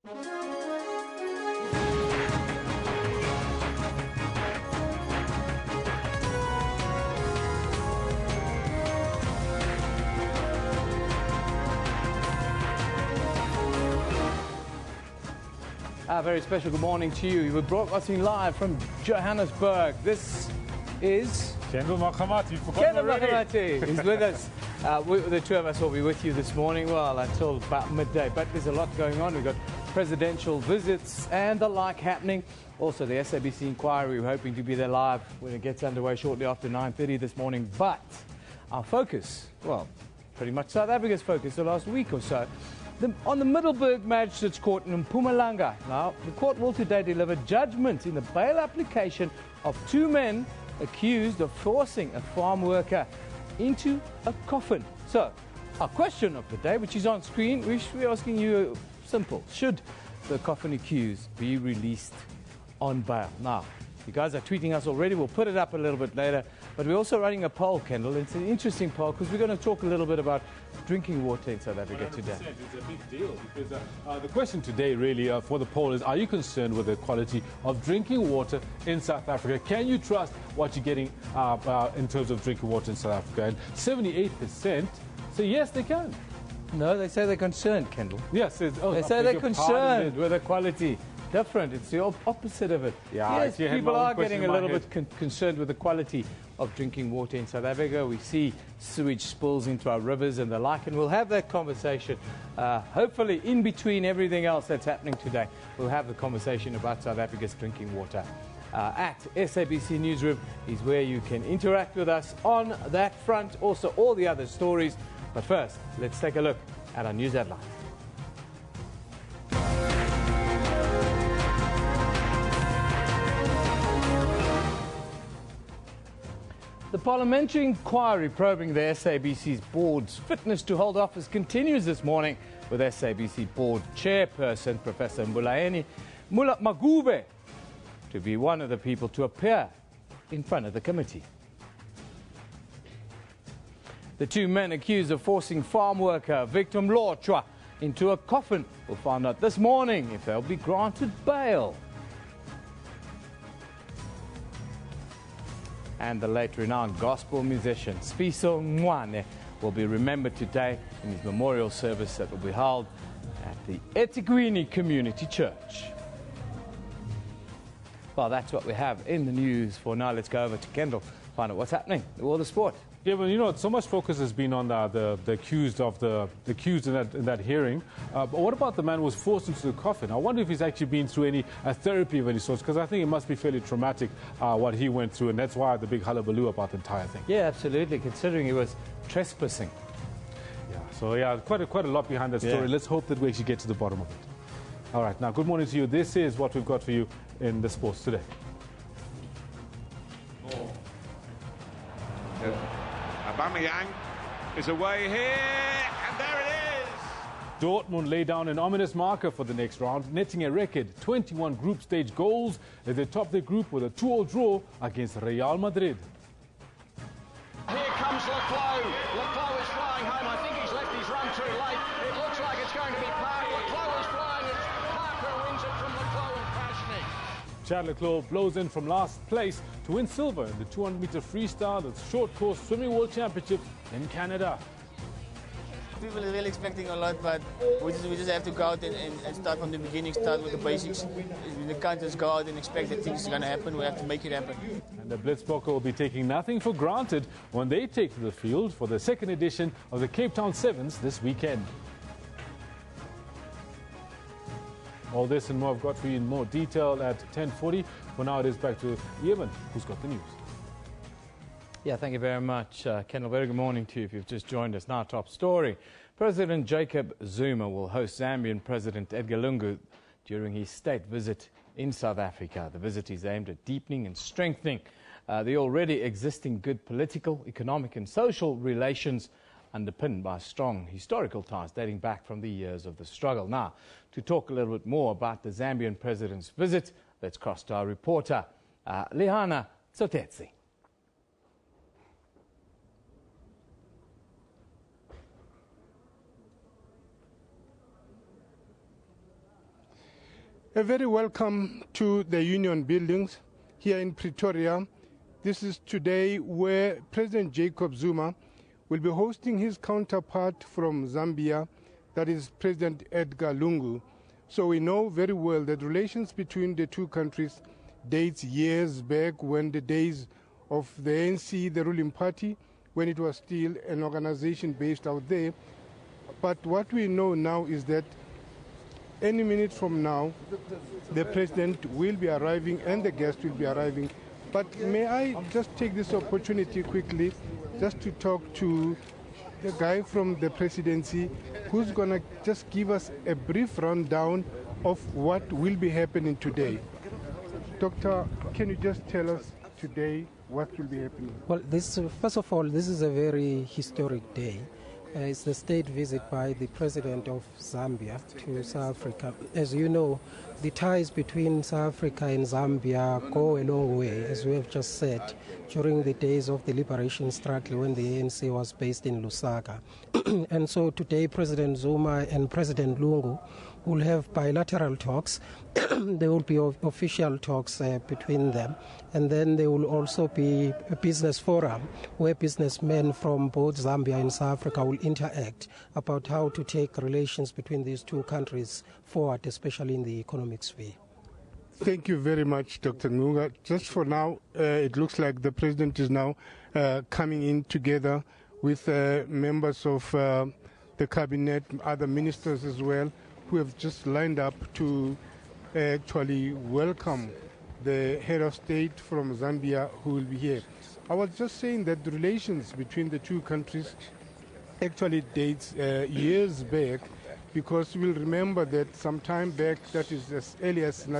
A very special good morning to you. We're broadcasting live from Johannesburg. This is Kendall Makamati. Kendall Makamati is with us. The two of us will be with you this morning, well, until about midday. But there's a lot going on. We've got presidential visits and the like happening. Also, the SABC inquiry. We're hoping to be there live when it gets underway shortly after 9:30 this morning. But our focus, well, pretty much South Africa's focus the last week or so, on the Middelburg Magistrates Court in Mpumalanga. Now, the court will today deliver judgment in the bail application of two men accused of forcing a farm worker into a coffin. So, our question of the day, which is on screen, we're asking you simple. Should the coffin accused be released on bail? Now, you guys are tweeting us already. We'll put it up a little bit later. But we're also running a poll, Kendall. It's an interesting poll because we're going to talk a little bit about drinking water in South Africa today. It's a big deal because the question today really for the poll is, are you concerned with the quality of drinking water in South Africa? Can you trust what you're getting in terms of drinking water in South Africa? And 78% say yes, they can. No, they say they're concerned, Kendall. Yes. They say they're concerned with the quality. Different. It's the opposite of it. Yeah, yes, people are getting a little bit concerned with the quality of drinking water in South Africa. We see sewage spills into our rivers and the like, and we'll have that conversation. Hopefully, in between everything else that's happening today, we'll have the conversation about South Africa's drinking water. At SABC Newsroom is where you can interact with us on that front. Also, all the other stories. But first, let's take a look at our news headlines. The parliamentary inquiry probing the SABC's board's fitness to hold office continues this morning with SABC board chairperson Professor Mbulaeni Magube to be one of the people to appear in front of the committee. The two men accused of forcing farm worker Victor Mlotshwa into a coffin will find out this morning if they'll be granted bail. And the late renowned gospel musician Spiso Mwane will be remembered today in his memorial service that will be held at the eThekwini Community Church. Well, that's what we have in the news for now. Let's go over to Kendall, find out what's happening in the world of sport. Yeah, well, you know, so much focus has been on the accused in that hearing. But what about the man who was forced into the coffin? I wonder if he's actually been through any therapy of any sort, because I think it must be fairly traumatic what he went through, and that's why the big hullabaloo about the entire thing. Yeah, absolutely, considering he was trespassing. Yeah, so yeah, quite a lot behind that story. Yeah. Let's hope that we actually get to the bottom of it. All right, now good morning to you. This is what we've got for you in the sports today. Aubameyang is away here, and there it is! Dortmund lay down an ominous marker for the next round, netting a record 21 group stage goals as they top their group with a 2-2 draw against Real Madrid. Here comes Leclos. Leclos is flying home. I think he's left his run too late. It looks like it's going to be Parker. Leclos is flying. It's Parker wins it from Leclos and Pashnik. Chad Leclos blows in from last place to win silver in the 200-meter freestyle at Short Course Swimming World Championships in Canada. People are really expecting a lot, but we just have to go out and start from the beginning, start with the basics. We can't just go out and expect that things are going to happen. We have to make it happen. And the Blitzbokke will be taking nothing for granted when they take to the field for the second edition of the Cape Town Sevens this weekend. All this and more I've got for you in more detail at 10:40. For now, it is back to Yemen, who's got the news. Yeah, thank you very much, Kendall. Very good morning to you if you've just joined us. Now, top story. President Jacob Zuma will host Zambian President Edgar Lungu during his state visit in South Africa. The visit is aimed at deepening and strengthening the already existing good political, economic and social relations underpinned by strong historical ties dating back from the years of the struggle. Now, to talk a little bit more about the Zambian president's visit, let's cross to our reporter, Lihana Sotetsi. A very welcome to the Union Buildings here in Pretoria. This is today where President Jacob Zuma will be hosting his counterpart from Zambia, that is President Edgar Lungu. So we know very well that relations between the two countries dates years back, when the days of the ANC, the ruling party, when it was still an organization based out there. But what we know now is that any minute from now, the president will be arriving and the guest will be arriving. But may I just take this opportunity quickly just to talk to the guy from the presidency who's going to just give us a brief rundown of what will be happening today. Doctor, can you just tell us today what will be happening? Well, first of all, this is a very historic day. It's the state visit by the president of Zambia to South Africa. As you know, the ties between South Africa and Zambia go a long way, as we have just said, during the days of the liberation struggle when the ANC was based in Lusaka. And so today, President Zuma and President Lungu will have bilateral talks. There will be official talks between them. And then there will also be a business forum where businessmen from both Zambia and South Africa will interact about how to take relations between these two countries forward, especially in the economic sphere. Thank you very much, Dr. Ngunga. Just for now, it looks like the president is now coming in together with members of the cabinet, other ministers as well, who have just lined up to actually welcome the head of state from Zambia who will be here. I was just saying that the relations between the two countries actually dates years back, because we'll remember that some time back, that is as early as in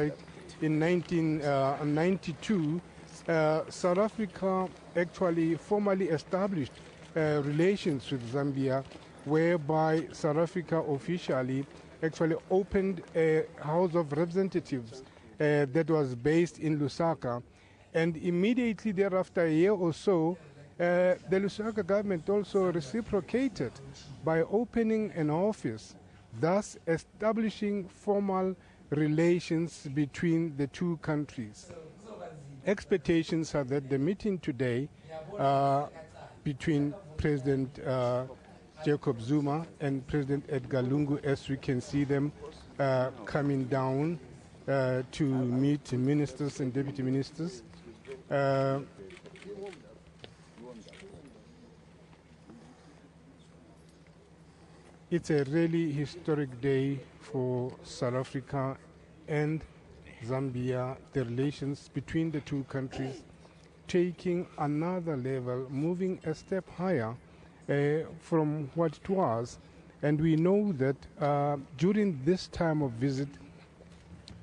1992, South Africa actually formally established relations with Zambia, whereby South Africa officially actually opened a House of Representatives that was based in Lusaka. And immediately thereafter, a year or so, the Lusaka government also reciprocated by opening an office, thus establishing formal relations between the two countries. Expectations are that the meeting today between President Jacob Zuma and President Edgar Lungu, as we can see them coming down to meet ministers and deputy ministers. It's a really historic day for South Africa and Zambia, the relations between the two countries taking another level, moving a step higher from what it was. And we know that during this time of visit,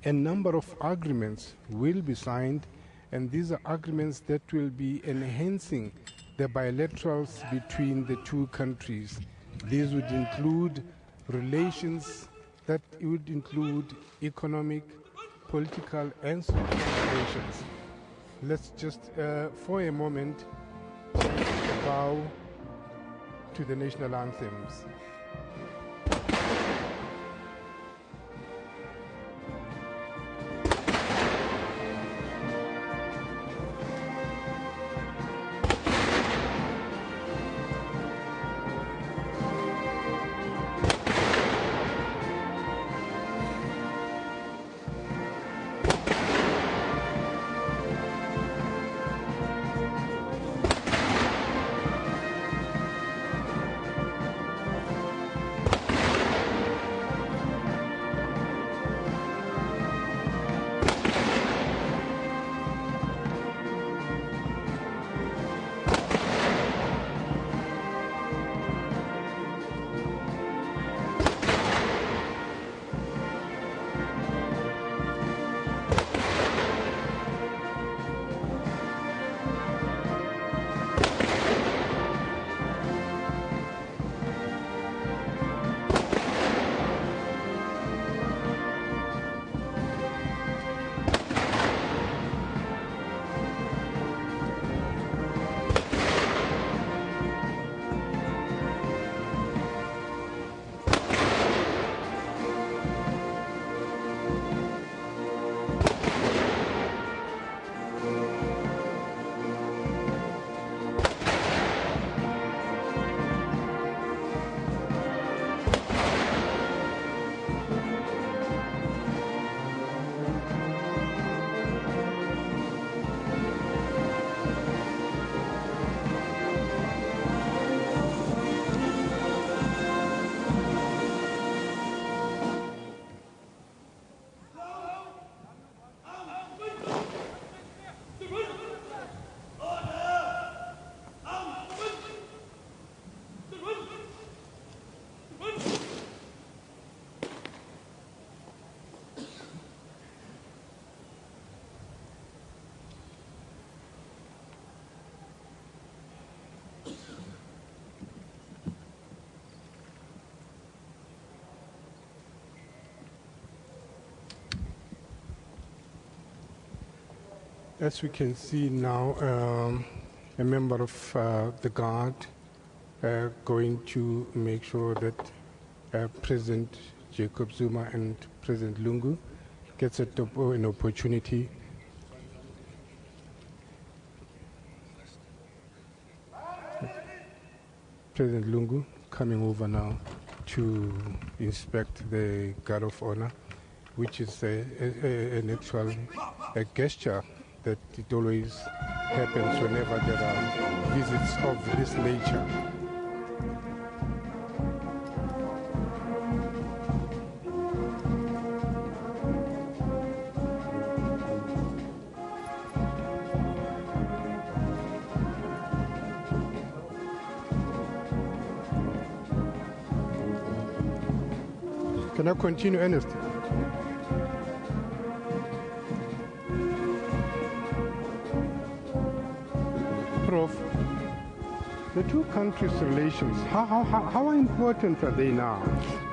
a number of agreements will be signed, and these are agreements that will be enhancing the bilaterals between the two countries. These would include relations that would include economic, political, and social relations. Let's just, for a moment, bow to the national anthems. As we can see now, a member of the guard going to make sure that President Jacob Zuma and President Lungu gets an opportunity President Lungu coming over now to inspect the Guard of Honor, which is an actual gesture that it always happens whenever there are visits of this nature. Can I continue, Ernest? Prof, the two countries' relations, how important are they now?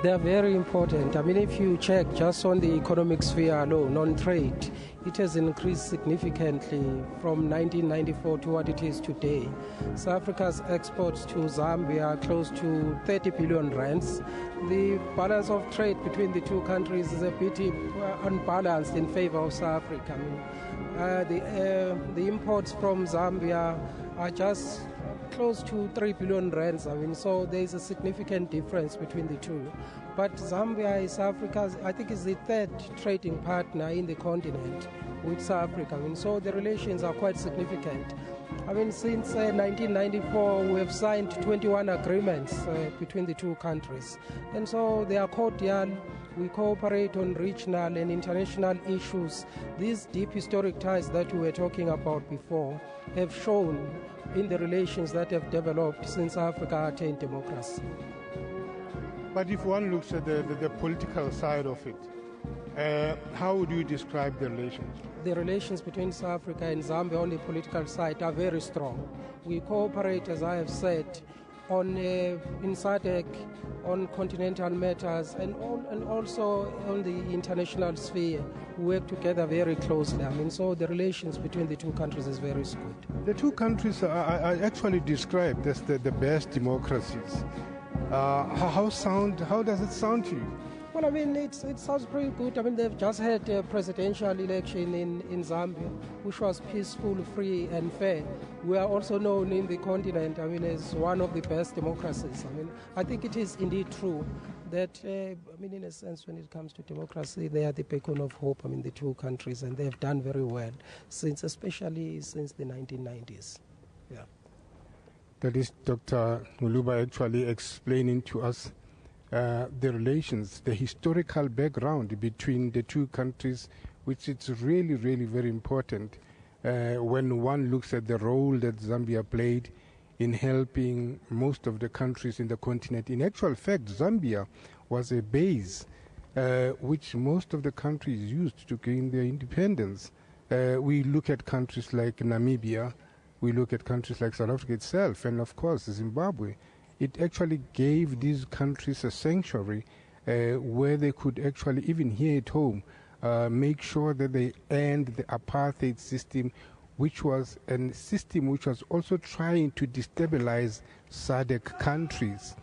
They are very important. I mean, if you check just on the economic sphere alone, on trade, it has increased significantly from 1994 to what it is today. South Africa's exports to Zambia are close to 30 billion rands. The balance of trade between the two countries is a bit unbalanced in favor of South Africa. I mean, the imports from Zambia are just close to 3 billion rands. I mean, so there is a significant difference between the two. But Zambia is Africa's, I think, is the third trading partner in the continent with South Africa. I mean, so the relations are quite significant. I mean, since 1994, we have signed 21 agreements between the two countries. And so they are cordial. We cooperate on regional and international issues. These deep historic ties that we were talking about before have shown in the relations that have developed since Africa attained democracy. But if one looks at the political side of it, how would you describe the relations? The relations between South Africa and Zambia on the political side are very strong. We cooperate, as I have said, on in SADC, on continental matters, and also on the international sphere. We work together very closely. I mean, so the relations between the two countries is very good. The two countries are actually described as the best democracies. How does it sound to you? Well, I mean, it sounds pretty good. I mean, they've just had a presidential election in Zambia, which was peaceful, free, and fair. We are also known in the continent, I mean, as one of the best democracies. I mean, I think it is indeed true that, I mean, in a sense, when it comes to democracy, they are the beacon of hope, I mean, the two countries, and they have done very well, especially since the 1990s. Yeah. That is Dr. Muluba actually explaining to us the relations, the historical background between the two countries, which is really, really very important when one looks at the role that Zambia played in helping most of the countries in the continent. In actual fact, Zambia was a base which most of the countries used to gain their independence. We look at countries like Namibia, we look at countries like South Africa itself, and of course Zimbabwe. It actually gave these countries a sanctuary where they could actually, even here at home, make sure that they end the apartheid system, which was a system which was also trying to destabilize SADC countries.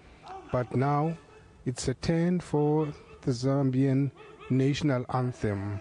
But now it's a turn for the Zambian national anthem.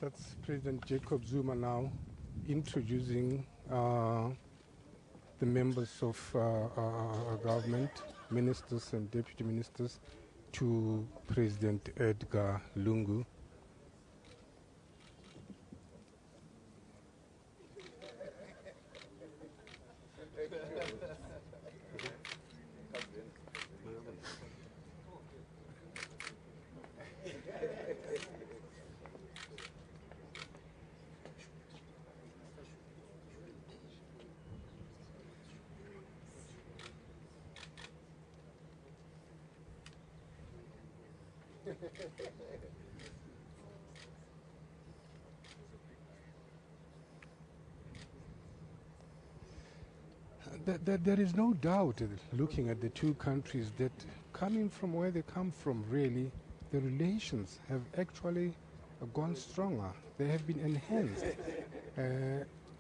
That's President Jacob Zuma now introducing the members of government, ministers and deputy ministers, to President Edgar Lungu. There is no doubt, looking at the two countries, that coming from where they come from, really, the relations have actually gone stronger. They have been enhanced.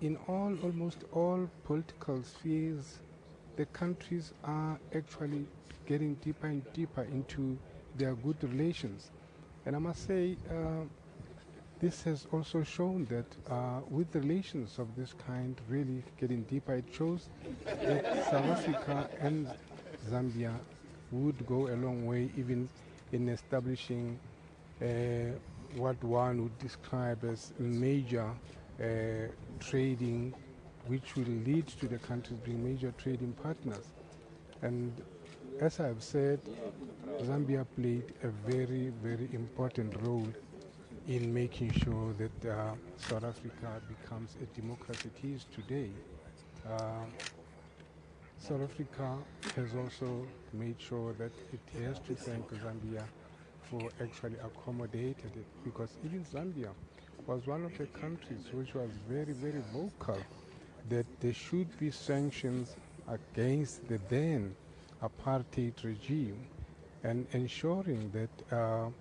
In almost all political spheres, the countries are actually getting deeper and deeper into their good relations. And I must say, this has also shown that with relations of this kind really getting deeper, it shows that South Africa and Zambia would go a long way even in establishing what one would describe as major trading, which will lead to the countries being major trading partners. And as I've said, Zambia played a very, very important role in making sure that South Africa becomes a democracy it is today. South Africa has also made sure that it has to thank Zambia for actually accommodating it, because even Zambia was one of the countries which was very, very vocal that there should be sanctions against the then apartheid regime, and ensuring that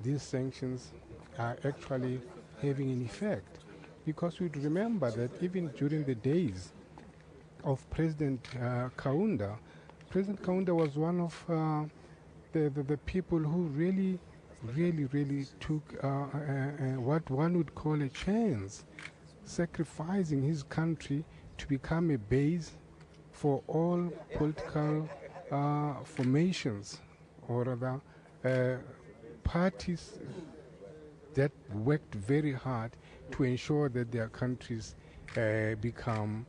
these sanctions are actually having an effect. Because we'd remember that even during the days of President Kaunda, President Kaunda was one of the people who really took what one would call a chance, sacrificing his country to become a base for all political formations, or rather parties that worked very hard to ensure that their countries become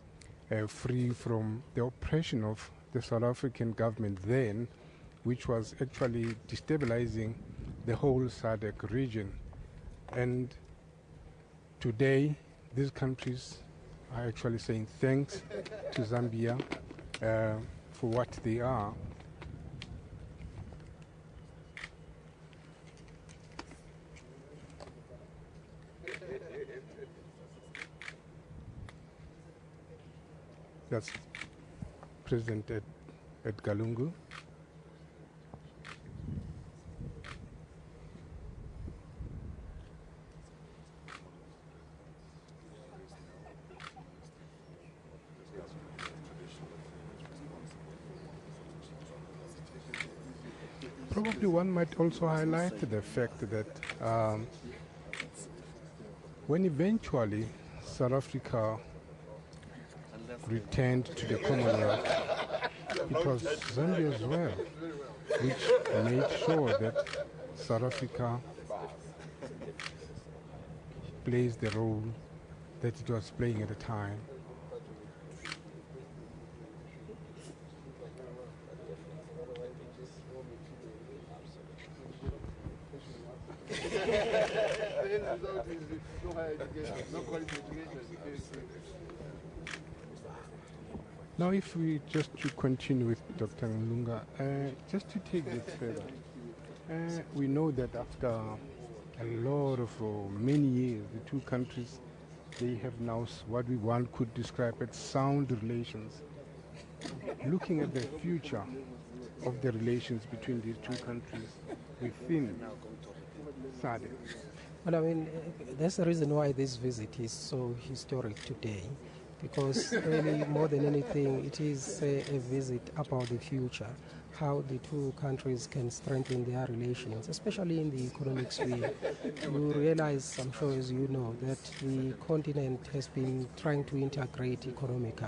free from the oppression of the South African government then, which was actually destabilizing the whole SADC region. And today, these countries are actually saying thanks to Zambia for what they are. That's President Edgar Lungu. Probably one might also highlight the fact that when eventually South Africa returned to the Commonwealth, it was Zambia as well which made sure that South Africa plays the role that it was playing at the time. Now, if we just to continue with Dr. Lunga, just to take this further, we know that after a lot of many years, the two countries, they have now what one could describe as sound relations. Looking at the future of the relations between these two countries within SADC. Well, I mean, that's the reason why this visit is so historic today. because really more than anything it is a visit about the future, how the two countries can strengthen their relations, especially in the economic sphere. You realize, I'm sure as you know, that the continent has been trying to integrate economically.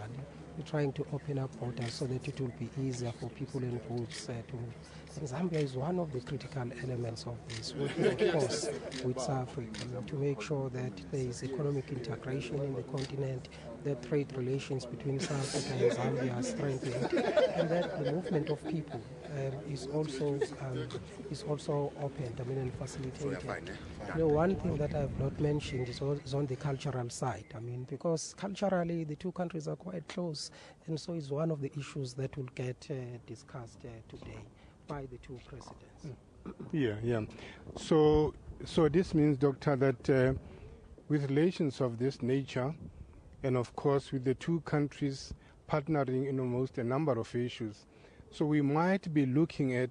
We're trying to open up borders so that it will be easier for people and goods to move. And Zambia is one of the critical elements of this, working of course with South Africa to make sure that there is economic integration in the continent, that trade relations between South Africa and Zambia are strengthened, and that the movement of people is also opened, and facilitated. One thing that I have not mentioned is on the cultural side. Because culturally the two countries are quite close, and so it's one of the issues that will get discussed today by the two presidents. Yeah. So this means, Doctor, that with relations of this nature, and of course with the two countries partnering in almost a number of issues, so we might be looking at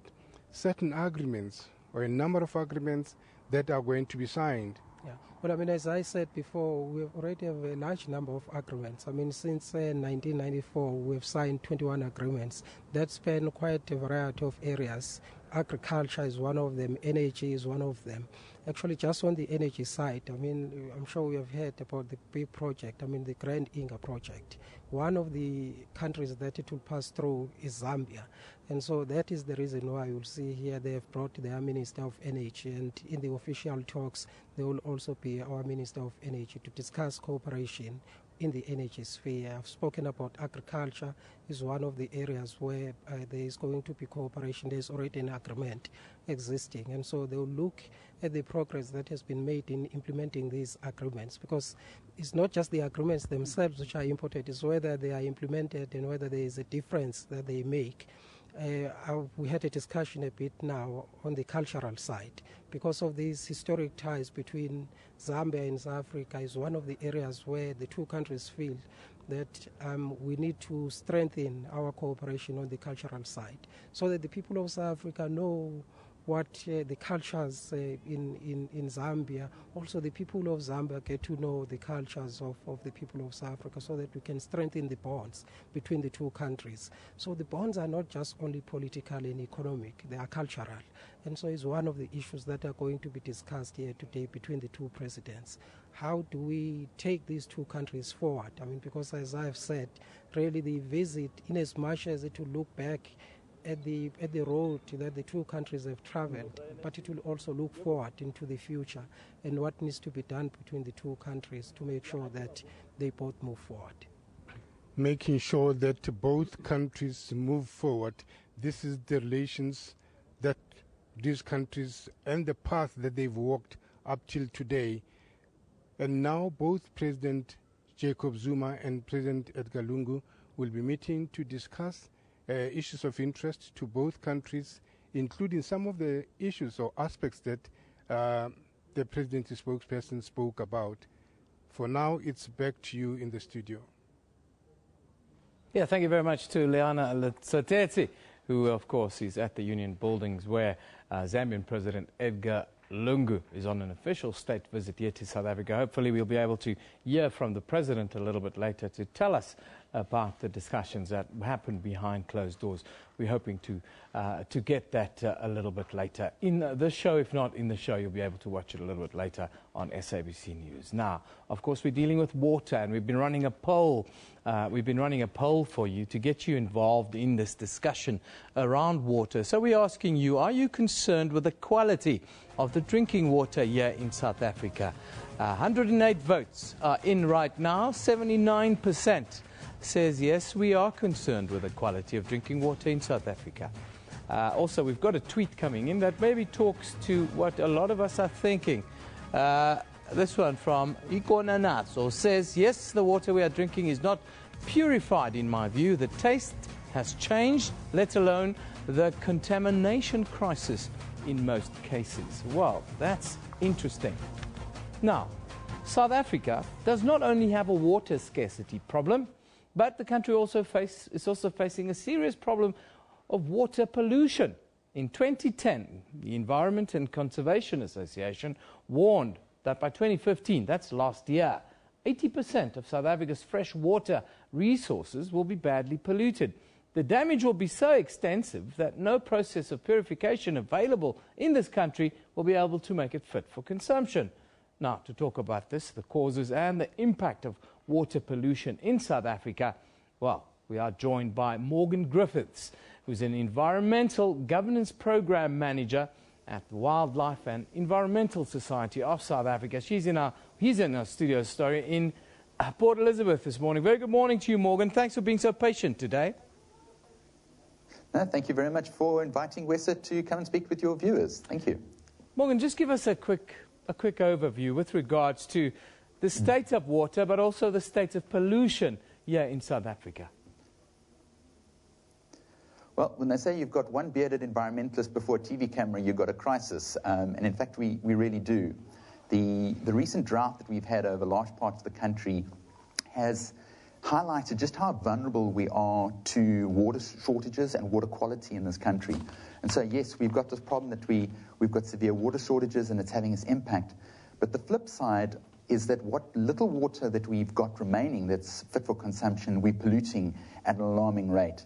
certain agreements or a number of agreements that are going to be signed. Yeah. Well, as I said before, we already have a large number of agreements. Since 1994, we've signed 21 agreements that span quite a variety of areas. Agriculture is one of them, energy is one of them. Actually, just on the energy side, I'm sure we have heard about the big project, the Grand Inga project. One of the countries that it will pass through is Zambia. And so that is the reason why you'll see here they have brought their Minister of Energy, and in the official talks there will also be our Minister of Energy to discuss cooperation in the energy sphere. I've spoken about agriculture is one of the areas where there is going to be cooperation. There's already an agreement existing, and so they'll look at the progress that has been made in implementing these agreements, because it's not just the agreements themselves which are important, it's whether they are implemented and whether there is a difference that they make. We had a discussion a bit now on the cultural side. Because of these historic ties between Zambia and South Africa is one of the areas where the two countries feel that we need to strengthen our cooperation on the cultural side, so that the people of South Africa know what the cultures in Zambia, also the people of Zambia get to know the cultures of the people of South Africa, so that we can strengthen the bonds between the two countries. So the bonds are not just only political and economic, they are cultural. And so it's one of the issues that are going to be discussed here today between the two presidents. How do we take these two countries forward? Because as I've said, really the visit, in as much as it will look back at the road that the two countries have traveled, but it will also look forward into the future and what needs to be done between the two countries to make sure that they both move forward. Making sure that both countries move forward. This is the relations that these countries and the path that they've walked up till today. And now both President Jacob Zuma and President Edgar Lungu will be meeting to discuss issues of interest to both countries, including some of the issues or aspects that the President's spokesperson spoke about. For now, it's back to you in the studio. Yeah, thank you very much to Leana Letsotetsi, who, of course, is at the Union Buildings, where Zambian President Edgar Lungu is on an official state visit here to South Africa. Hopefully we'll be able to hear from the President a little bit later to tell us about the discussions that happened behind closed doors. We're hoping to get that a little bit later in the show. If not in the show, you'll be able to watch it a little bit later on SABC News. Now, of course, we're dealing with water, and we've been running a poll. For you to get you involved in this discussion around water. So we're asking you, are you concerned with the quality of the drinking water here in South Africa? 108 votes are in right now. 79% says yes, we are concerned with the quality of drinking water in South Africa. Also, we've got a tweet coming in that maybe talks to what a lot of us are thinking. This one from Ikonanaso says, yes, the water we are drinking is not purified in my view. The taste has changed, let alone the contamination crisis in most cases. Well, that's interesting. Now, South Africa does not only have a water scarcity problem, but the country is also facing a serious problem of water pollution. In 2010, the Environment and Conservation Association warned that by 2015, that's last year, 80% of South Africa's fresh water resources will be badly polluted. The damage will be so extensive that no process of purification available in this country will be able to make it fit for consumption. Now, to talk about this, the causes and the impact of water pollution in South Africa, well, we are joined by Morgan Griffiths, who's an Environmental Governance Program Manager at the Wildlife and Environmental Society of South Africa. He's in our studio story in Port Elizabeth this morning. Very good morning to you, Morgan. Thanks for being so patient today. No, thank you very much for inviting Wessa to come and speak with your viewers. Thank you. Morgan, just give us a quick overview with regards to the state of water, but also the state of pollution here in South Africa. Well, when they say you've got one bearded environmentalist before a TV camera, you've got a crisis. And in fact, we really do. The recent drought that we've had over large parts of the country has highlighted just how vulnerable we are to water shortages and water quality in this country. And so, yes, we've got this problem that we've got severe water shortages and it's having its impact. But the flip side is that what little water that we've got remaining that's fit for consumption, we're polluting at an alarming rate.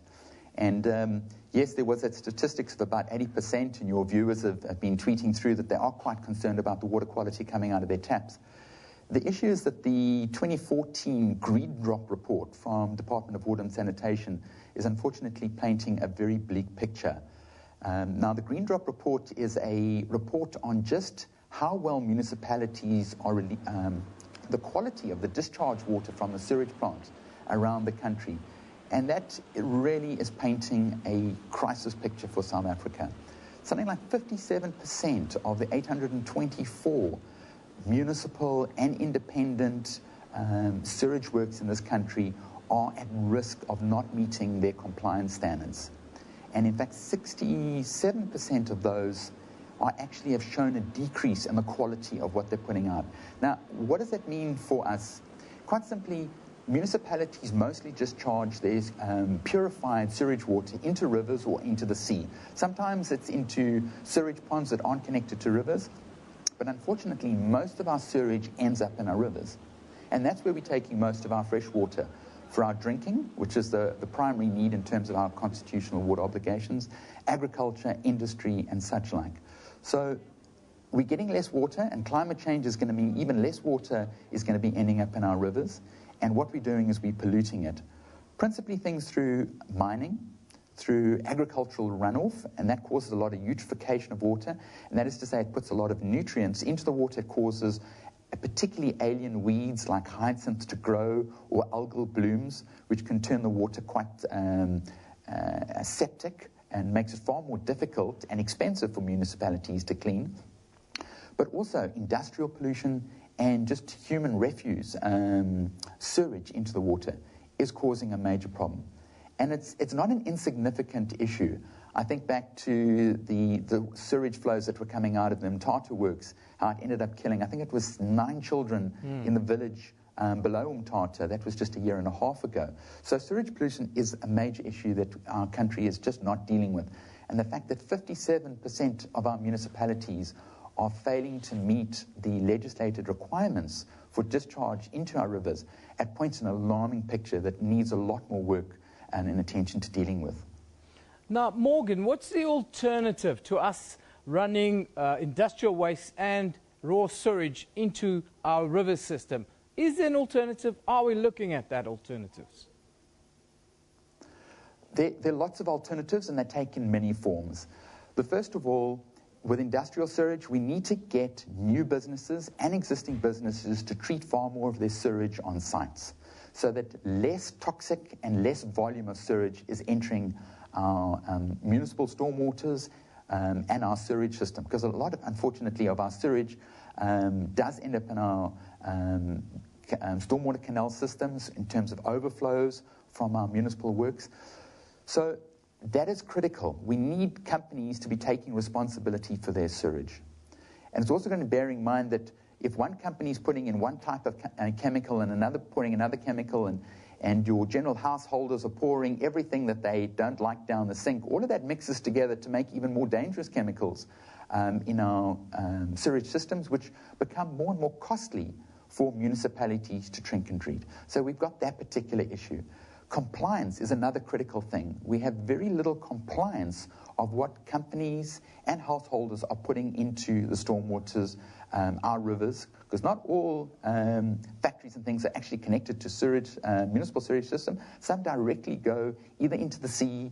And yes, there was that statistics of about 80%, and your viewers have been tweeting through that they are quite concerned about the water quality coming out of their taps. The issue is that the 2014 Green Drop report from Department of Water and Sanitation is unfortunately painting a very bleak picture. Now, the Green Drop report is a report on just how well municipalities are, the quality of the discharge water from the sewage plants around the country. And that really is painting a crisis picture for South Africa. Something like 57% of the 824 municipal and independent sewage works in this country are at risk of not meeting their compliance standards. And in fact, 67% of those actually have shown a decrease in the quality of what they're putting out. Now, what does that mean for us? Quite simply, municipalities mostly discharge their purified sewage water into rivers or into the sea. Sometimes it's into sewage ponds that aren't connected to rivers, but unfortunately most of our sewage ends up in our rivers. And that's where we're taking most of our fresh water for our drinking, which is the primary need in terms of our constitutional water obligations, agriculture, industry, and such like. So we're getting less water, and climate change is going to mean even less water is going to be ending up in our rivers. And what we're doing is we're polluting it. Principally things through mining, through agricultural runoff, and that causes a lot of eutrophication of water. And that is to say, it puts a lot of nutrients into the water. It causes particularly alien weeds like hyacinths to grow, or algal blooms, which can turn the water quite septic and makes it far more difficult and expensive for municipalities to clean. But also industrial pollution and just human refuse, sewage into the water, is causing a major problem. And it's not an insignificant issue. I think back to the sewage flows that were coming out of the Mthatha works, how it ended up killing, I think it was 9 children in the village below Mthatha. That was just a year and a half ago. So sewage pollution is a major issue that our country is just not dealing with. And the fact that 57% of our municipalities are failing to meet the legislated requirements for discharge into our rivers, it points an alarming picture that needs a lot more work and an attention to dealing with. Now, Morgan, what's the alternative to us running industrial waste and raw sewage into our river system? Is there an alternative? Are we looking at that alternatives? There are lots of alternatives, and they take in many forms. The first of all, with industrial sewage, we need to get new businesses and existing businesses to treat far more of their sewage on sites, so that less toxic and less volume of sewage is entering our municipal stormwaters and our sewage system. Because a lot, unfortunately, of our sewage does end up in our stormwater canal systems in terms of overflows from our municipal works. So that is critical. We need companies to be taking responsibility for their sewage. And it's also going to bear in mind that if one company is putting in one type of chemical and another pouring another chemical, and your general householders are pouring everything that they don't like down the sink, all of that mixes together to make even more dangerous chemicals in our sewage systems, which become more and more costly for municipalities to drink and treat. So we've got that particular issue. Compliance is another critical thing. We have very little compliance of what companies and householders are putting into the stormwaters, our rivers, because not all factories and things are actually connected to sewage, municipal sewage system. Some directly go either into the sea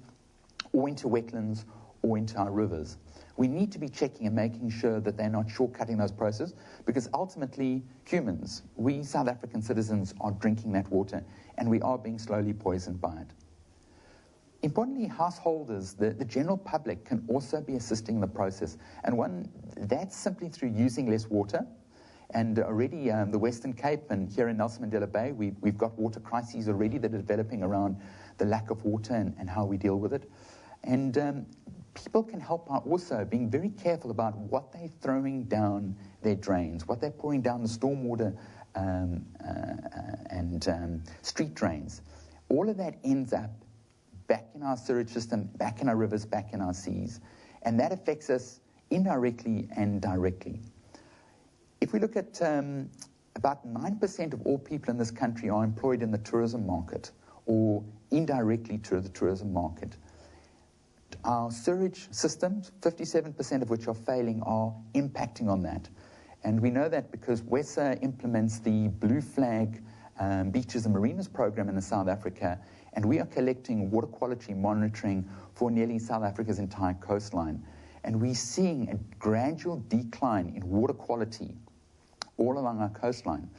or into wetlands or into our rivers. We need to be checking and making sure that they're not shortcutting those processes, because ultimately humans, we South African citizens, are drinking that water and we are being slowly poisoned by it. Importantly, householders, the general public, can also be assisting in the process. And that's simply through using less water. And already the Western Cape and here in Nelson Mandela Bay, we've got water crises already that are developing around the lack of water and how we deal with it. And people can help out also being very careful about what they're throwing down their drains, what they're pouring down the stormwater and street drains. All of that ends up back in our sewage system, back in our rivers, back in our seas. And that affects us indirectly and directly. If we look at about 9% of all people in this country are employed in the tourism market or indirectly to the tourism market. Our sewage systems, 57% of which are failing, are impacting on that. And we know that because WESA implements the Blue Flag Beaches and Marinas program in South Africa, and we are collecting water quality monitoring for nearly South Africa's entire coastline. And we're seeing a gradual decline in water quality all along our coastline.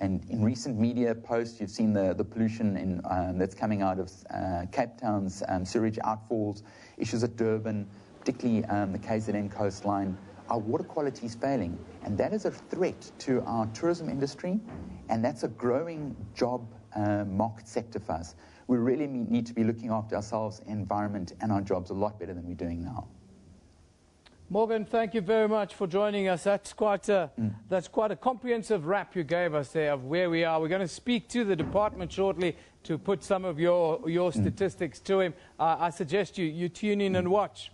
And in recent media posts, you've seen the pollution that's coming out of Cape Town's sewage outfalls, issues at Durban, particularly the KZN coastline. Our water quality is failing, and that is a threat to our tourism industry, and that's a growing job market sector for us. We really need to be looking after ourselves, environment, and our jobs a lot better than we're doing now. Morgan, thank you very much for joining us. That's quite a comprehensive wrap you gave us there of where we are. We're going to speak to the department shortly to put some of your statistics to him. I suggest you tune in and watch.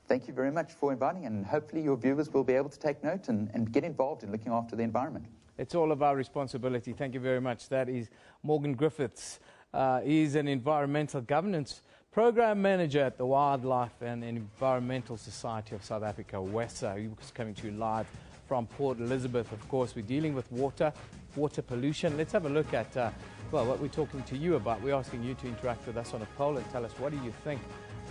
Thank you very much for inviting, and hopefully your viewers will be able to take note and get involved in looking after the environment. It's all of our responsibility. Thank you very much. That is Morgan Griffiths. He's an environmental governance Program Manager at the Wildlife and Environmental Society of South Africa, WESA. He was coming to you live from Port Elizabeth. Of course, we're dealing with water pollution. Let's have a look at, what we're talking to you about. We're asking you to interact with us on a poll and tell us, what do you think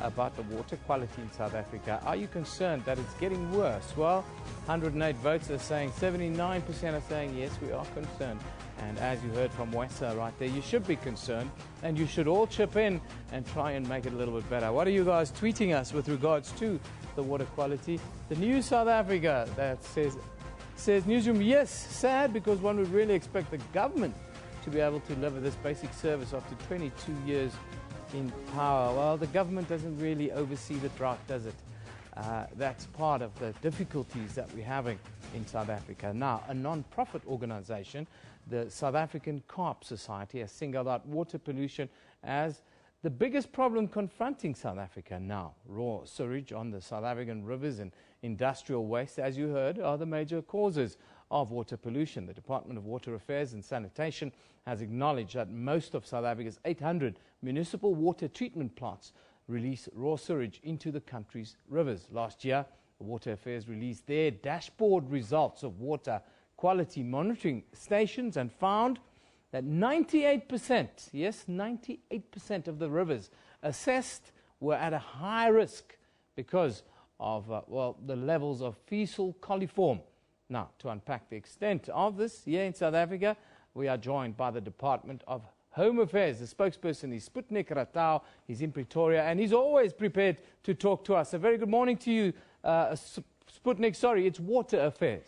about the water quality in South Africa? Are you concerned that it's getting worse? Well, 108 votes are saying, 79% are saying, yes, we are concerned. And as you heard from WESA right there, you should be concerned, and you should all chip in and try and make it a little bit better. What are you guys tweeting us with regards to the water quality? The New South Africa that says Newsroom, yes, sad, because one would really expect the government to be able to deliver this basic service after 22 years in power. Well, the government doesn't really oversee the drought, does it? That's part of the difficulties that we're having in South Africa. Now, a non-profit organization, the South African Carp Society, has singled out water pollution as the biggest problem confronting South Africa now. Raw sewage on the South African rivers and industrial waste, as you heard, are the major causes of water pollution. The Department of Water Affairs and Sanitation has acknowledged that most of South Africa's 800 municipal water treatment plants release raw sewage into the country's rivers. Last year, the Water Affairs released their dashboard results of water quality monitoring stations and found that 98%, yes, 98% of the rivers assessed were at a high risk because of, the levels of fecal coliform. Now, to unpack the extent of this here in South Africa, we are joined by the Department of Home Affairs. The spokesperson is Sputnik Ratau. He's in Pretoria, and he's always prepared to talk to us. A very good morning to you, Sputnik. Sorry, it's Water Affairs.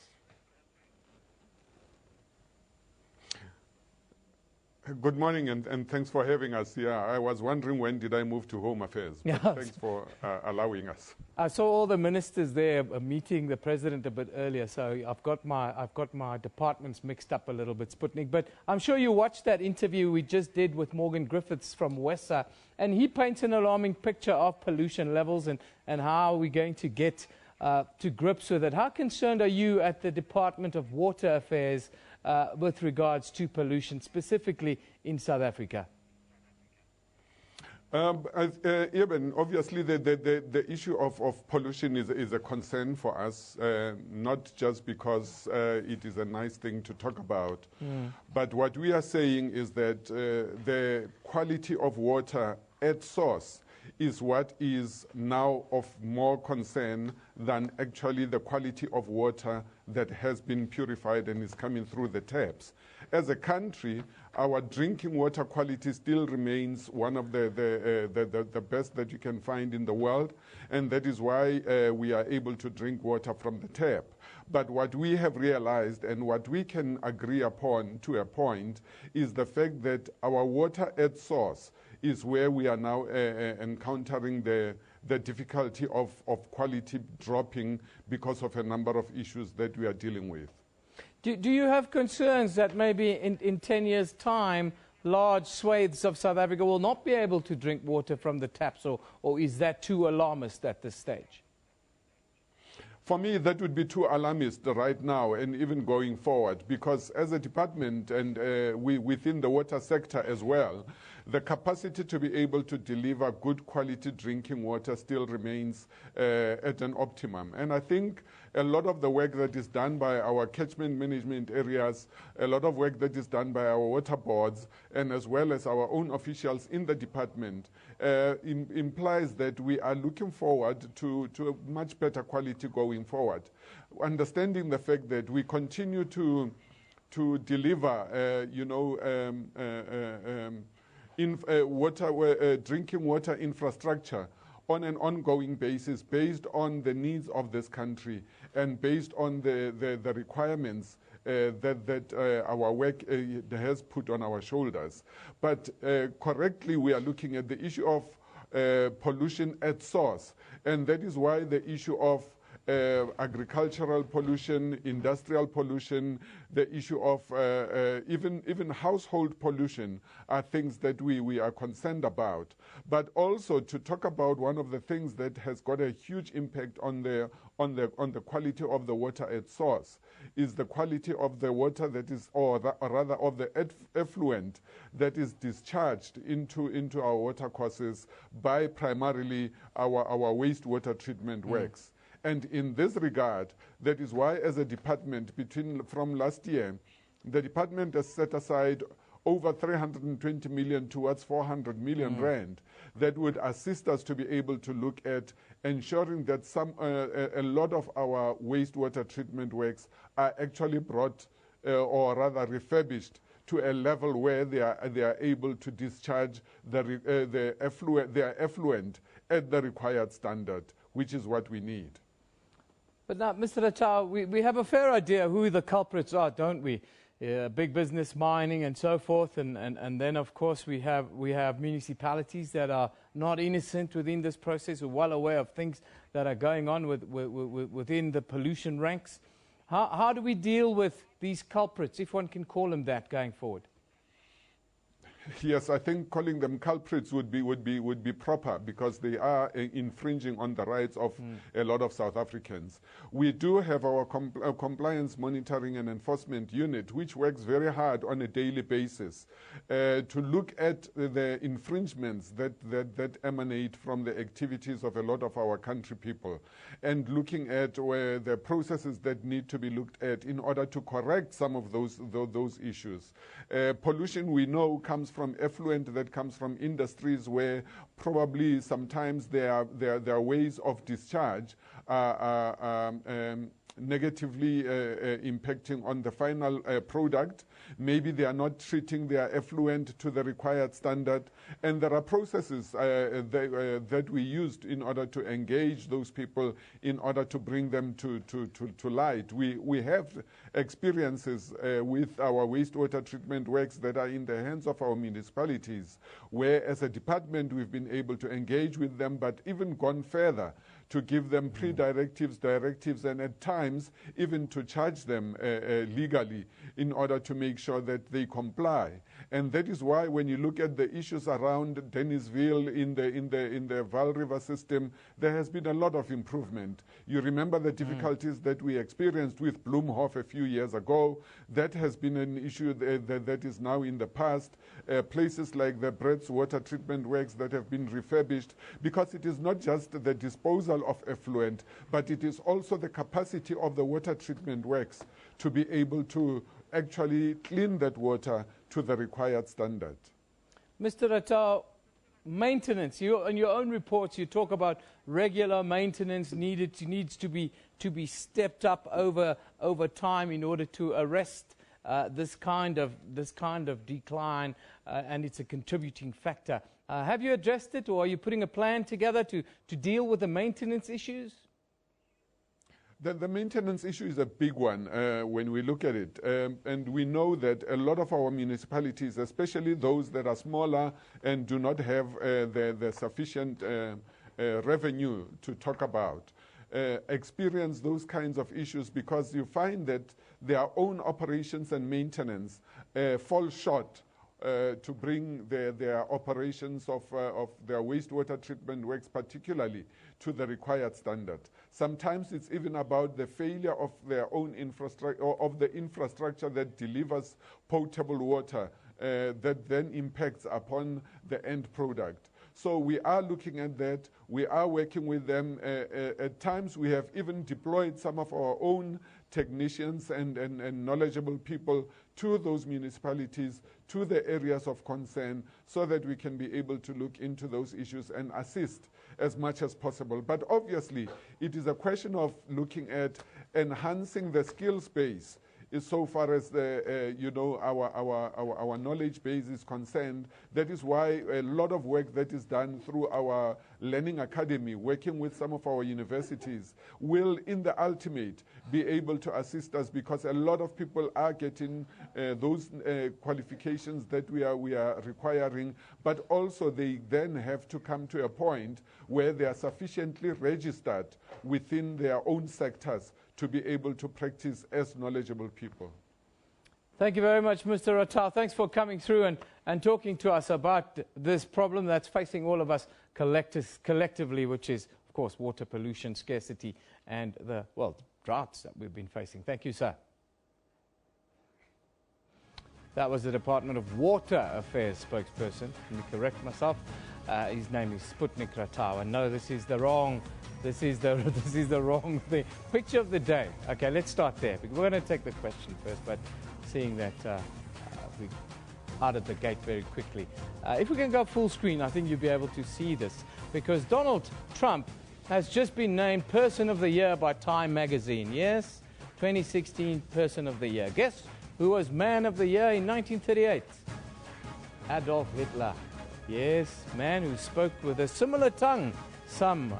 Good morning, and thanks for having us here. I was wondering, when did I move to Home Affairs? But thanks for allowing us. I saw all the ministers there meeting the president a bit earlier, so I've got my departments mixed up a little bit, Sputnik. But I'm sure you watched that interview we just did with Morgan Griffiths from WESA, and he paints an alarming picture of pollution levels and how we're going to get to grips with it. How concerned are you at the Department of Water Affairs with regards to pollution, specifically in South Africa? Eben, obviously the issue of pollution is a concern for us, not just because it is a nice thing to talk about, but what we are saying is that the quality of water at source is what is now of more concern than actually the quality of water that has been purified and is coming through the taps. As a country, our drinking water quality still remains one of the best that you can find in the world, and that is why we are able to drink water from the tap. But what we have realized and what we can agree upon to a point is the fact that our water at source is where we are now encountering the difficulty of quality dropping because of a number of issues that we are dealing with. Do you have concerns that maybe in 10 years' time, large swathes of South Africa will not be able to drink water from the taps, or is that too alarmist at this stage? For me, that would be too alarmist right now and even going forward, because as a department and we within the water sector as well, the capacity to be able to deliver good quality drinking water still remains at an optimum. And I think a lot of the work that is done by our catchment management areas, a lot of work that is done by our water boards, and as well as our own officials in the department, implies that we are looking forward to a much better quality going forward. Understanding the fact that we continue to deliver, drinking water infrastructure on an ongoing basis based on the needs of this country and based on the requirements that our work has put on our shoulders. But correctly, we are looking at the issue of pollution at source, and that is why the issue of agricultural pollution, industrial pollution, the issue of even household pollution are things that we are concerned about. But also to talk about one of the things that has got a huge impact on the quality of the water at source is the quality of the water that is, or rather of the effluent that is discharged into our water courses by primarily our wastewater treatment works. And in this regard, that is why as a department from last year, the department has set aside over 320 million towards 400 million rand that would assist us to be able to look at ensuring that a lot of our wastewater treatment works are actually brought or rather refurbished to a level where they are able to discharge their effluent at the required standard, which is what we need. But now, Mr. Ratau, we have a fair idea who the culprits are, don't we? Big business, mining, and so forth, and then of course we have municipalities that are not innocent within this process. We're well aware of things that are going on within the pollution ranks. How do we deal with these culprits, if one can call them that, going forward? Yes, I think calling them culprits would be proper, because they are infringing on the rights of a lot of South Africans. We do have our compliance monitoring and enforcement unit, which works very hard on a daily basis to look at the infringements that emanate from the activities of a lot of our country people, and looking at where the processes that need to be looked at in order to correct some of those issues. Pollution, we know, comes from effluent that comes from industries where probably sometimes their ways of discharge are negatively impacting on the final product. Maybe they are not treating their effluent to the required standard, and there are processes that we used in order to engage those people in order to bring them to light. We have experiences with our wastewater treatment works that are in the hands of our municipalities, where as a department we've been able to engage with them, but even gone further to give them pre-directives, directives, and at times even to charge them legally in order to make sure that they comply. And that is why when you look at the issues around Dennisville in the Vaal River system, there has been a lot of improvement. You remember the difficulties that we experienced with Bloemhof a few years ago. That has been an issue that is now in the past. Places like the Brett's water treatment works that have been refurbished, because it is not just the disposal of effluent, but it is also the capacity of the water treatment works to be able to actually clean that water to the required standard. Mr. Ratau, maintenance. In your own reports, you talk about regular maintenance needs to be stepped up over time in order to arrest this kind of decline, and it's a contributing factor. Have you addressed it, or are you putting a plan together to deal with the maintenance issues? The maintenance issue is a big one when we look at it. And we know that a lot of our municipalities, especially those that are smaller and do not have the sufficient revenue to talk about, experience those kinds of issues, because you find that their own operations and maintenance fall short to bring their operations of their wastewater treatment works particularly to the required standard. Sometimes it's even about the failure of their own infrastructure, or of the infrastructure that delivers potable water that then impacts upon the end product. So we are looking at that. We are working with them. At times we have even deployed some of our own technicians and knowledgeable people to those municipalities, to the areas of concern, so that we can be able to look into those issues and assist as much as possible. But obviously, it is a question of looking at enhancing the skills base, is so far as the our knowledge base is concerned. That is why a lot of work that is done through our Learning Academy, working with some of our universities, will in the ultimate be able to assist us, because a lot of people are getting those qualifications that we are requiring, but also they then have to come to a point where they are sufficiently registered within their own sectors to be able to practice as knowledgeable people. Thank you very much, Mr. Ratau. Thanks for coming through and talking to us about this problem that's facing all of us collectively, which is, of course, water pollution, scarcity, and the, well, droughts that we've been facing. Thank you, sir. That was the Department of Water Affairs spokesperson. Let me correct myself. His name is Sputnik Ratau. And no, this is the wrong thing. Picture of the day. Okay, let's start there. We're going to take the question first, but seeing that we out of the gate very quickly. If we can go full screen, I think you'll be able to see this, because Donald Trump has just been named Person of the Year by Time magazine. Yes, 2016 Person of the Year. Guess who was Man of the Year in 1938? Adolf Hitler. Yes, man who spoke with a similar tongue. Some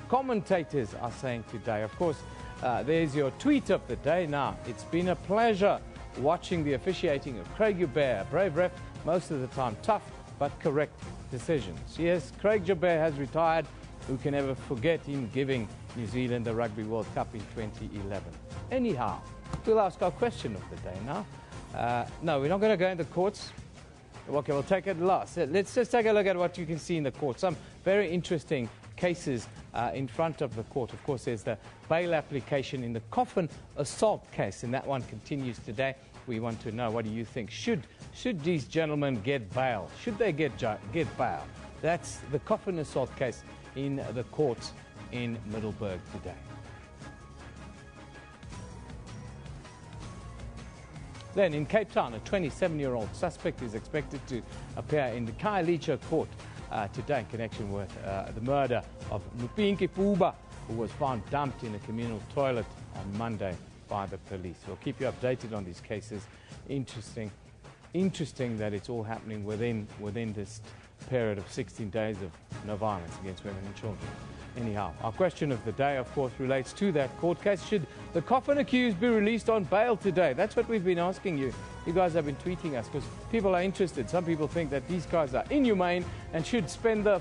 commentators are saying today. Of course, there's your tweet of the day. Now, it's been a pleasure watching the officiating of Craig Joubert, brave ref, most of the time tough but correct decisions. Yes, Craig Joubert has retired. Who can ever forget him giving New Zealand the Rugby World Cup in 2011? Anyhow, we'll ask our question of the day now. No, we're not going to go in the courts. Okay, we'll take it last. Let's just take a look at what you can see in the court. Some very interesting cases in front of the court. Of course, there's the bail application in the coffin assault case, and that one continues today. We want to know, what do you think? Should these gentlemen get bail? Should they get bail? That's the coffin assault case in the courts in Middelburg today. Then in Cape Town, a 27-year-old suspect is expected to appear in the Khayelitsha court today in connection with the murder of Lupinki Puba, who was found dumped in a communal toilet on Monday by the police. We'll keep you updated on these cases. Interesting that it's all happening within this period of 16 days of no violence against women and children. Anyhow, our question of the day, of course, relates to that court case. Should the coffin accused be released on bail today? That's what we've been asking you. You guys have been tweeting us because people are interested. Some people think that these guys are inhumane and should spend the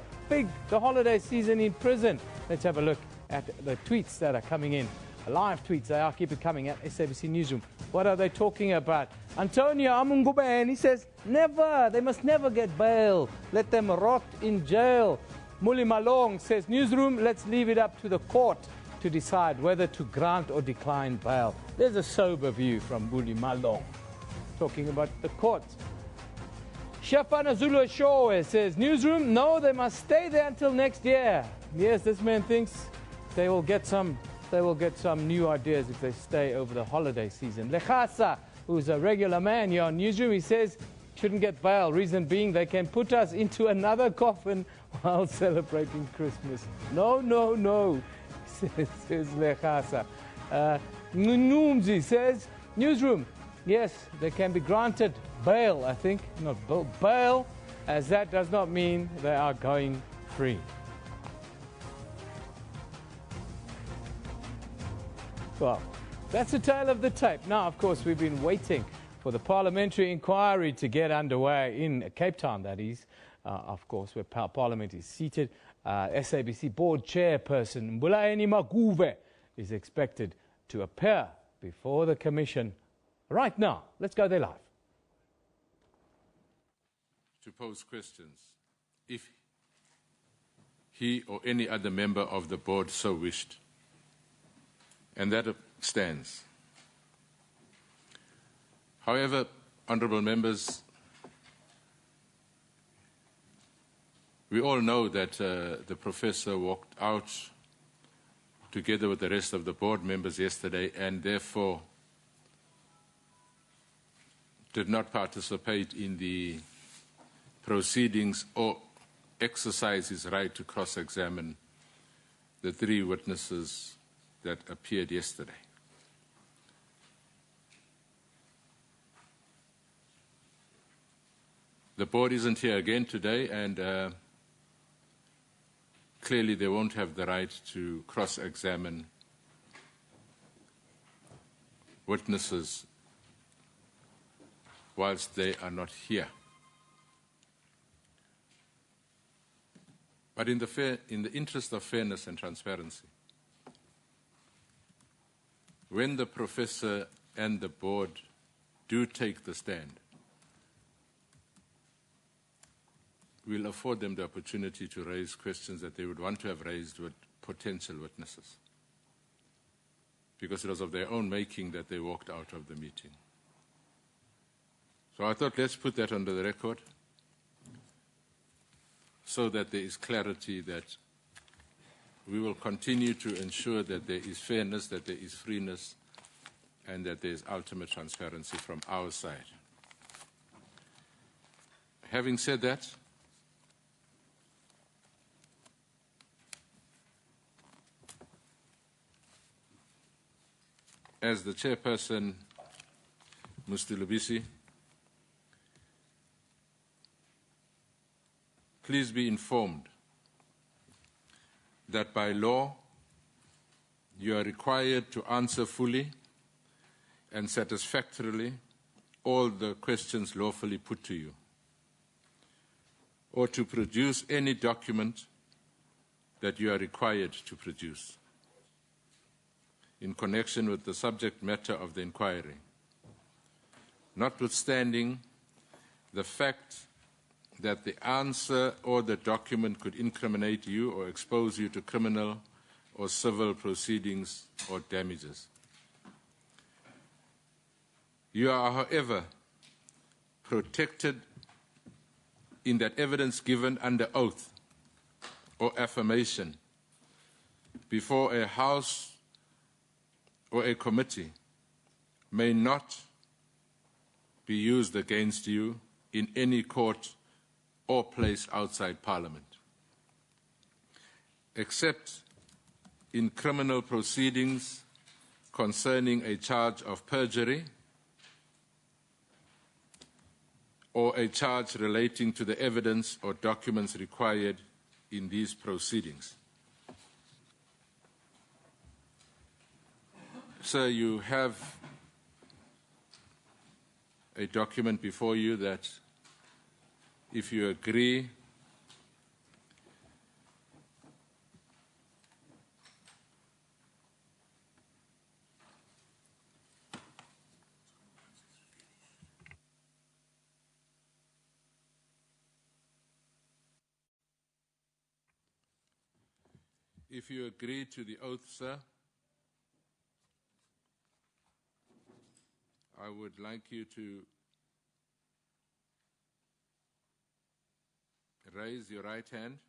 holiday season in prison. Let's have a look at the tweets that are coming in live tweets. They are. Keep it coming at SABC Newsroom. What are they talking about? Antonio Amungubeni, he says, never. They must never get bail. Let them rot in jail. Muli Malong says, Newsroom, let's leave it up to the court to decide whether to grant or decline bail. There's a sober view from Muli Malong talking about the courts. Shafana Zulu Showe says, Newsroom, no, they must stay there until next year. Yes, this man thinks they will get some new ideas if they stay over the holiday season. Lechasa, who's a regular man here on Newsroom, he says, shouldn't get bail. Reason being, they can put us into another coffin while celebrating Christmas. No, no, no, says Lechasa. Nunumzi says, Newsroom, yes, they can be granted bail, I think, not bail, as that does not mean they are going free. Well, that's the tale of the tape. Now, of course, we've been waiting for the parliamentary inquiry to get underway in Cape Town, that is, of course, where Parliament is seated. SABC board chairperson Mbulaeni Maguve is expected to appear before the Commission right now. Let's go there live. To pose questions, if he or any other member of the board so wished. And that stands. However, honourable members, we all know that the professor walked out together with the rest of the board members yesterday and therefore did not participate in the proceedings or exercise his right to cross-examine the 3 witnesses that appeared yesterday. The board isn't here again today, and clearly they won't have the right to cross-examine witnesses whilst they are not here. But in the interest of fairness and transparency, when the professor and the board do take the stand, we'll afford them the opportunity to raise questions that they would want to have raised with potential witnesses, because it was of their own making that they walked out of the meeting. So I thought, let's put that under the record so that there is clarity that we will continue to ensure that there is fairness, that there is freeness, and that there is ultimate transparency from our side. Having said that, as the chairperson, Mr. Luisi, please be informed that by law, you are required to answer fully and satisfactorily all the questions lawfully put to you, or to produce any document that you are required to produce in connection with the subject matter of the inquiry, notwithstanding the fact that the answer or the document could incriminate you or expose you to criminal or civil proceedings or damages. You are, however, protected in that evidence given under oath or affirmation before a House or a committee may not be used against you in any court or place outside Parliament, except in criminal proceedings concerning a charge of perjury or a charge relating to the evidence or documents required in these proceedings. Sir, you have a document before you that, if you agree, If you agree to the oath, sir, I would like you to raise your right hand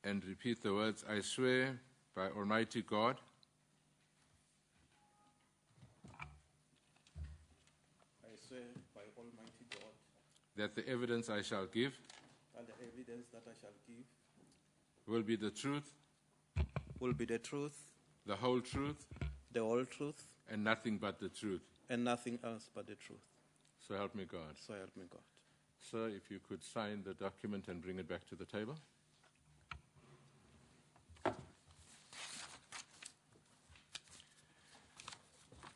and repeat the words, I swear by Almighty God by Almighty God that the evidence I shall give and the evidence that I shall give will be the truth, will be the truth, the whole truth, the whole truth, and nothing but the truth. and nothing else but the truth. So help me God. So help me God. Sir, if you could sign the document and bring it back to the table.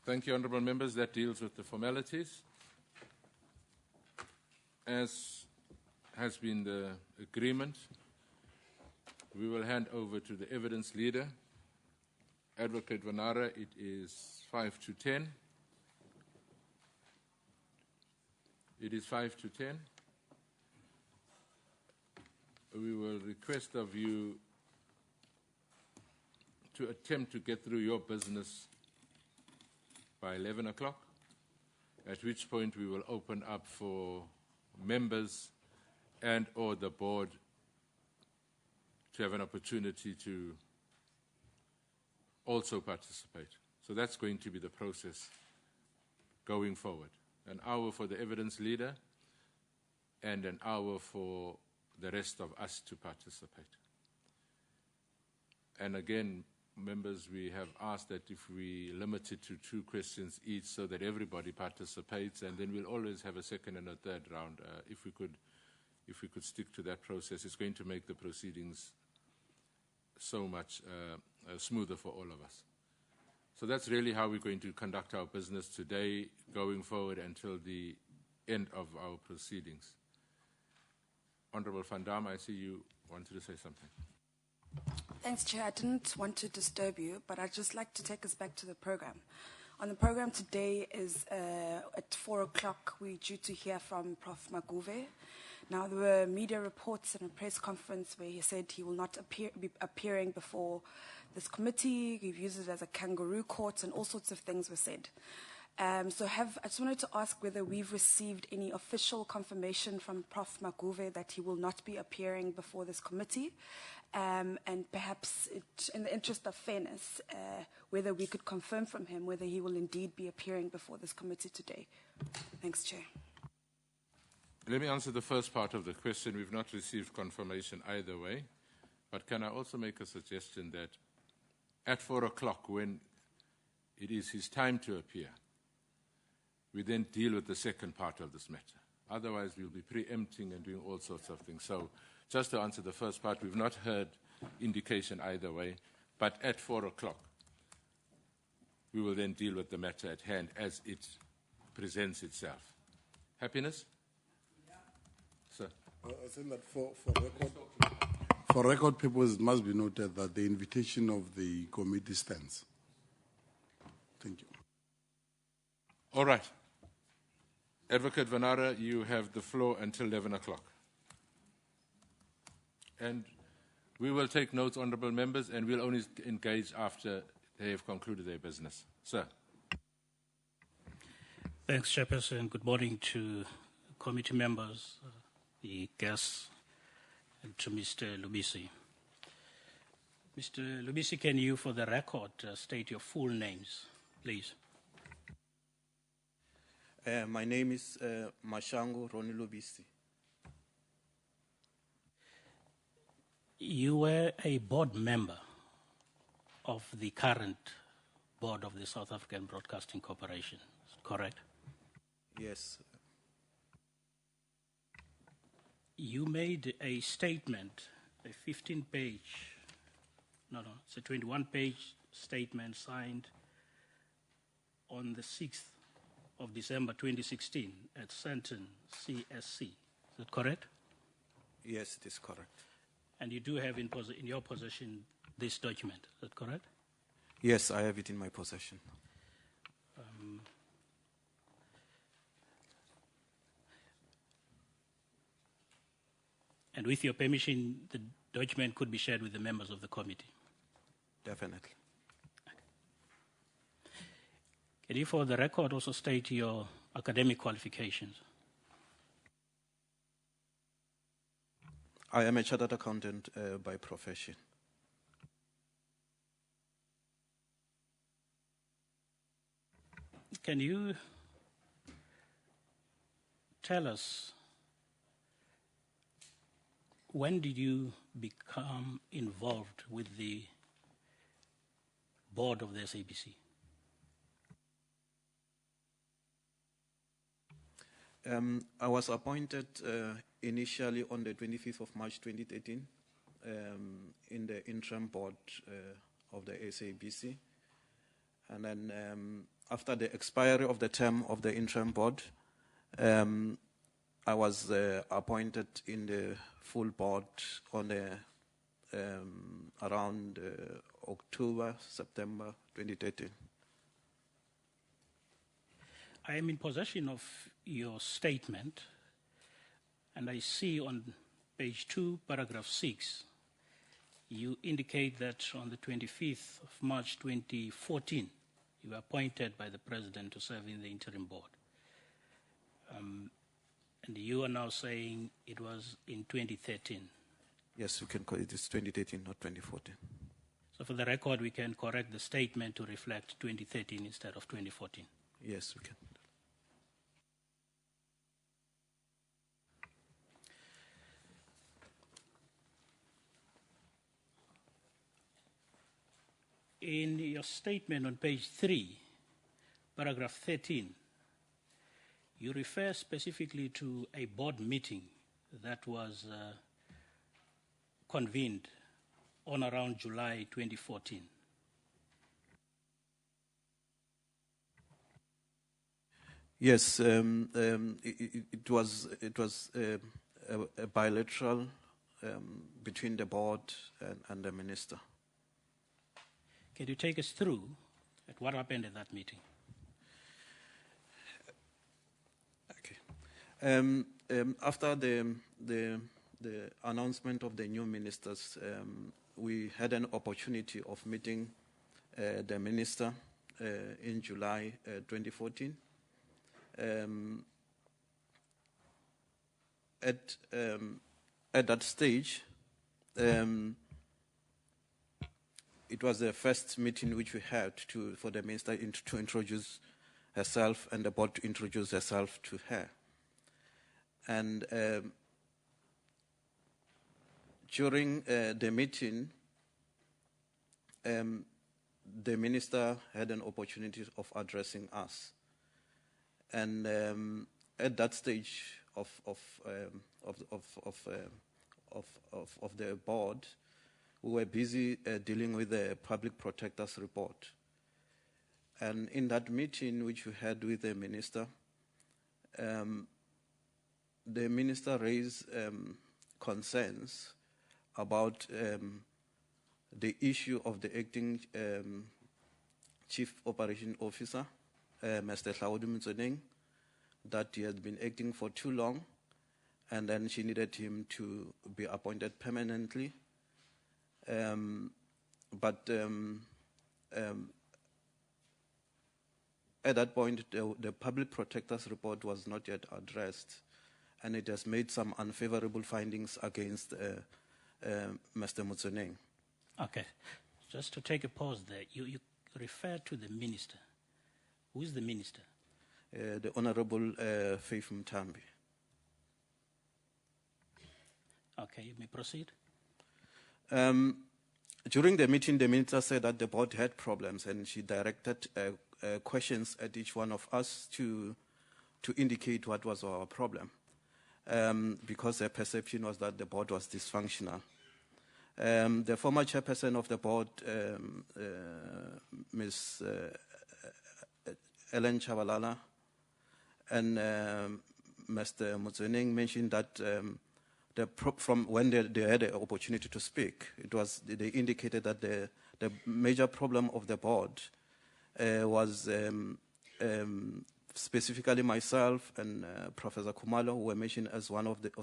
Thank you, honourable members. That deals with the formalities. As has been the agreement, we will hand over to the evidence leader, Advocate Vanara. It is 5 to 10. It is 5 to 10. We will request of you to attempt to get through your business by 11 o'clock, at which point we will open up for members and or the board to have an opportunity to also participate. So that's going to be the process going forward. An hour for the evidence leader and an hour for the rest of us to participate. And again, members, we have asked that if we limit it to 2 questions each so that everybody participates, and then we'll always have a second and a third round. If we could stick to that process, it's going to make the proceedings so much smoother for all of us. So that's really how we're going to conduct our business today, going forward until the end of our proceedings. Honourable Van Dam, I see you wanted to say something. Thanks, Chair. I didn't want to disturb you, but I'd just like to take us back to the program. On the program today is at 4 o'clock, we're due to hear from Prof. Maguve. Now, there were media reports and a press conference where he said he will not be appearing before this committee. He used it as a kangaroo court, and all sorts of things were said. I just wanted to ask whether we've received any official confirmation from Prof. Maguve that he will not be appearing before this committee, and perhaps in the interest of fairness, whether we could confirm from him whether he will indeed be appearing before this committee today. Thanks, Chair. Let me answer the first part of the question. We've not received confirmation either way, but can I also make a suggestion that at 4 o'clock, when it is his time to appear, we then deal with the second part of this matter. Otherwise, we'll be preempting and doing all sorts of things. So just to answer the first part, we've not heard indication either way, but at 4 o'clock, we will then deal with the matter at hand as it presents itself. Happiness? Yeah. Sir? I think that for record purposes, it must be noted that the invitation of the committee stands. Thank you. All right. Advocate Vanara, you have the floor until 11 o'clock. And we will take notes, honourable members, and we'll only engage after they have concluded their business. Sir. Thanks, Chairperson. Good morning to committee members, the guests, and to Mr. Luisi. Mr. Luisi, can you, for the record, state your full names, please? My name is Mashango Roni Luisi. You were a board member of the current board of the South African Broadcasting Corporation, correct? Yes. You made a statement, a 15-page, it's a 21-page statement signed on the 6th of December 2016 at Sandton CSC. Is that correct? Yes, it is correct. And you do have in your possession this document. Is that correct? Yes, I have it in my possession. And with your permission, the document could be shared with the members of the committee. Definitely. Can you, for the record, also state your academic qualifications? I am a chartered accountant by profession. Can you tell us, when did you become involved with the board of the SABC? I was appointed initially on the 25th of March 2013 in the interim board of the SABC. And then after the expiry of the term of the interim board, I was appointed in the full board on the, around October, September 2013. I am in possession of your statement, and I see on page 2, paragraph 6, you indicate that on the 25th of March 2014, you were appointed by the President to serve in the interim board. And you are now saying it was in 2013. Yes, we can call it 2013, not 2014. So for the record, we can correct the statement to reflect 2013 instead of 2014. Yes, we can. In your statement on page 3, paragraph 13, you refer specifically to a board meeting that was convened on around July 2014. Yes, it was a bilateral between the board and the minister. Can you take us through at what happened at that meeting? Okay. After the announcement of the new ministers, we had an opportunity of meeting the minister in July 2014. At that stage, it was the first meeting which we had for the minister to introduce herself and the board to introduce herself to her. And during the meeting, the minister had an opportunity of addressing us. And at that stage of the board, we were busy dealing with the public protector's report. And in that meeting which we had with the minister raised concerns about the issue of the acting Chief Operation Officer, Mr. Hlaudi Mtsoneng, that he had been acting for too long, and then she needed him to be appointed permanently. But at that point, the public protector's report was not yet addressed, and it has made some unfavorable findings against Mr. Mtsoneng. Okay. Just to take a pause there, you refer to the minister. Who is the minister? The Honorable Faith Mthambi. Okay, you may proceed. During the meeting, the minister said that the board had problems, and she directed questions at each one of us to indicate what was our problem, because her perception was that the board was dysfunctional. The former chairperson of the board, Ms. Ellen Chabalala, and Mr. Mtsoneng mentioned that from when they had the opportunity to speak, they indicated that the major problem of the board was specifically myself and Professor Khumalo, who were mentioned as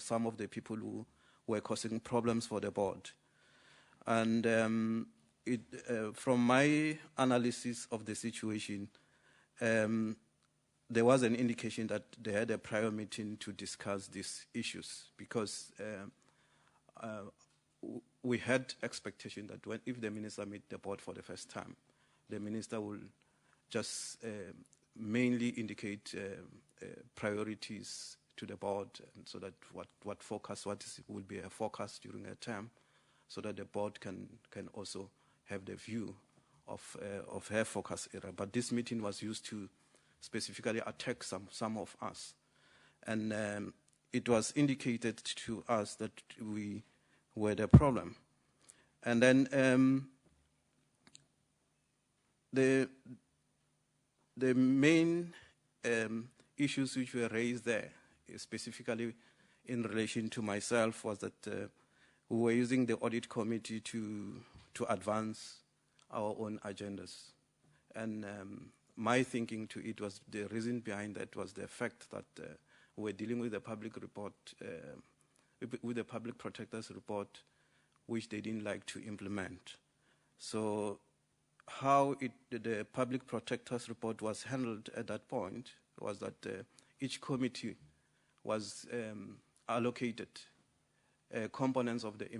some of the people who were causing problems for the board. And from my analysis of the situation, there was an indication that they had a prior meeting to discuss these issues, because we had expectation that if the minister meet the board for the first time, the minister will just mainly indicate priorities to the board, and so that what will be a focus during a term, so that the board can also have the view of her focus area. But this meeting was used to specifically attack some of us, and it was indicated to us that we were the problem. And then the main issues which were raised there, specifically in relation to myself, was that we were using the audit committee to advance our own agendas. And my thinking to it was, the reason behind that was the fact that we're dealing with the public report, with the public protector's report, which they didn't like to implement. So how the public protector's report was handled at that point was that each committee was allocated components of the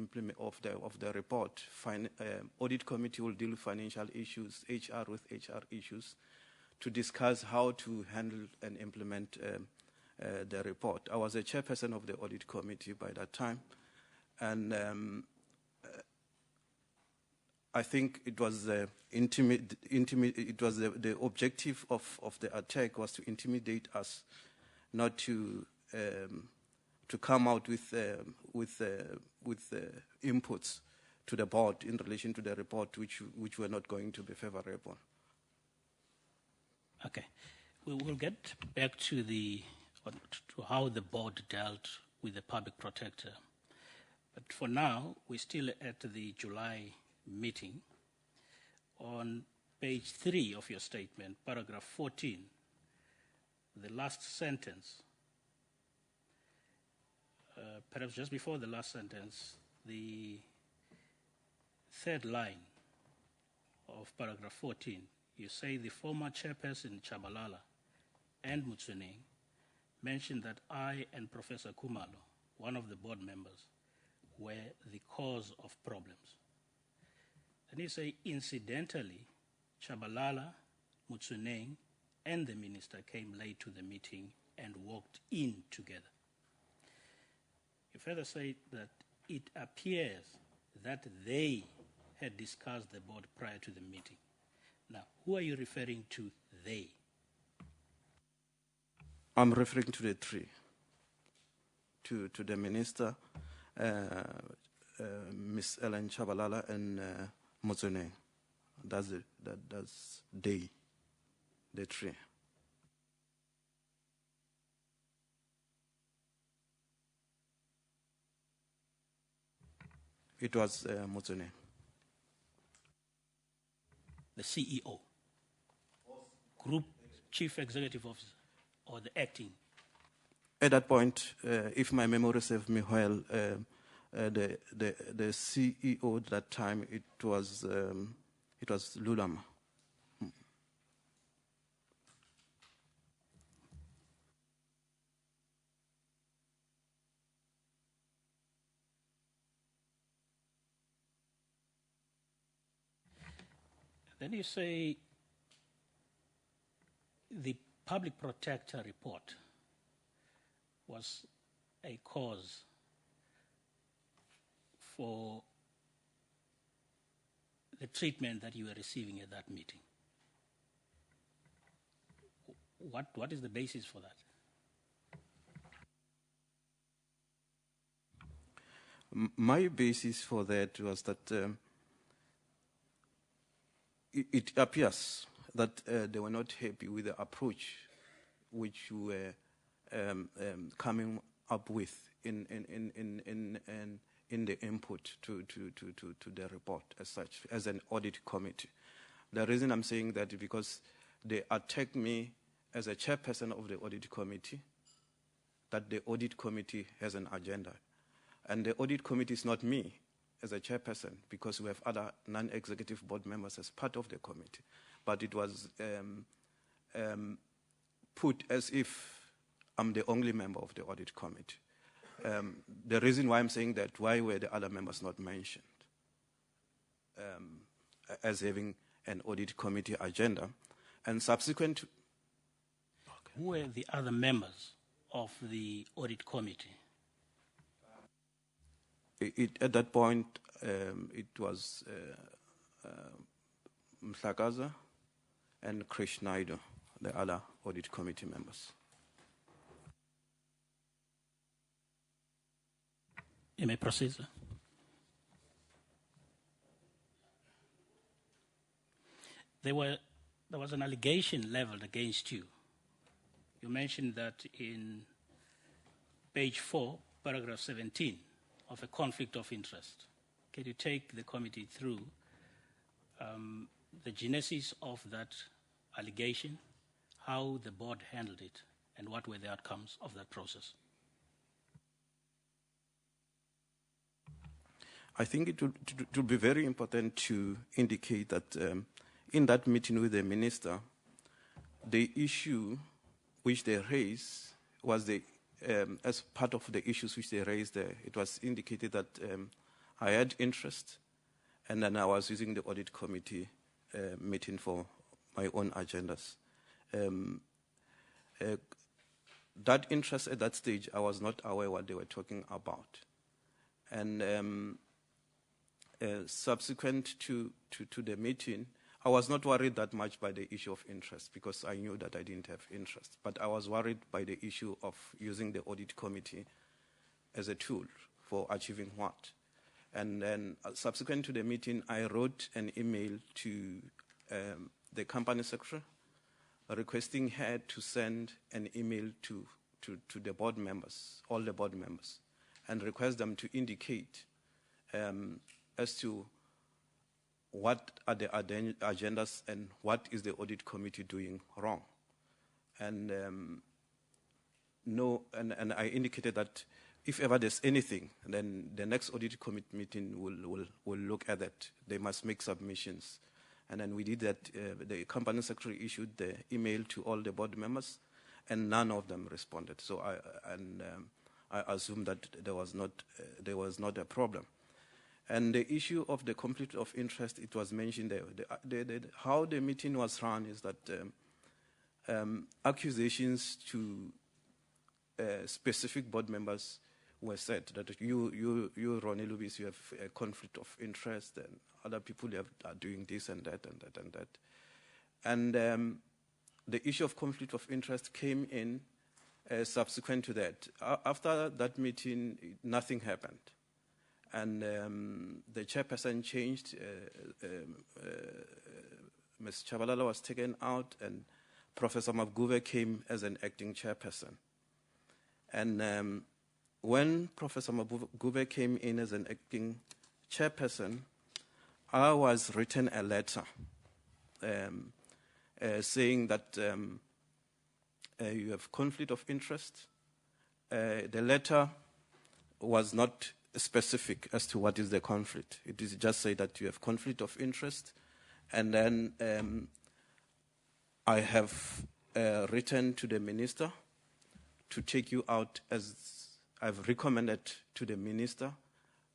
report. Audit committee will deal with financial issues, HR with HR issues, to discuss how to handle and implement the report. I was a chairperson of the audit committee by that time, and I think it was the objective of the attack was to intimidate us, not to come out with inputs to the board in relation to the report, which were not going to be favorable. Okay, we will get back to how the board dealt with the public protector, but for now we're still at the July meeting. On page 3 of your statement, paragraph 14, the last sentence, perhaps just before the last sentence, the third line of paragraph 14, you say the former chairperson Chabalala and Mutsuning mentioned that I and Professor Kumalo, one of the board members, were the cause of problems. Then you say, incidentally, Chabalala, Mutsuning, and the minister came late to the meeting and walked in together. You further say that it appears that they had discussed the board prior to the meeting. Now, who are you referring to, they? I'm referring to the three, to the minister, Ms. Ellen Chabalala, and Mutsuning. That's they, the three. It was Mutsuning. The CEO, Group Chief Executive Officer, or the acting? At that point, if my memory serves me well, the CEO at that time, it was Lulama. Then you say the public protector report was a cause for the treatment that you were receiving at that meeting. What is the basis for that? My basis for that was that it appears that they were not happy with the approach which we were coming up with in the input to the report as such, as an audit committee. The reason I'm saying that is because they attacked me as a chairperson of the audit committee, that the audit committee has an agenda. And the audit committee is not me as a chairperson, because we have other non-executive board members as part of the committee. But it was put as if I'm the only member of the audit committee. The reason why I'm saying that, why were the other members not mentioned as having an audit committee agenda? And subsequent to... Who were the other members of the audit committee? At that point, it was Mhlakaza and Krish Naidu, the other audit committee members. You may proceed, sir. There was an allegation leveled against you. You mentioned that in page 4, paragraph 17, of a conflict of interest. Can you take the committee through the genesis of that allegation, how the board handled it, and what were the outcomes of that process? I think it would be very important to indicate that in that meeting with the minister, the issue which they raised was as part of the issues which they raised there, it was indicated that I had interest, and then I was using the audit committee meeting for my own agendas. That interest at that stage, I was not aware what they were talking about. And subsequent to the meeting, I was not worried that much by the issue of interest, because I knew that I didn't have interest. But I was worried by the issue of using the audit committee as a tool for achieving what. And then subsequent to the meeting, I wrote an email to the company secretary requesting her to send an email to the board members, all the board members, and request them to indicate as to what are the agendas and what is the audit committee doing wrong. And and I indicated that if ever there's anything, then the next audit committee meeting will look at that. They must make submissions. And then we did that. The company secretary issued the email to all the board members, and none of them responded. So I assumed that there was not a problem. And the issue of the conflict of interest, it was mentioned there. How the meeting was run is that accusations to specific board members were said that you Ronnie Luisi, you have a conflict of interest, and other people are doing this and that and that and that. And the issue of conflict of interest came in subsequent to that. After that meeting, nothing happened. And the chairperson changed. Ms. Chabalala was taken out, and Professor Maguve came as an acting chairperson. And when Professor Maguve came in as an acting chairperson, I was written a letter saying that you have conflict of interest. The letter was not specific as to what is the conflict. It is just say that you have conflict of interest, and then I have written to the minister to take you out, as I've recommended to the minister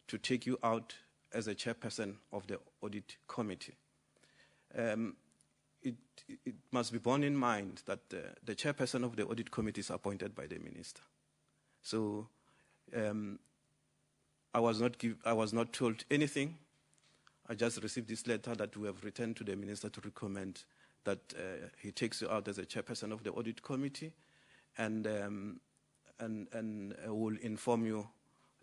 to take you out as a chairperson of the audit committee. It must be borne in mind that the chairperson of the audit committee is appointed by the minister. So I was not told anything. I just received this letter that we have written to the minister to recommend that he takes you out as a chairperson of the audit committee, and will inform you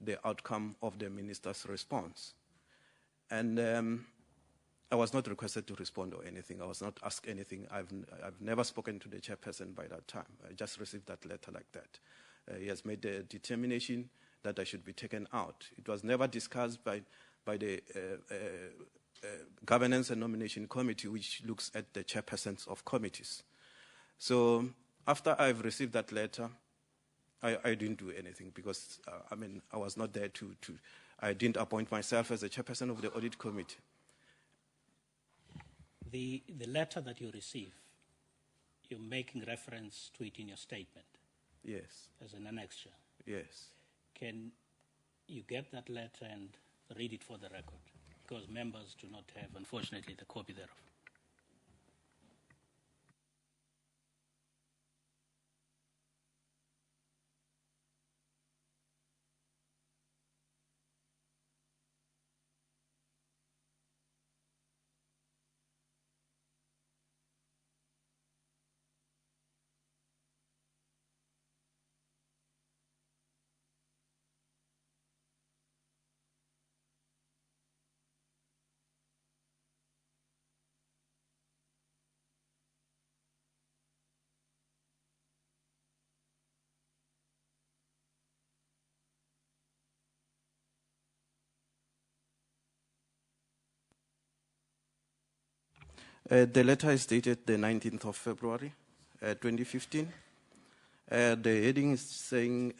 the outcome of the minister's response. And I was not requested to respond or anything. I was not asked anything. I've never spoken to the chairperson by that time. I just received that letter like that. He has made the determination that I should be taken out. It was never discussed by the Governance and Nomination Committee, which looks at the chairpersons of committees. So after I've received that letter, I didn't do anything because, I was not there I didn't appoint myself as the chairperson of the audit committee. The letter that you receive, you're making reference to it in your statement. Yes. As an annexure. Yes. Can you get that letter and read it for the record? Because members do not have, unfortunately, the copy thereof. The letter is dated the 19th of February, 2015. The heading is saying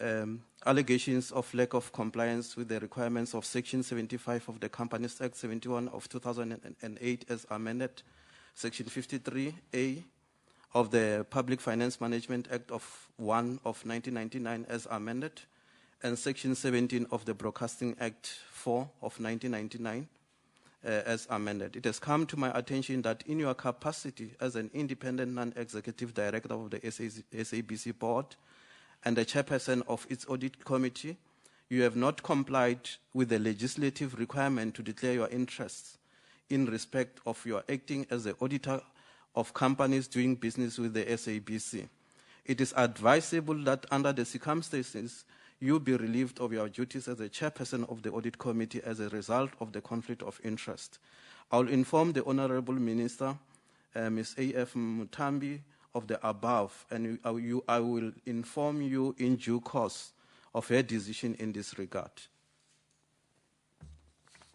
allegations of lack of compliance with the requirements of Section 75 of the Companies Act 71 of 2008 as amended, Section 53A of the Public Finance Management Act of 1 of 1999 as amended, and Section 17 of the Broadcasting Act 4 of 1999 as amended. It has come to my attention that in your capacity as an independent non-executive director of the SABC board and the chairperson of its audit committee, you have not complied with the legislative requirement to declare your interests in respect of your acting as the auditor of companies doing business with the SABC. It is advisable that under the circumstances, you be relieved of your duties as the chairperson of the audit committee as a result of the conflict of interest. I'll inform the Honorable Minister, Ms. A.F. Mutambi, of the above, and I will inform you in due course of her decision in this regard.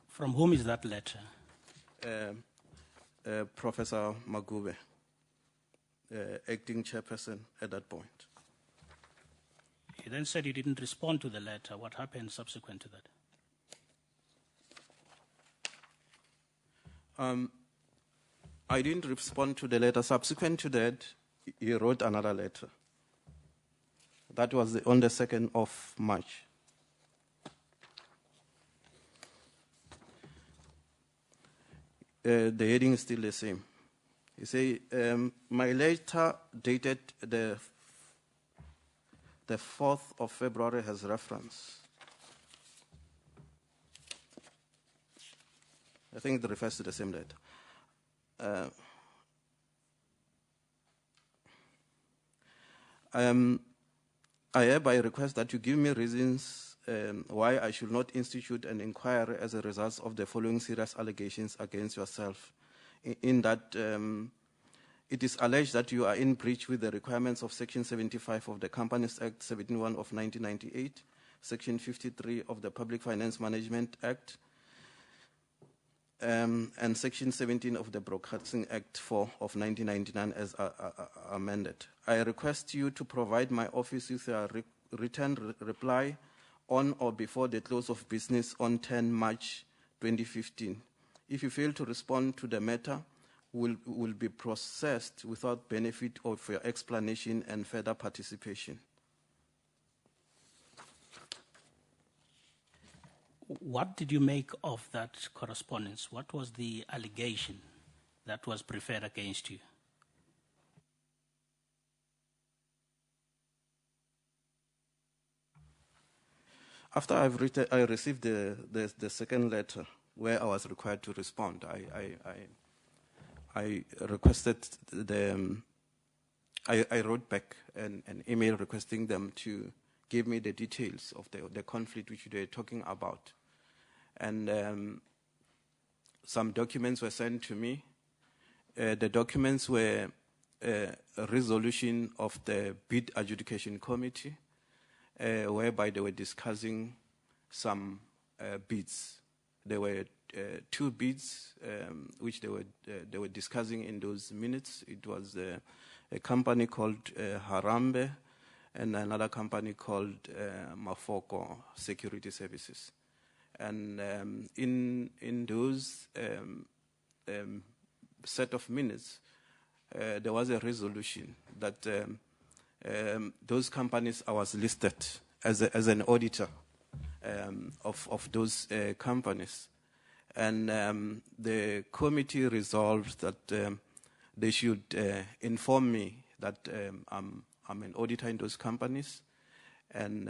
From whom is that letter? Professor Magube, acting chairperson at that point. You then said you didn't respond to the letter. What happened subsequent to that? I didn't respond to the letter. Subsequent to that, he wrote another letter. That was on the 2nd of March. The heading is still the same. He says, my letter dated the 4th of February has reference. I think it refers to the same letter. I hereby request that you give me reasons why I should not institute an inquiry as a result of the following serious allegations against yourself. In that it is alleged that you are in breach with the requirements of Section 75 of the Companies Act 71 of 1998, Section 53 of the Public Finance Management Act, and Section 17 of the Broadcasting Act 4 of 1999 as amended. I request you to provide my office with a written reply on or before the close of business on 10 March 2015. If you fail to respond to the matter, will be processed without benefit of your explanation and further participation. What did you make of that correspondence? What was the allegation that was preferred against you? After I received the second letter where I was required to respond, I requested I wrote back an email requesting them to give me the details of the conflict which they were talking about. And some documents were sent to me. The documents were a resolution of the bid adjudication committee, whereby they were discussing some bids. There were two bids which they were discussing in those minutes. It was a company called Harambe and another company called Mafoko Security Services. And in those set of minutes, there was a resolution that those companies, I was listed as an auditor of those companies. And the committee resolved that they should inform me that I'm an auditor in those companies, and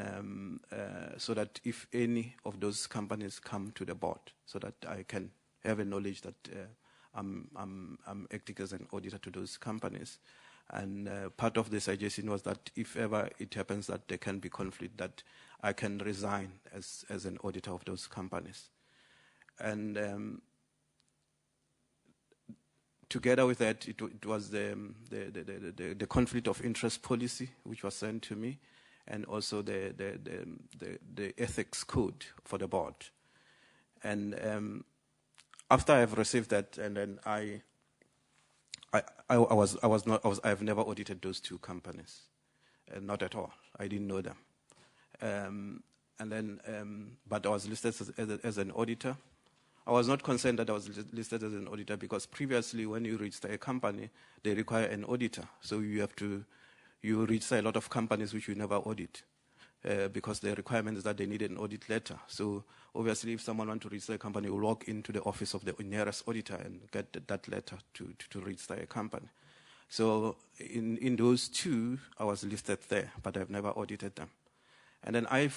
so that if any of those companies come to the board, so that I can have a knowledge that I'm acting as an auditor to those companies. And part of the suggestion was that if ever it happens that there can be conflict, that I can resign as an auditor of those companies. And together with that, it was the conflict of interest policy which was sent to me, and also the ethics code for the board. And after I have received that, and then I have never audited those two companies, not at all. I didn't know them. And then, but I was listed as an auditor. I was not concerned that I was listed as an auditor, because previously when you register a company, they require an auditor. So you register a lot of companies which you never audit, because the requirement is that they need an audit letter. So obviously if someone wants to register a company, will walk into the office of the nearest auditor and get that letter to register a company. So in those two, I was listed there, but I've never audited them. And then I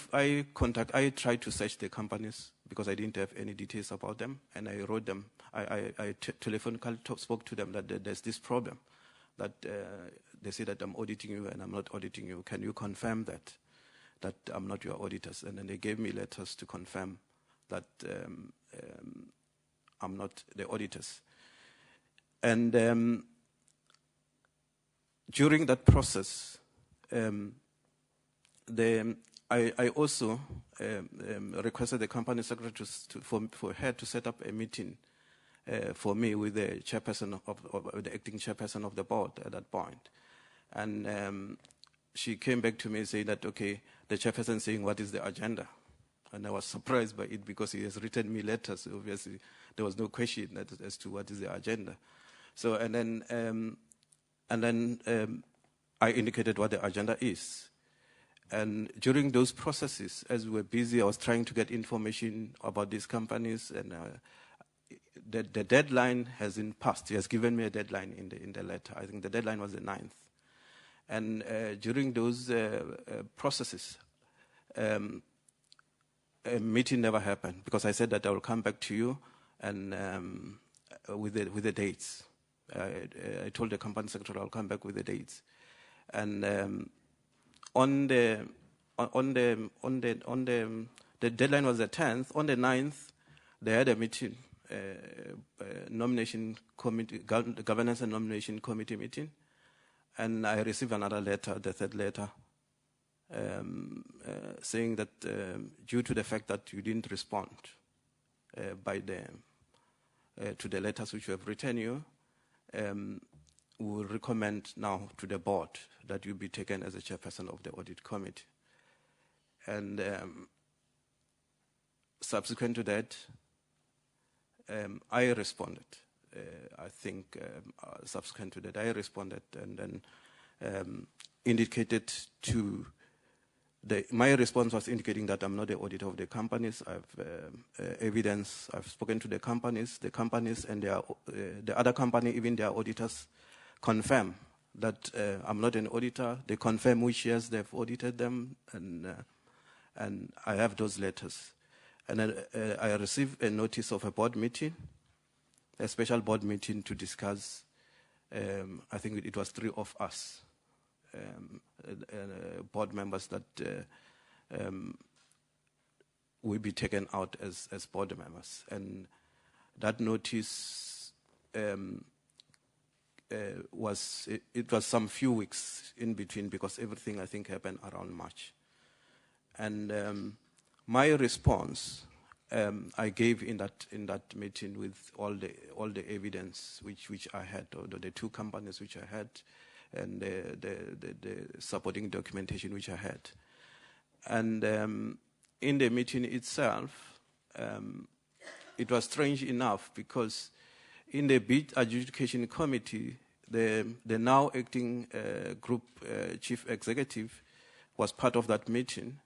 tried to search the companies because I didn't have any details about them, and I wrote them. I telephonically spoke to them that there's this problem, that they say that I'm auditing you and I'm not auditing you. Can you confirm that I'm not your auditors? And then they gave me letters to confirm that I'm not the auditors. And during that process, I also requested the company secretary for her to set up a meeting for me with the chairperson of the acting chairperson of the board at that point. And she came back to me saying that, okay, the chairperson saying, what is the agenda? And I was surprised by it, because he has written me letters. So obviously, there was no question as to what is the agenda. So, and then I indicated what the agenda is. And during those processes, as we were busy, I was trying to get information about these companies, and the deadline hasn't passed. He has given me a deadline in the letter. I think the deadline was the 9th. And during those processes, a meeting never happened, because I said that I will come back to you and with the dates. I told the company secretary I'll come back with the dates. And on the deadline was the 10th. On the 9th, they had a meeting, nomination committee, governance and nomination committee meeting, and I received another letter, the third letter, saying that due to the fact that you didn't respond to the letters which we have written you, we will recommend now to the board that you be taken as a chairperson of the audit committee. And subsequent to that, I responded. I think subsequent to that, I responded and then indicated to my response was indicating that I'm not the auditor of the companies. I've evidence. I've spoken to the companies and the other company, even their auditors, confirm that I'm not an auditor. They confirm which years they've audited them, and I have those letters. And then I received a notice of a board meeting, a special board meeting to discuss. I think it was 3 of us, board members, that will be taken out as board members. And that notice was some few weeks in between, because everything I think happened around March. And my response I gave in that meeting with all the evidence which I had, or the 2 companies which I had, and the supporting documentation which I had. And in the meeting itself, it was strange enough because in the bid adjudication committee, the now acting group chief executive was part of that meeting.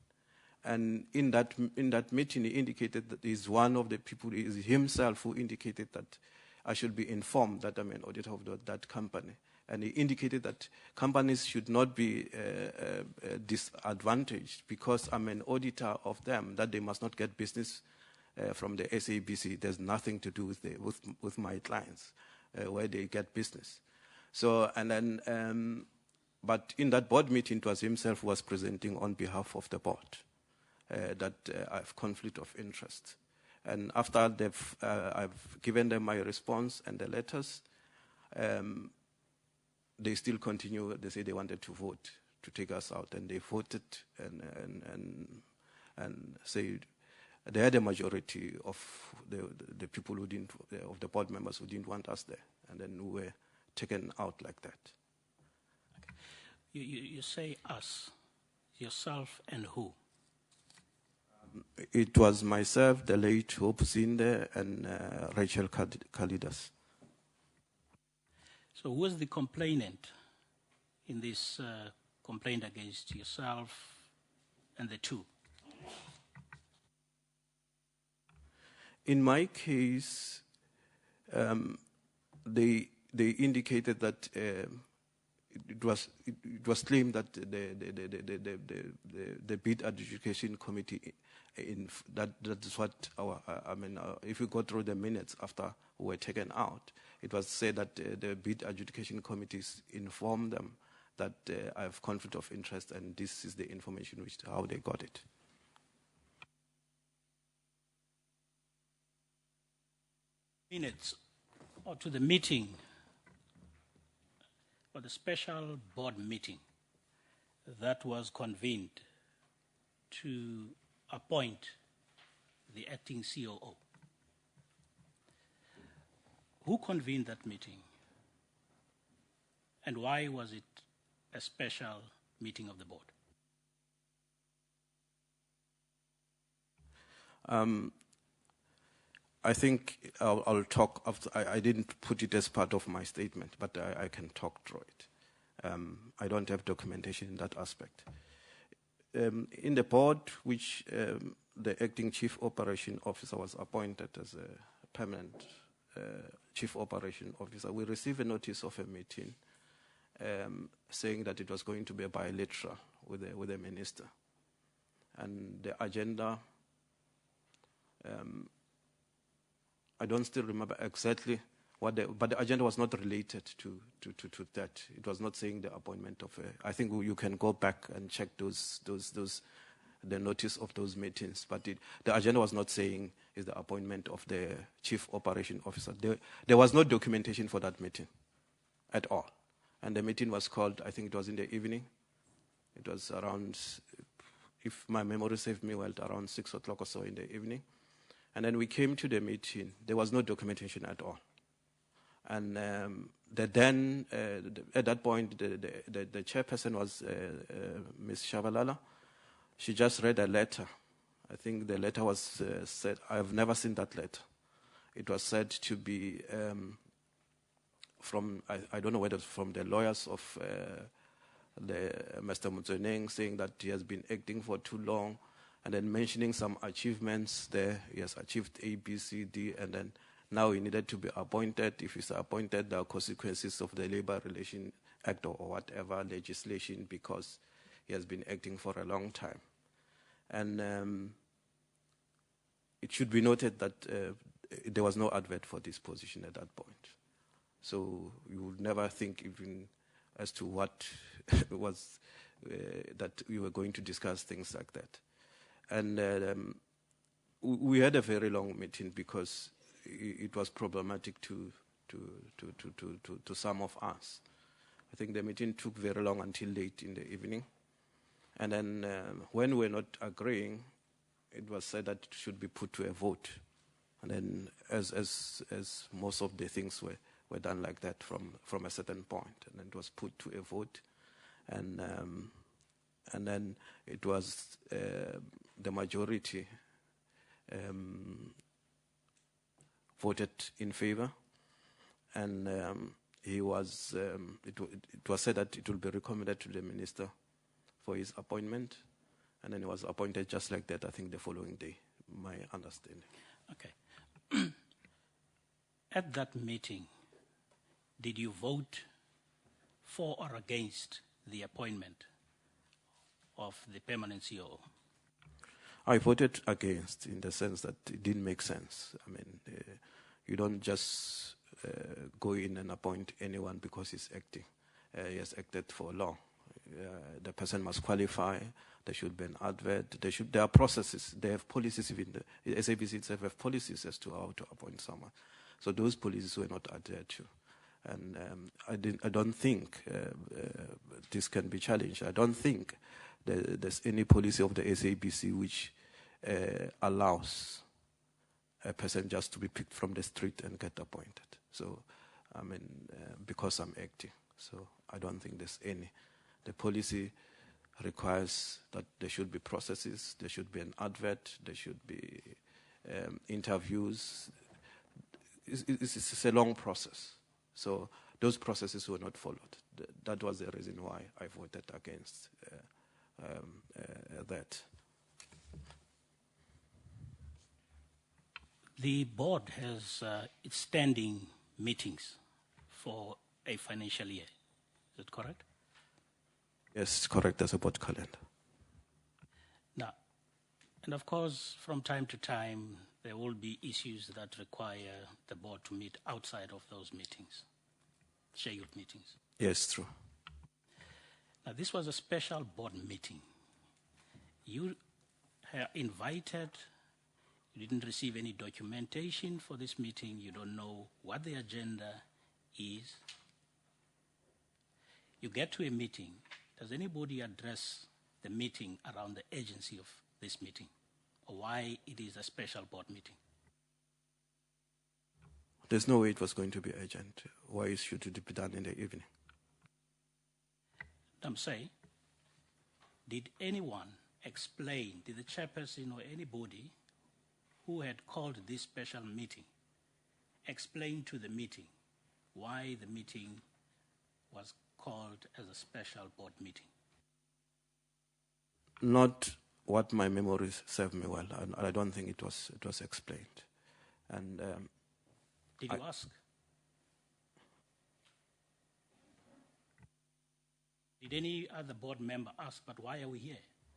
And in that meeting, he indicated that he's one of the people, is himself who indicated that I should be informed that I'm an auditor of that company. And he indicated that companies should not be disadvantaged because I'm an auditor of them, that they must not get business from the SABC. There's nothing to do with my clients where they get business. So, and then, but in that board meeting, it was himself who was presenting on behalf of the board that I have conflict of interest. And after I've given them my response and the letters, they still continue. They say they wanted to vote to take us out, and they voted and said they had a majority of the people who didn't, of the board members who didn't want us there, and then we were taken out like that. Okay. You say us, yourself, and who? It was myself, the late Hope Zinde, and Rachel Kalidas. So who was the complainant in this complaint against yourself and the two? In my case, they indicated that it was claimed that the bid adjudication committee, that's what if you go through the minutes after we were taken out, it was said that the bid adjudication committees informed them that I have conflict of interest, and this is the information how they got it. Minutes or to the meeting, or the special board meeting that was convened to appoint the acting COO. Who convened that meeting? And why was it a special meeting of the board? I think I'll talk after. I didn't put it as part of my statement, but I can talk through it. I don't have documentation in that aspect. In the board, which the acting chief operation officer was appointed as a permanent chief operation officer, we received a notice of a meeting saying that it was going to be a bilateral with the minister. And the agenda, I don't still remember exactly but the agenda was not related to that. It was not saying the appointment of I think you can go back and check the notice of those meetings, but the agenda was not saying is the appointment of the chief operation officer. There was no documentation for that meeting at all. And the meeting was called, I think it was in the evening. It was around, if my memory serves me well, around 6 o'clock or so in the evening. And then we came to the meeting. There was no documentation at all. And at that point, the chairperson was Ms. Shabalala. She just read a letter. I think the letter was said, I've never seen that letter. It was said to be from, I don't know whether it's from the lawyers of Mr. Mutseneng, saying that he has been acting for too long, and then mentioning some achievements there. He has achieved A, B, C, D, and then now he needed to be appointed. If he's appointed, there are consequences of the Labor Relations Act or whatever legislation because he has been acting for a long time. And it should be noted that there was no advert for this position at that point. So you would never think even as to what was that we were going to discuss things like that. And we had a very long meeting because it was problematic to some of us. I think the meeting took very long until late in the evening. And then when we were not agreeing, it was said that it should be put to a vote. And then as most of the things were done like that from a certain point, and then it was put to a vote, and then it was the majority voted in favor, and it was said that it will be recommended to the minister for his appointment, and then he was appointed just like that, I think the following day, my understanding. Okay. At that meeting, did you vote for or against the appointment of the permanent COO? I voted against, in the sense that it didn't make sense. I mean, you don't just go in and appoint anyone because he's acting. He has acted for long. The person must qualify. There should be an advert. There are processes. They have policies. Even the SABC itself have policies as to how to appoint someone. So those policies were not adhered to. And I don't think this can be challenged. I don't think there's any policy of the SABC which allows a person just to be picked from the street and get appointed. So, I mean, because I'm acting. So I don't think there's any. The policy requires that there should be processes, there should be an advert, there should be interviews. It's a long process. So those processes were not followed. That was the reason why I voted against that. The board has its standing meetings for a financial year. Is that correct? Yes, it's correct. There's a board calendar. Now, and of course, from time to time, there will be issues that require the board to meet outside of those meetings, scheduled meetings. Yes, true. Now, this was a special board meeting. You are invited. You didn't receive any documentation for this meeting. You don't know what the agenda is. You get to a meeting. Does anybody address the meeting around the urgency of this meeting, or why it is a special board meeting? There's no way it was going to be urgent. Why should it be done in the evening? I'm saying, did anyone explain, did the chairperson or anybody who had called this special meeting explain to the meeting why the meeting was called as a special board meeting? Not what my memories serve me well. I don't think it was explained. And did you ask? Did any other board member ask, but why are we here?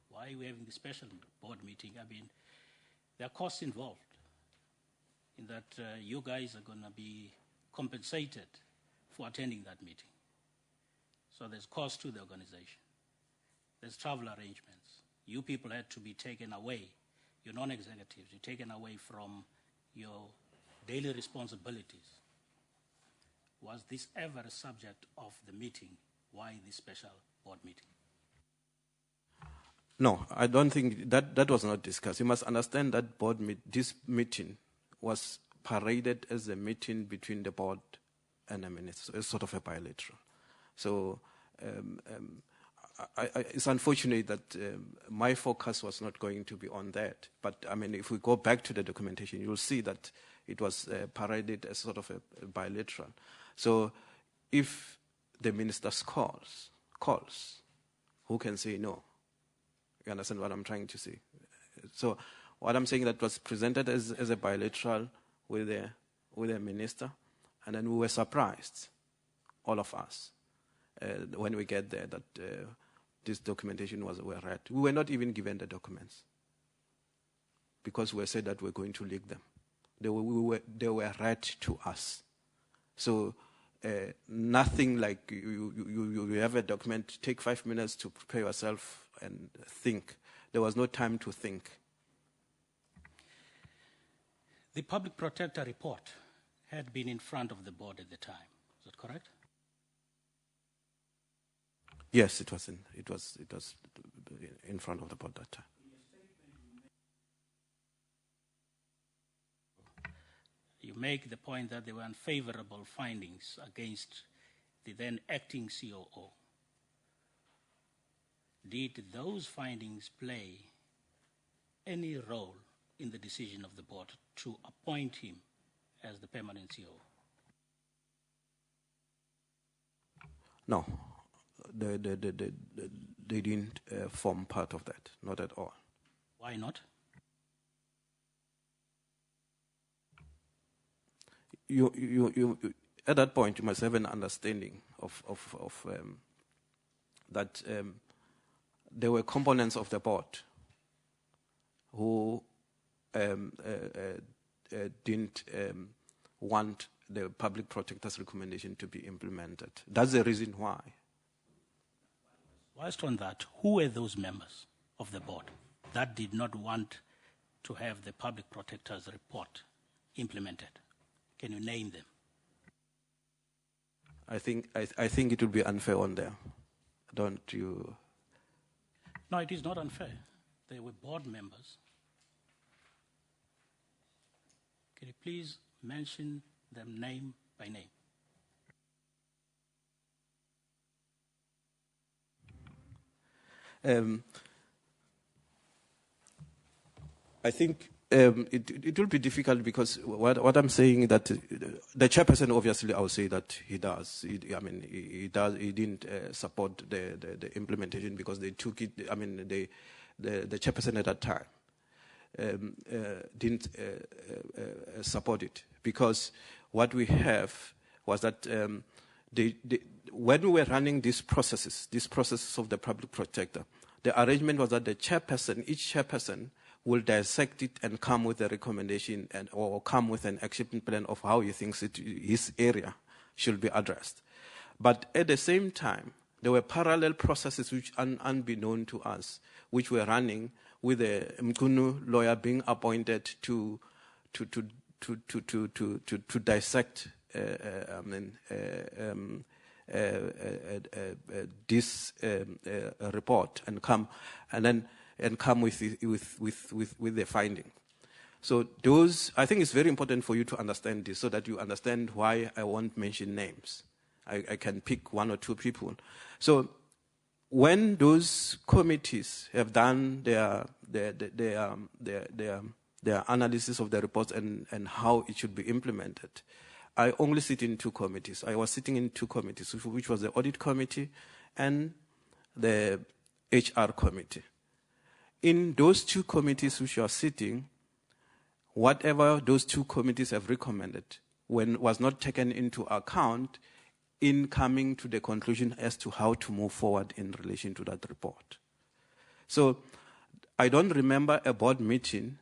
Why are we having this special board meeting? I mean, there are costs involved in that you guys are going to be compensated for attending that meeting. So there's cost to the organization. There's travel arrangements. You people had to be taken away, your non-executives, you're taken away from your daily responsibilities. Was this ever a subject of the meeting? Why this special board meeting? No, I don't think that was not discussed. You must understand that this meeting was paraded as a meeting between the board and the minister. It's sort of a bilateral. So it's unfortunate that my focus was not going to be on that. But I mean, if we go back to the documentation, you'll see that it was paraded as sort of a bilateral. So if the minister calls, who can say no? You understand what I'm trying to say? So what I'm saying, that was presented as a bilateral with a minister, and then we were surprised, all of us, when we get there, that this documentation were read. We were not even given the documents because we were said that we're going to leak them. They were read to us. So nothing like you have a document, take 5 minutes to prepare yourself and think. There was no time to think. The public protector report had been in front of the board at the time. Is that correct? Yes, it was in front of the board that time. make the point that there were unfavorable findings against the then acting COO. Did those findings play any role in the decision of the board to appoint him as the permanent COO? No, they didn't form part of that, not at all. Why not? You at that point, you must have an understanding of that there were components of the board who didn't want the public protector's recommendation to be implemented. That's the reason why. Whilst on that, who were those members of the board that did not want to have the public protector's report implemented? Can you name them? I think it would be unfair on them. Don't you? No, it is not unfair. They were board members. Can you please mention them name by name? I think it will be difficult because what I'm saying is that the chairperson, obviously, I would say that he does. He didn't support the implementation because they took it. I mean, the chairperson at that time didn't support it because what we have was that when we were running these processes of the public protector, the arrangement was that each chairperson will dissect it and come with a recommendation or come with an action plan of how he thinks his area should be addressed. But at the same time, there were parallel processes which unbeknown to us, which were running with a Mkunu lawyer being appointed to dissect this report and come with the finding. So those, I think it's very important for you to understand this so that you understand why I won't mention names. I can pick one or two people. So when those committees have done their analysis of the reports and how it should be implemented, I only sit in two committees. I was sitting in two committees, which was the audit committee and the HR committee. In those two committees which you are sitting, whatever those two committees have recommended was not taken into account in coming to the conclusion as to how to move forward in relation to that report. So I don't remember a board meeting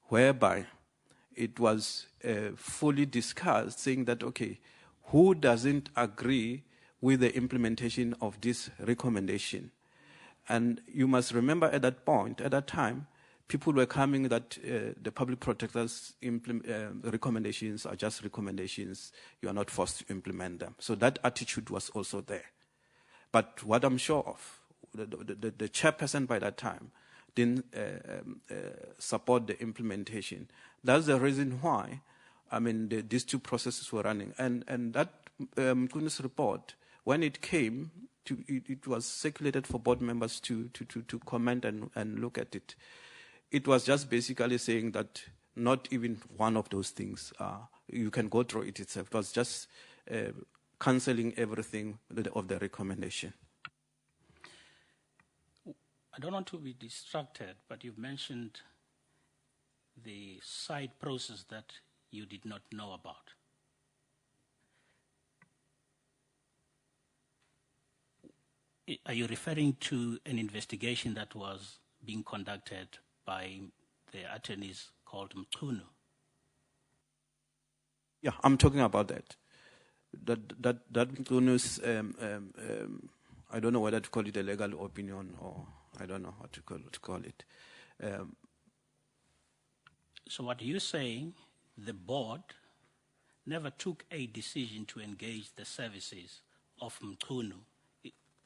whereby it was fully discussed, saying that, okay, who doesn't agree with the implementation of this recommendation? And you must remember at that point, at that time, people were coming that the public protector's recommendations are just recommendations. You are not forced to implement them. So that attitude was also there. But what I'm sure of, the chairperson by that time didn't support the implementation. That's the reason why, I mean, these two processes were running. And that Mkunu's report, when it came, it was circulated for board members to comment and look at it. It was just basically saying that not even one of those things, you can go through it itself. It was just cancelling everything of the recommendation. I don't want to be distracted, but you've mentioned the side process that you did not know about. Are you referring to an investigation that was being conducted by the attorneys called Mkunu? Yeah, I'm talking about that. That Mkunu's, I don't know whether to call it a legal opinion or I don't know what to call it. So what you're saying, the board never took a decision to engage the services of Mkunu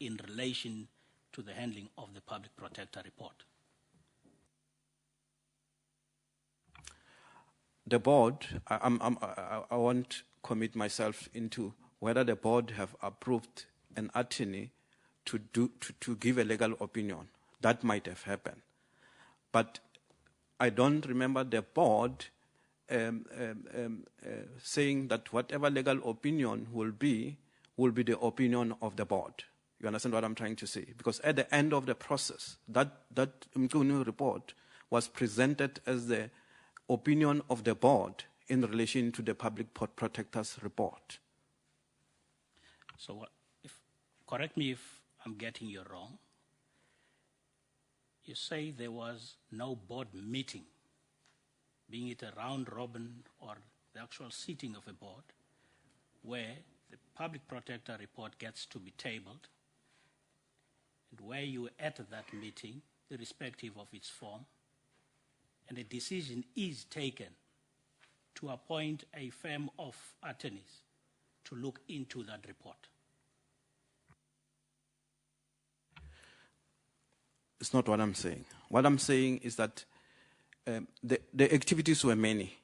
in relation to the handling of the public protector report? the board, I won't commit myself into whether the board have approved an attorney to give a legal opinion. That might have happened. But I don't remember the board saying that whatever legal opinion will be the opinion of the board. You understand what I'm trying to say? Because at the end of the process, that Mkunu report was presented as the opinion of the board in relation to the public protector's report. So, correct me if I'm getting you wrong. You say there was no board meeting, being it a round robin or the actual sitting of a board, where the public protector report gets to be tabled, and where you were at that meeting, irrespective of its form, and a decision is taken to appoint a firm of attorneys to look into that report. It's not what I'm saying. What I'm saying is that the activities were many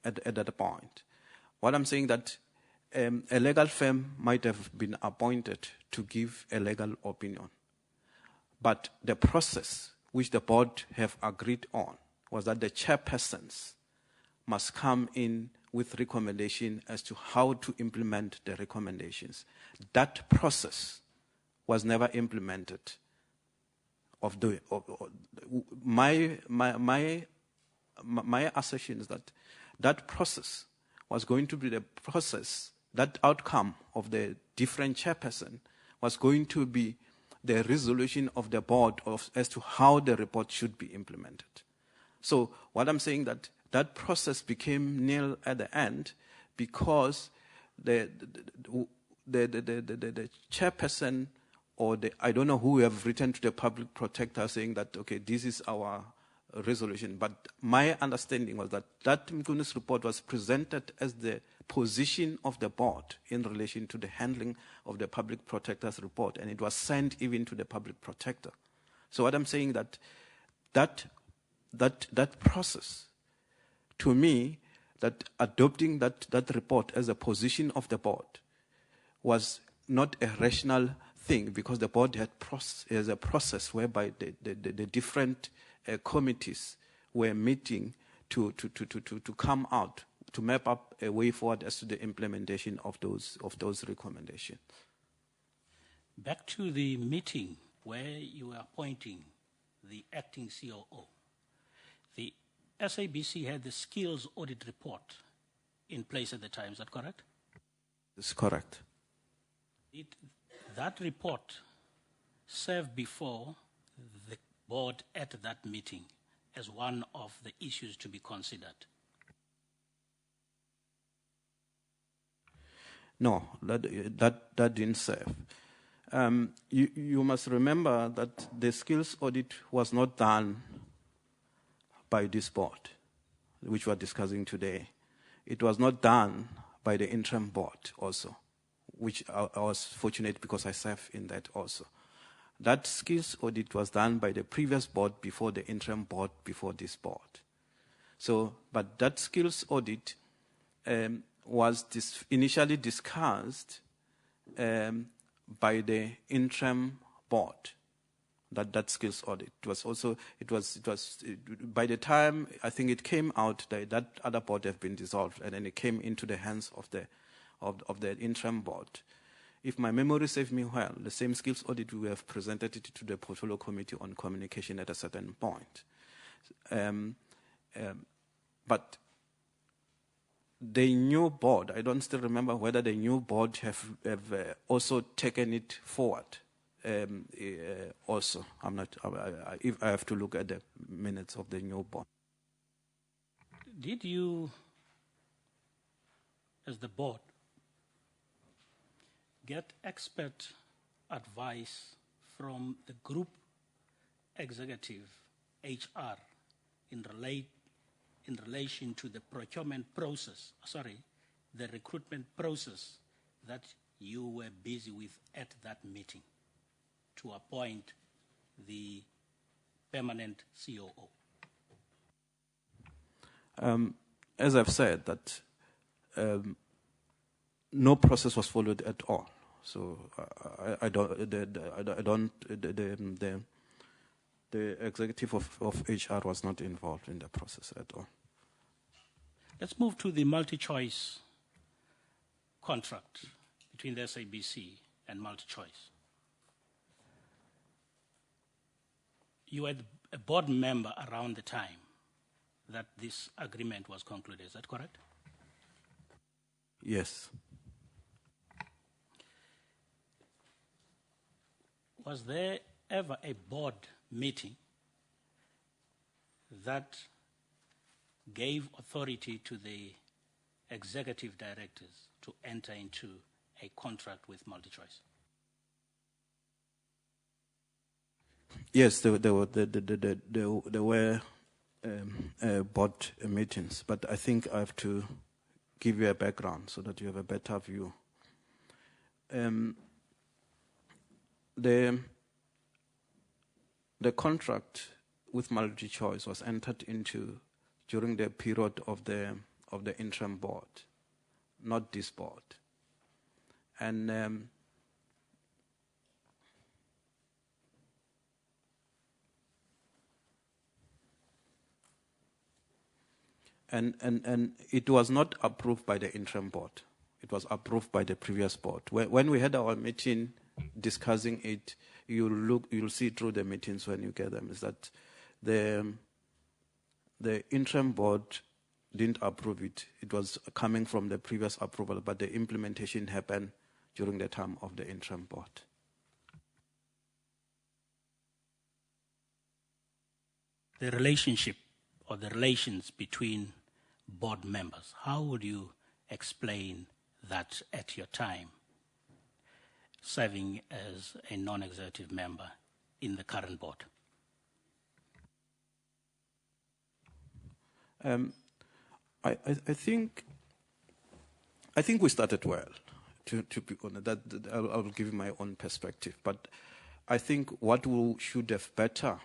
at that point. What I'm saying that a legal firm might have been appointed to give a legal opinion. But the process which the board have agreed on was that the chairpersons must come in with recommendation as to how to implement the recommendations. That process was never implemented. My assertion is that that process was going to be the process, that outcome of the different chairperson was going to be the resolution of the board as to how the report should be implemented. So what I'm saying that process became nil at the end because the chairperson or I don't know who have written to the public protector saying that, okay, this is our resolution. But my understanding was that Mkunu's report was presented as the position of the board in relation to the handling of the public protector's report, and it was sent even to the public protector. So what I'm saying that process, to me, that adopting that report as a position of the board was not a rational thing, because the board has a process whereby the different committees were meeting to come out, to map up a way forward as to the implementation of those recommendations. Back to the meeting where you were appointing the acting COO. The SABC had the skills audit report in place at the time, is that correct? That's correct. That report served before the board at that meeting as one of the issues to be considered. No, that didn't serve. You must remember that the skills audit was not done by this board, which we're discussing today. It was not done by the interim board also, which I was fortunate because I served in that also. That skills audit was done by the previous board before the interim board, before this board. So, but that skills audit was initially discussed by the interim board. That skills audit it was by the time I think it came out that other board have been dissolved, and then it came into the hands of the interim board. If my memory serves me well, the same skills audit we have presented it to the Portfolio Committee on Communication at a certain point. But the new board, I don't still remember whether the new board have also taken it forward. Also, I'm not. If I have to look at the minutes of the new board. Did you, as the board, get expert advice from the group executive HR in relation to the procurement process, the recruitment process that you were busy with at that meeting to appoint the permanent COO? as I've said, that no process was followed at all. So I don't. The executive of HR was not involved in the process at all. Let's move to the multi-choice contract between the SABC and multi-choice. You were a board member around the time that this agreement was concluded. Is that correct? Yes. Was there ever a board meeting that gave authority to the executive directors to enter into a contract with MultiChoice? Yes, there were board meetings, but I think I have to give you a background so that you have a better view. The contract with MultiChoice was entered into during the period of the interim board, not this board, and it was not approved by the interim board. It was approved by the previous board. When we had our meeting discussing it, you'll see through the meetings when you get them, is that the interim board didn't approve it. It was coming from the previous approval, but the implementation happened during the time of the interim board. The relationship or the relations between board members, how would you explain that at your time, serving as a non-executive member in the current board? I think we started well. To be honest, I'll give you my own perspective. But I think what we should have better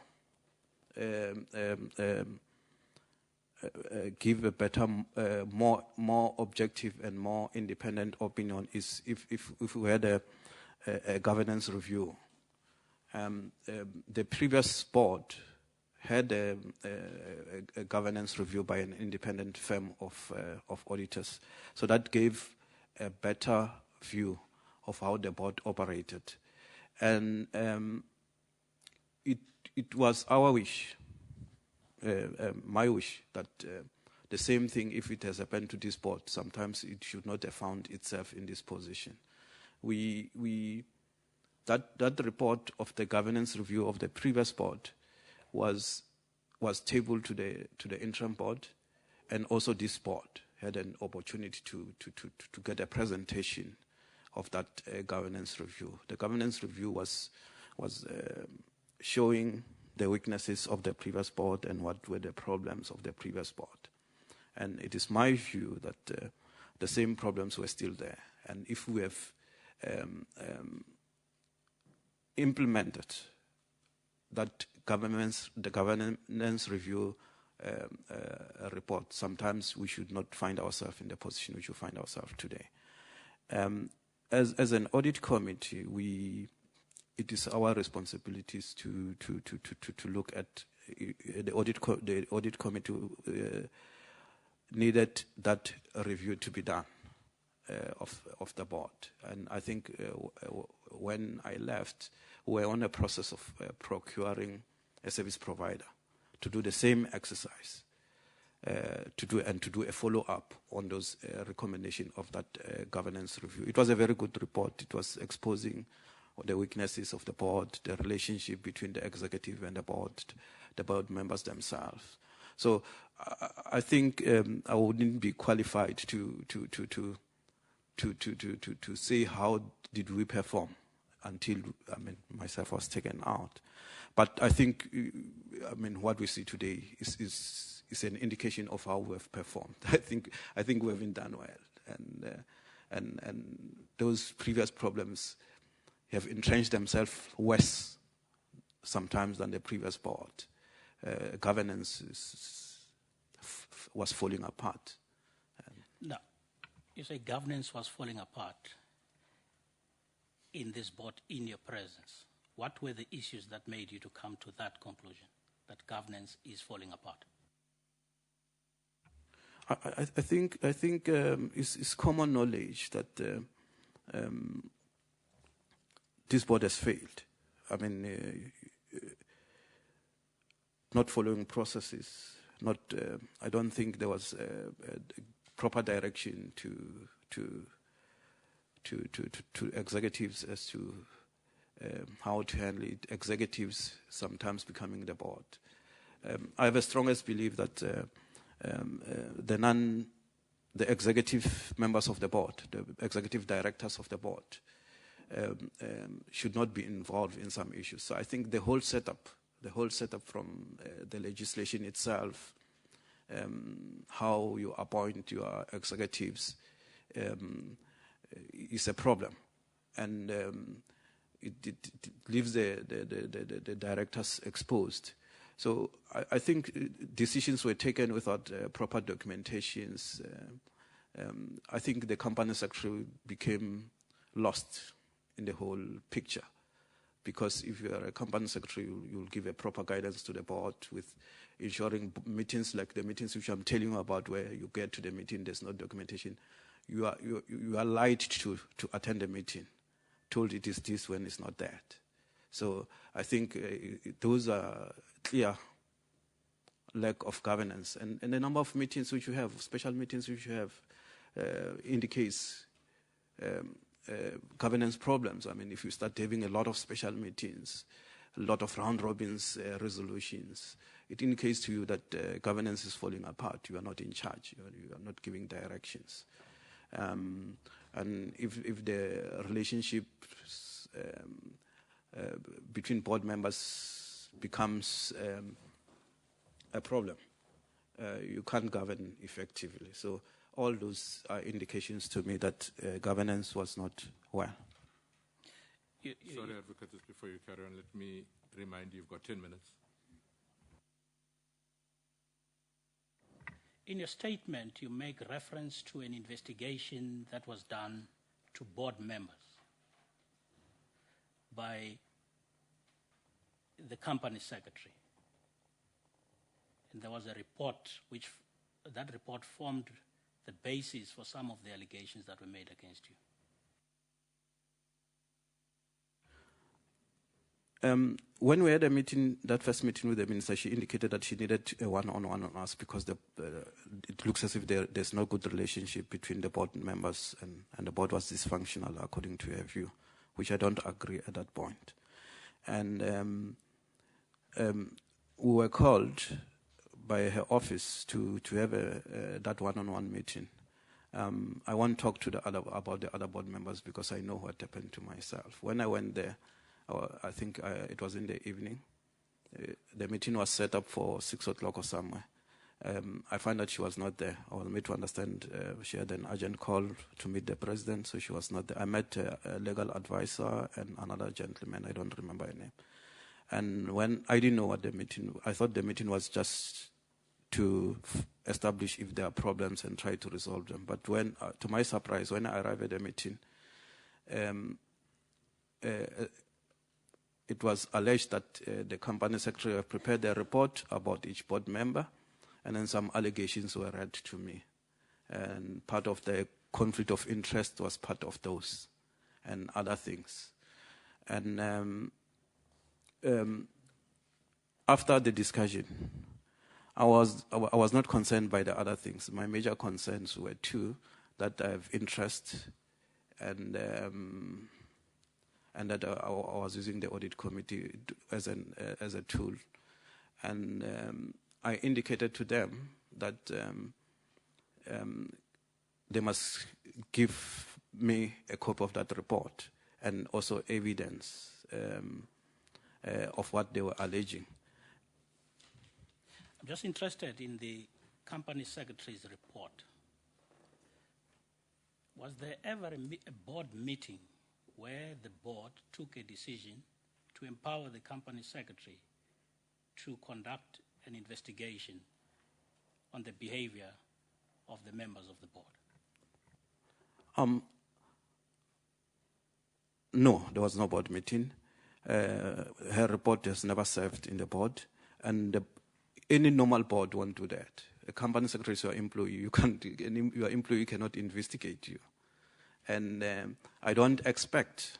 give a better, more objective and more independent opinion is if we had a governance review. The previous board had a governance review by an independent firm of auditors. So that gave a better view of how the board operated. And it was our wish, my wish, that the same thing, if it has happened to this board, sometimes it should not have found itself in this position. That report of the governance review of the previous board was tabled to the interim board, and also this board had an opportunity to get a presentation of that governance review. The governance review was showing the weaknesses of the previous board and what were the problems of the previous board. And it is my view that the same problems were still there. And if we have implemented that the governance review report, sometimes we should not find ourselves in the position we should find ourselves today. As an audit committee, it is our responsibilities to look at the audit committee needed that review to be done of the board. And I think when I left, we were on a process of procuring a service provider to do the same exercise, to do a follow-up on those recommendations of that governance review. It was a very good report. It was exposing the weaknesses of the board, the relationship between the executive and the board members themselves. So I think I wouldn't be qualified to say how did we perform until myself was taken out. But I think what we see today is an indication of how we have performed. I think we haven't done well, and those previous problems have entrenched themselves worse sometimes than the previous board. Governance was falling apart. No. You say governance was falling apart in this board in your presence. What were the issues that made you to come to that conclusion, that governance is falling apart? I think it's common knowledge that this board has failed. I mean, not following processes. I don't think there was a proper direction to executives as to how to handle it. Executives sometimes becoming the board. I have a strongest belief that the executive members of the board, the executive directors of the board, should not be involved in some issues. So I think the whole setup from the legislation itself, how you appoint your executives, is a problem, and it leaves the directors exposed. So I think decisions were taken without proper documentations. I think the company secretary became lost in the whole picture, because if you are a company secretary, you'll give a proper guidance to the board with ensuring meetings like the meetings which I'm telling you about, where you get to the meeting, there's no documentation. You are lied to attend the meeting, told it is this when it's not that. So I think those are clear lack of governance, and the number of meetings which you have, special meetings which you have, indicates governance problems. I mean, if you start having a lot of special meetings, a lot of round robins, resolutions, it indicates to you that governance is falling apart. You are not in charge. You are not giving directions. And if the relationship between board members becomes a problem, you can't govern effectively. So all those are indications to me that governance was not well. Sorry, Advocate, just before you carry on, let me remind you, you've got 10 minutes. In your statement, you make reference to an investigation that was done to board members by the company secretary. And there was a report that report formed the basis for some of the allegations that were made against you. When we had a meeting, that first meeting with the minister, she indicated that she needed a one-on-one on us because it looks as if there's no good relationship between the board members and the board was dysfunctional according to her view, which I don't agree at that point. And we were called by her office to have that one-on-one meeting. I won't talk to about the other board members because I know what happened to myself. When I went there, I think it was in the evening. The meeting was set up for 6 o'clock or somewhere. I found that she was not there. I was made to understand she had an urgent call to meet the president, so she was not there. I met a legal advisor and another gentleman, I don't remember her name. And when I didn't know what the meeting, I thought the meeting was just to establish if there are problems and try to resolve them. But when, to my surprise, when I arrived at the meeting, it was alleged that the company secretary had prepared a report about each board member, and then some allegations were read to me. And part of the conflict of interest was part of those and other things. And after the discussion, I was not concerned by the other things. My major concerns were two, that I have interest and that I was using the audit committee as a tool. And I indicated to them that they must give me a copy of that report and also evidence of what they were alleging. I'm just interested in the company secretary's report. Was there ever a board meeting where the board took a decision to empower the company secretary to conduct an investigation on the behavior of the members of the board? No, there was no board meeting. Her report has never served in the board, and any normal board won't do that. A company secretary is your employee. Your employee cannot investigate you, and I don't expect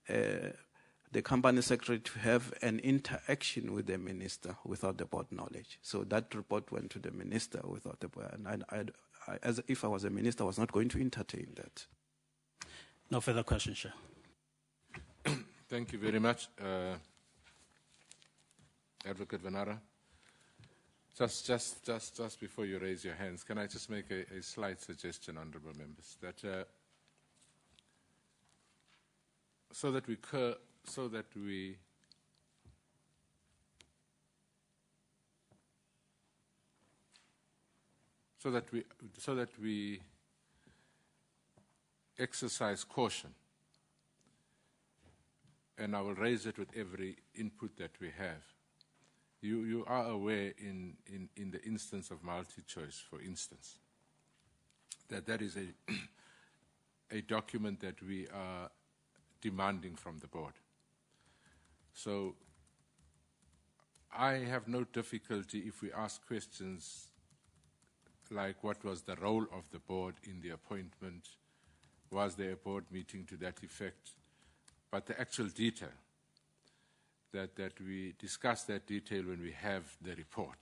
the company secretary to have an interaction with the minister without the board knowledge. So that report went to the minister without the board, and I, as if I was a minister, I was not going to entertain that. No further questions, Chair. Thank you very much, Advocate Vanara. Just before you raise your hands, can I just make a slight suggestion, honourable members, that so that we exercise caution, and I will raise it with every input that we have. You are aware in the instance of multi-choice, for instance, that is a document that we are demanding from the board. So I have no difficulty if we ask questions like what was the role of the board in the appointment, was there a board meeting to that effect, but the actual detail, that we discuss that detail when we have the report.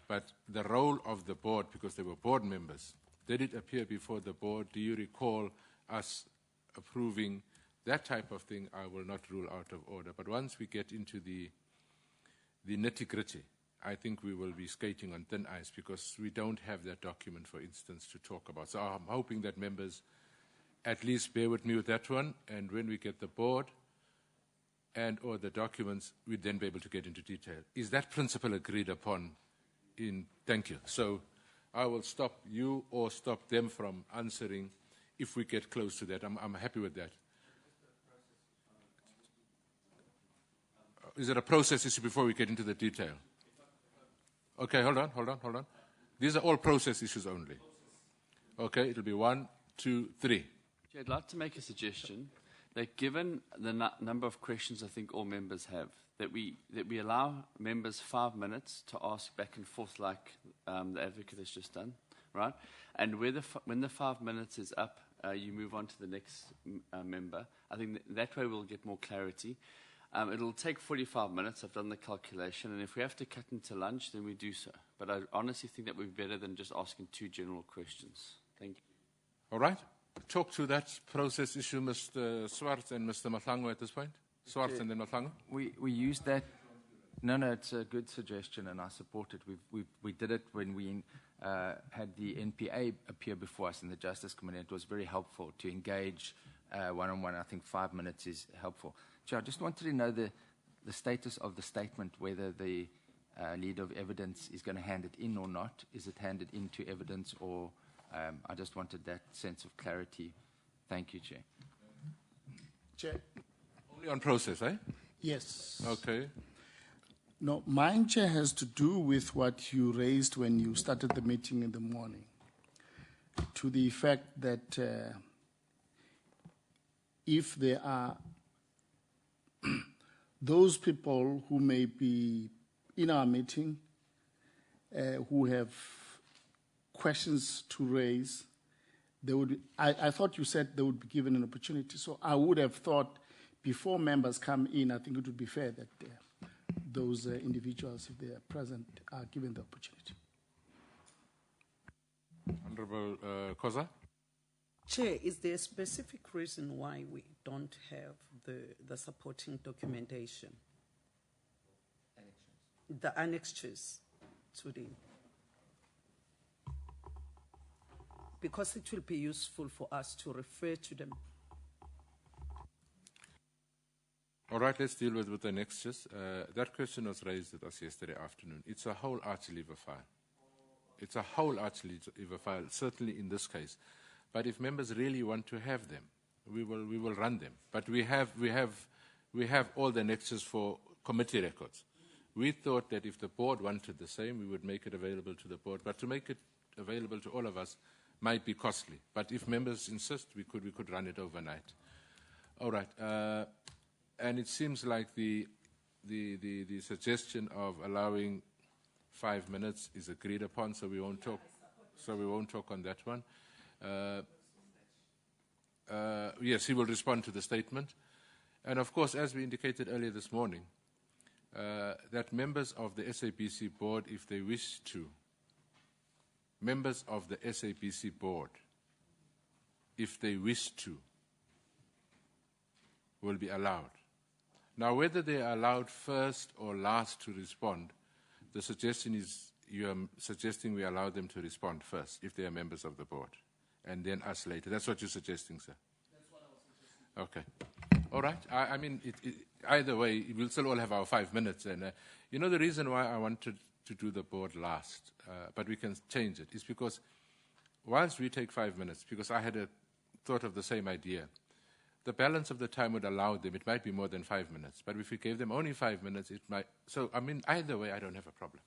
But the role of the board, because they were board members, did it appear before the board? Do you recall us approving that type of thing? I will not rule out of order. But once we get into the nitty-gritty, I think we will be skating on thin ice because we don't have that document, for instance, to talk about. So I'm hoping that members at least bear with me with that one, and when we get the board and or the documents, we'd then be able to get into detail. Is that principle agreed upon? Thank you. So I will stop you or stop them from answering if we get close to that. I'm happy with that. Is it a process issue before we get into the detail? Okay, hold on. These are all process issues only. Okay, it'll be 1, 2, 3. I'd like to make a suggestion that given the number of questions I think all members have, that we allow members 5 minutes to ask back and forth like the advocate has just done, right? And when the 5 minutes is up, you move on to the next member. I think that way we'll get more clarity. It'll take 45 minutes. I've done the calculation, and if we have to cut into lunch, then we do so. But I honestly think that would be better than just asking 2 general questions. Thank you. All right. Talk to that process issue, Mr. Swartz and Mr. Matlango at this point. Swartz and then Matlango. We used that. No, it's a good suggestion, and I support it. We did it when we had the NPA appear before us in the Justice Committee. It was very helpful to engage one-on-one. I think 5 minutes is helpful. Chair, I just wanted to know the status of the statement, whether the leader of evidence is going to hand it in or not. Is it handed into evidence, or I just wanted that sense of clarity. Thank you, Chair. Chair. Only on process, eh? Yes. Okay. No, mine, Chair, has to do with what you raised when you started the meeting in the morning, to the effect that if there are those people who may be in our meeting who have questions to raise, they would. I thought you said they would be given an opportunity. So I would have thought before members come in, I think it would be fair that those individuals, if they are present, are given the opportunity. Honourable Koza. Chair, is there a specific reason why we don't have the supporting documentation? The annexures to the... Because it will be useful for us to refer to them. All right, let's deal with the annexures. That question was raised with us yesterday afternoon. It's a whole arch-lever file. It's a whole arch-lever file, certainly in this case. But if members really want to have them, we will run them. But we have all the annexures for committee records. We thought that if the board wanted the same, we would make it available to the board. But to make it available to all of us, might be costly. But if members insist, we could run it overnight. All right. And it seems like the suggestion of allowing 5 minutes is agreed upon, so we won't talk. So we won't talk on that one. Yes, he will respond to the statement. And of course, as we indicated earlier this morning, that members of the SABC board, if they wish to, members of the SABC board, if they wish to, will be allowed. Now, whether they are allowed first or last to respond, the suggestion is you are suggesting we allow them to respond first, if they are members of the board, and then us later. That's what you're suggesting, sir? That's what I was suggesting. Okay. All right. I mean, either way, we'll still all have our 5 minutes. And you know the reason why I wanted to do the board last, but we can change it, is because whilst we take 5 minutes, because I had a thought of the same idea, the balance of the time would allow them, it might be more than 5 minutes, but if we gave them only 5 minutes, it might, so I mean, either way, I don't have a problem.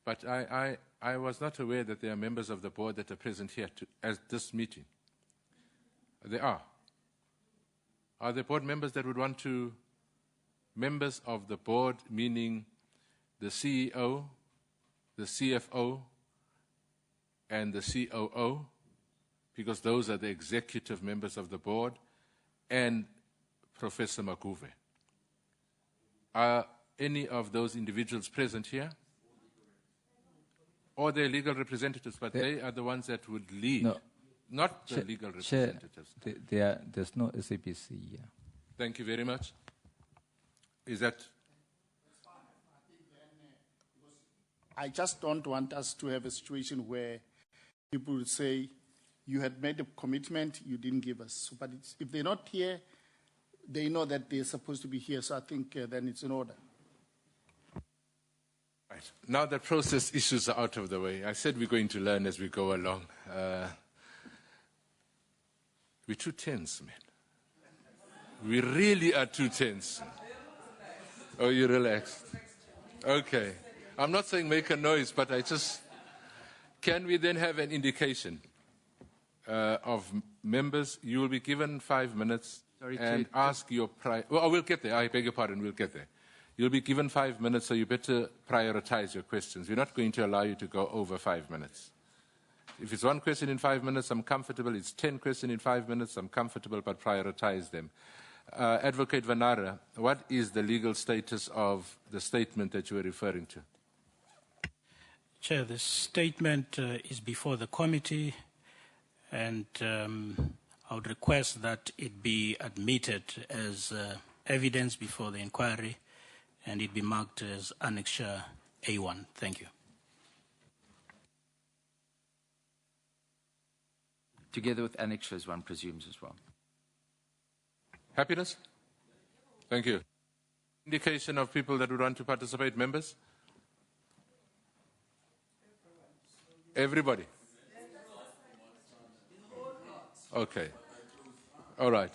But I was not aware that there are members of the board that are present here at this meeting. There are. Are there board members that would want to, members of the board, meaning the CEO, the CFO, and the COO, because those are the executive members of the board, and Professor Maguve. Are any of those individuals present here? Or their legal representatives, but they are the ones that would lead, no, not the legal representatives. There's no SABC here. Thank you very much. Is that... I just don't want us to have a situation where people would say, you had made a commitment, you didn't give us. But if they're not here, they know that they're supposed to be here, so I think then it's in order. Right. Now that process issues are out of the way, I said we're going to learn as we go along. We're too tense, man. We really are too tense. Oh, you're relaxed. Okay. I'm not saying make a noise, but I just... Can we then have an indication of members? You will be given 5 minutes. Sorry, and ask your... Well, we'll get there. I beg your pardon, we'll get there. You'll be given 5 minutes, so you better prioritize your questions. We're not going to allow you to go over 5 minutes. If it's 1 question in 5 minutes, I'm comfortable. It's 10 questions in 5 minutes, I'm comfortable, but prioritize them. Advocate Vanara, what is the legal status of the statement that you were referring to? Chair, the statement is before the committee, and I would request that it be admitted as evidence before the inquiry, and it be marked as Annexure A1. Thank you. Together with annexures, one presumes as well. Happiness? Thank you. Indication of people that would want to participate, members? Everybody? Okay. All right.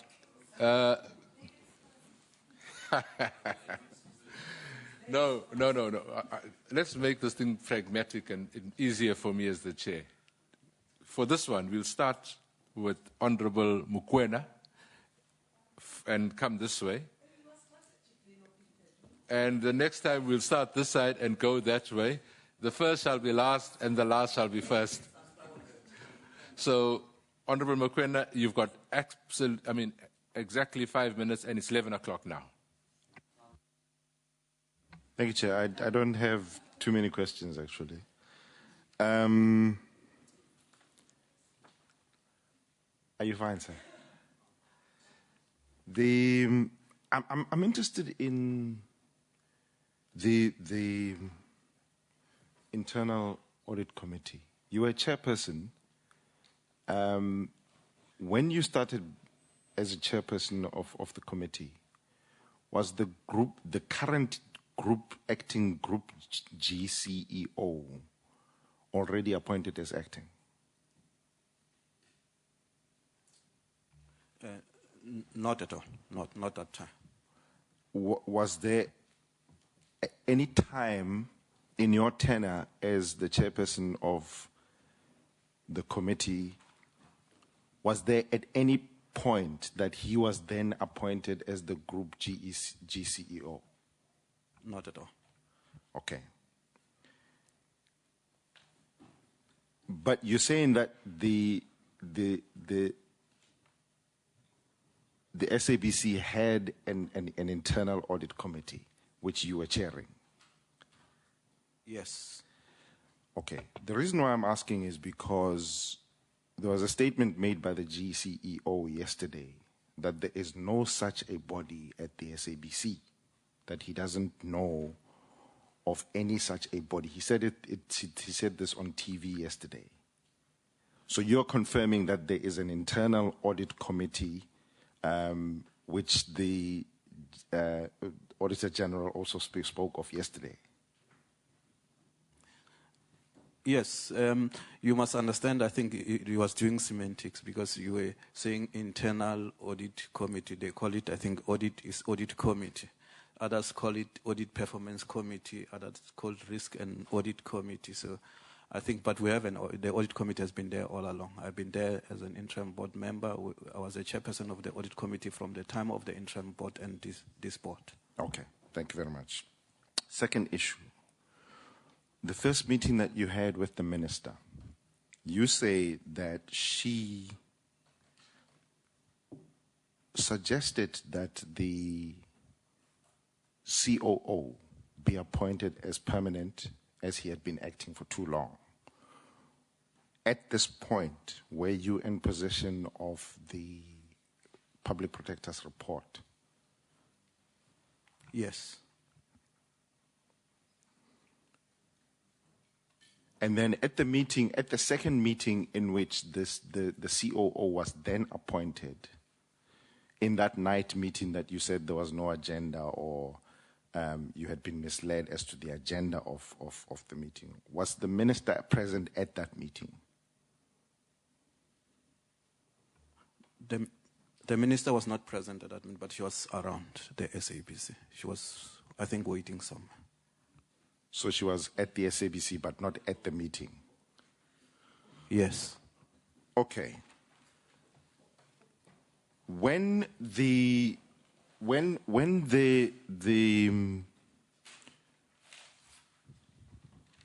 No. Let's make this thing pragmatic and easier for me as the chair. For this one, we'll start with Honorable Mukwena and come this way. And the next time we'll start this side and go that way. The first shall be last and the last shall be first. So, Honorable Mukwena, you've got exactly 5 minutes and it's 11 o'clock now. Thank you, Chair. I don't have too many questions, actually. Are you fine, sir? I'm interested in the Internal Audit Committee. You were chairperson. When you started as a chairperson of the committee, was the current acting group GCEO already appointed as acting? Not at all. Not that time. Was there any time in your tenure as the chairperson of the committee, was there at any point that he was then appointed as the Group GCEO? Not at all. Okay. But you're saying that the SABC had an internal audit committee, which you were chairing? Yes. Okay. The reason why I'm asking is because there was a statement made by the GCEO yesterday that there is no such a body at the SABC, that he doesn't know of any such a body. He said he said this on TV yesterday. So you're confirming that there is an internal audit committee, which the Auditor General also spoke of yesterday. Yes, you must understand, I think he was doing semantics because you were saying internal audit committee. They call it, I think, audit is audit committee. Others call it audit performance committee. Others call it risk and audit committee. So I think, but we have the audit committee has been there all along. I've been there as an interim board member. I was a chairperson of the audit committee from the time of the interim board and this board. Okay, thank you very much. Second issue. The first meeting that you had with the minister, you say that she suggested that the COO be appointed as permanent, as he had been acting for too long. At this point, were you in possession of the Public Protector's report? Yes. And then at the meeting, at the second meeting in which the COO was then appointed, in that night meeting that you said there was no agenda or you had been misled as to the agenda of the meeting, was the minister present at that meeting? The minister was not present at that meeting, but she was around the SABC. She was, I think, waiting somewhere. So she was at the SABC, but not at the meeting? Yes. Okay. When the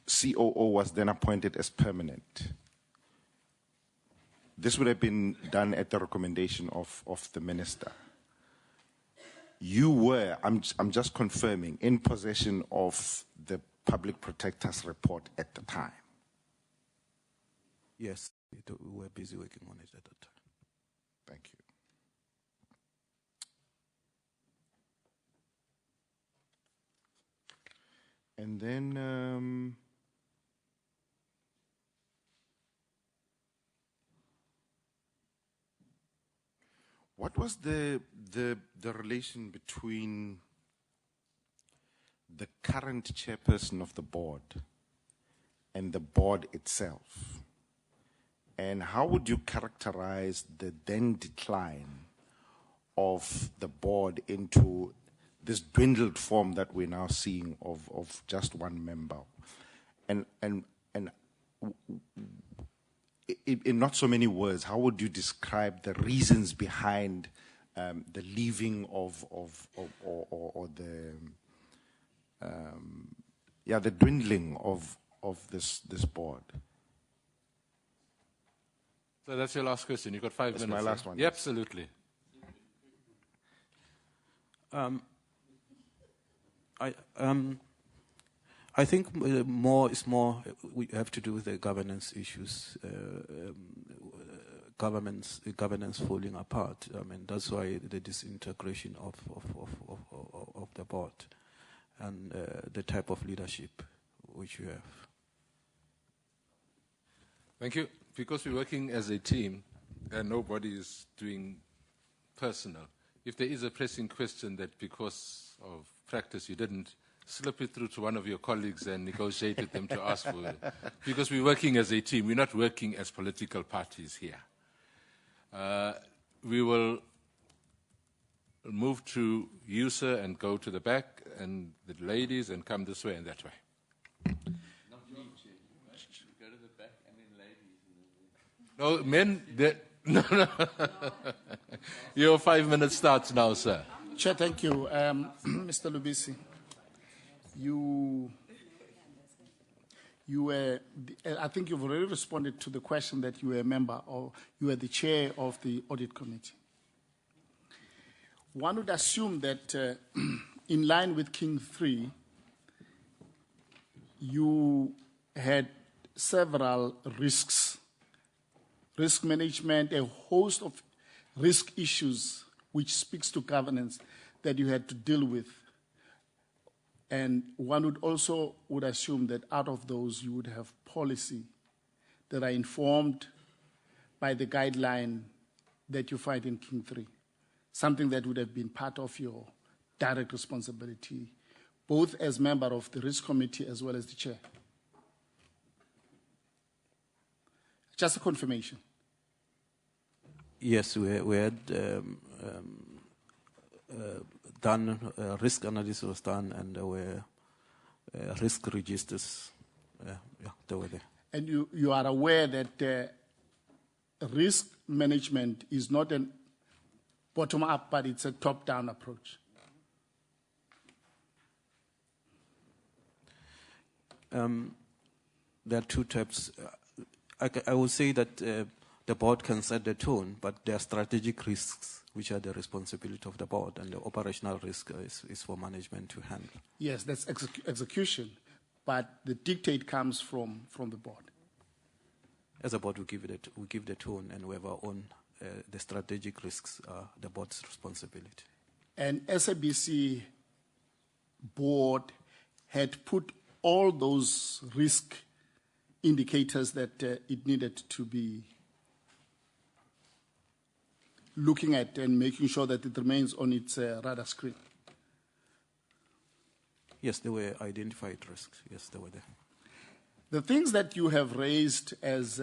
COO was then appointed as permanent, this would have been done at the recommendation of the minister. You were, I'm just confirming, in possession of the Public Protector's report at the time? Yes, we were busy working on it at that time. Thank you. And then what was the relation between the current chairperson of the board and the board itself? And how would you characterize the then decline of the board into this dwindled form that we're now seeing of just one member? And in not so many words, how would you describe the reasons behind the leaving or the dwindling of this board? So that's your last question. You've got 5 minutes. That's my last one. Yeah, absolutely. I think more we have to do with the governance issues, governance falling apart. I mean, that's why the disintegration of the board and the type of leadership which you have. Thank you. Because we're working as a team and nobody is doing personal, if there is a pressing question that because of practice you didn't, slip it through to one of your colleagues and negotiate with them to ask for it. Because we're working as a team. We're not working as political parties here. We will move to you, sir, and go to the back, and the ladies, and come this way and that way. Not me, Chair. Go to the back and then ladies. No, men, no. Your 5 minutes starts now, sir. Chair, thank you. Mr. Luisi, you were, I think you've already responded to the question that you were a member or you were the chair of the audit committee. One would assume that in line with King 3, you had several risks, risk management, a host of risk issues which speaks to governance that you had to deal with. And one would also assume that out of those you would have policy that are informed by the guideline that you find in King 3, something that would have been part of your direct responsibility, both as member of the risk committee as well as the chair. Just a confirmation. Yes, we had done risk analysis was done, and there were risk registers. They were there. And you are aware that risk management is not a bottom-up, but it's a top-down approach. There are two types. I would say that the board can set the tone, but there are strategic risks which are the responsibility of the board, and the operational risk is for management to handle. Yes, that's execution, but the dictate comes from the board. As a board, we give the tone, and we have our own. The strategic risks are the board's responsibility. And SABC board had put all those risk indicators that it needed to be looking at and making sure that it remains on its radar screen. Yes, there were identified risks. Yes, they were there. The things that you have raised as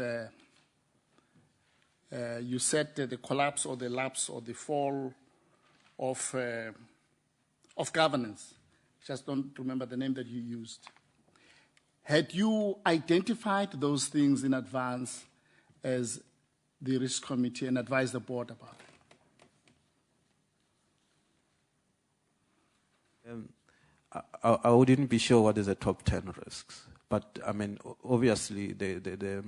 you said the collapse or the lapse or the fall of governance. Just don't remember the name that you used. Had you identified those things in advance as the risk committee and advised the board about it? I wouldn't be sure what is the top 10 risks, but I mean, obviously the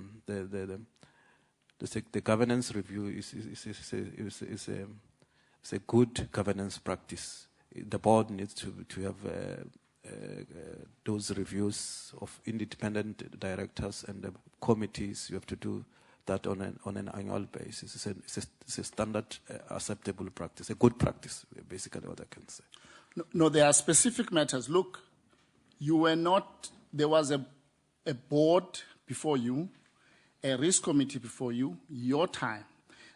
governance review is a good governance practice. The board needs to have those reviews of independent directors and the committees. You have to do that on an annual basis. It's a standard, acceptable practice, a good practice, basically what I can say. No, there are specific matters. Look, you were not, there was a board before you, a risk committee before you, your time.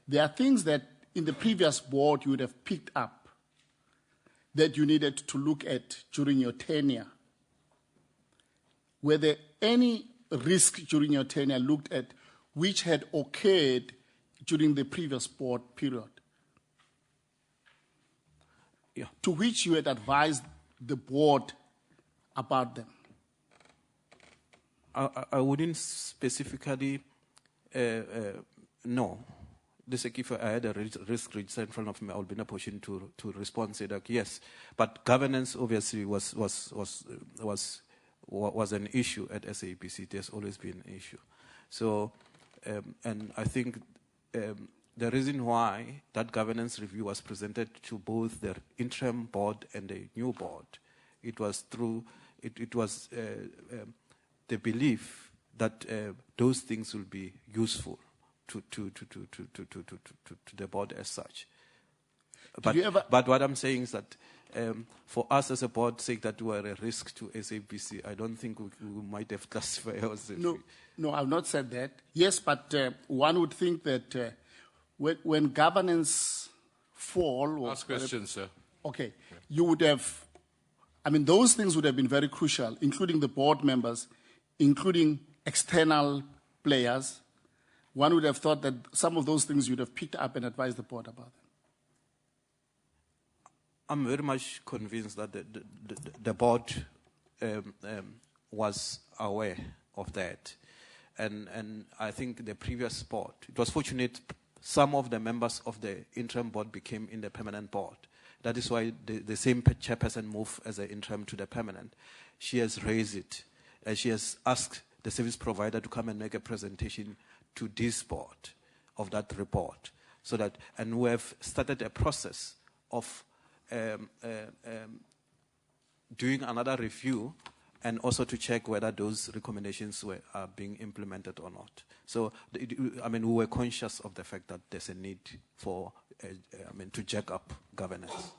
There are things that in the previous board you would have picked up that you needed to look at during your tenure. Were there any risk during your tenure looked at which had occurred during the previous board period? Yeah. To which you had advised the board about them? I wouldn't specifically know. If I had a risk register in front of me, I would be in a position to respond, say that yes. But governance obviously was an issue at SABC. It has always been an issue. So, and I think the reason why that governance review was presented to both the interim board and the new board, it was through it was the belief that those things will be useful to the board as such. But what I'm saying is that for us as a board, saying that we are a risk to SABC, I don't think we might have classified ourselves. No, I've not said that. Yes, but one would think that when governance fall... Last question, sir. Okay. You would have... I mean, those things would have been very crucial, including the board members, including external players. One would have thought that some of those things you'd have picked up and advised the board about them. I'm very much convinced that the board was aware of that. And I think the previous board, it was fortunate some of the members of the interim board became in the permanent board. That is why the same chairperson moved as an interim to the permanent. She has raised it. She has asked the service provider to come and make a presentation to this board of that report. And we have started a process of doing another review and also to check whether those recommendations are being implemented or not. So, we were conscious of the fact that there's a need for, to jack up governance.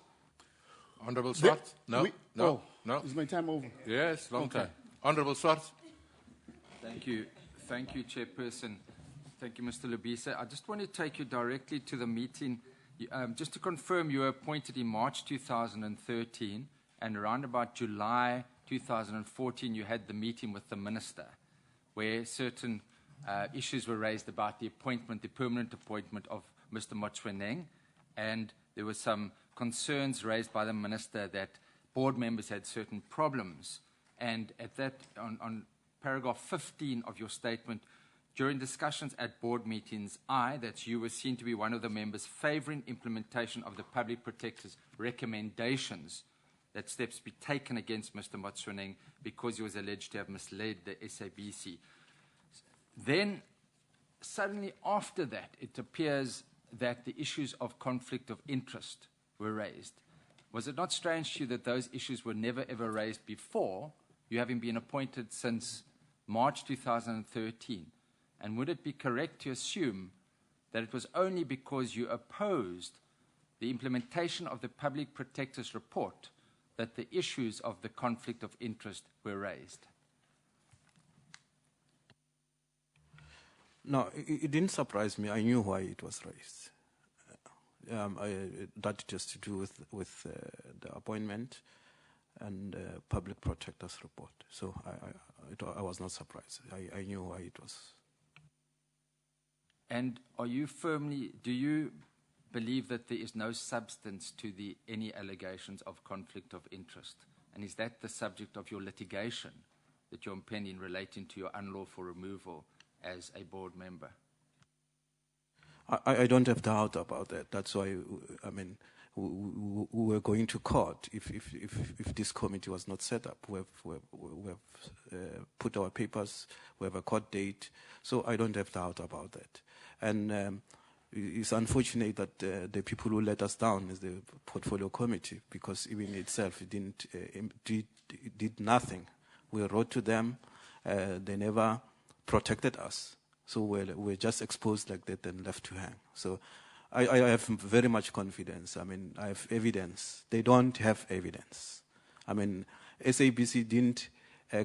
Honourable Swart? No. Is my time over? Yes, long time. Honourable Swart? Thank you. Thank you, Chairperson. Thank you, Mr. Luisi. I just want to take you directly to the meeting. Just to confirm, you were appointed in March 2013, and around about July 2014, you had the meeting with the Minister, where certain issues were raised about the appointment, the permanent appointment of Mr. Motsoeneng, and there were some concerns raised by the Minister that board members had certain problems. And at that, on paragraph 15 of your statement, during discussions at board meetings, that's you, was seen to be one of the members favouring implementation of the Public Protector's recommendations that steps be taken against Mr. Motsoeneng because he was alleged to have misled the SABC. Then, suddenly after that, it appears that the issues of conflict of interest were raised. Was it not strange to you that those issues were never ever raised before, you having been appointed since March 2013? And would it be correct to assume that it was only because you opposed the implementation of the Public Protector's report that the issues of the conflict of interest were raised? No, it didn't surprise me. I knew why it was raised. That just to do with the appointment and Public Protector's report. So I was not surprised. I knew why it was. And do you believe that there is no substance to any allegations of conflict of interest? And is that the subject of your litigation that you're impending relating to your unlawful removal as a board member? I don't have doubt about that. That's why, we were going to court if this committee was not set up. We have put our papers, we have a court date, so I don't have doubt about that. And it's unfortunate that the people who let us down is the portfolio committee, because even itself it did nothing. We wrote to them, they never protected us. So we're just exposed like that and left to hang. So I have very much confidence. I have evidence. They don't have evidence. SABC didn't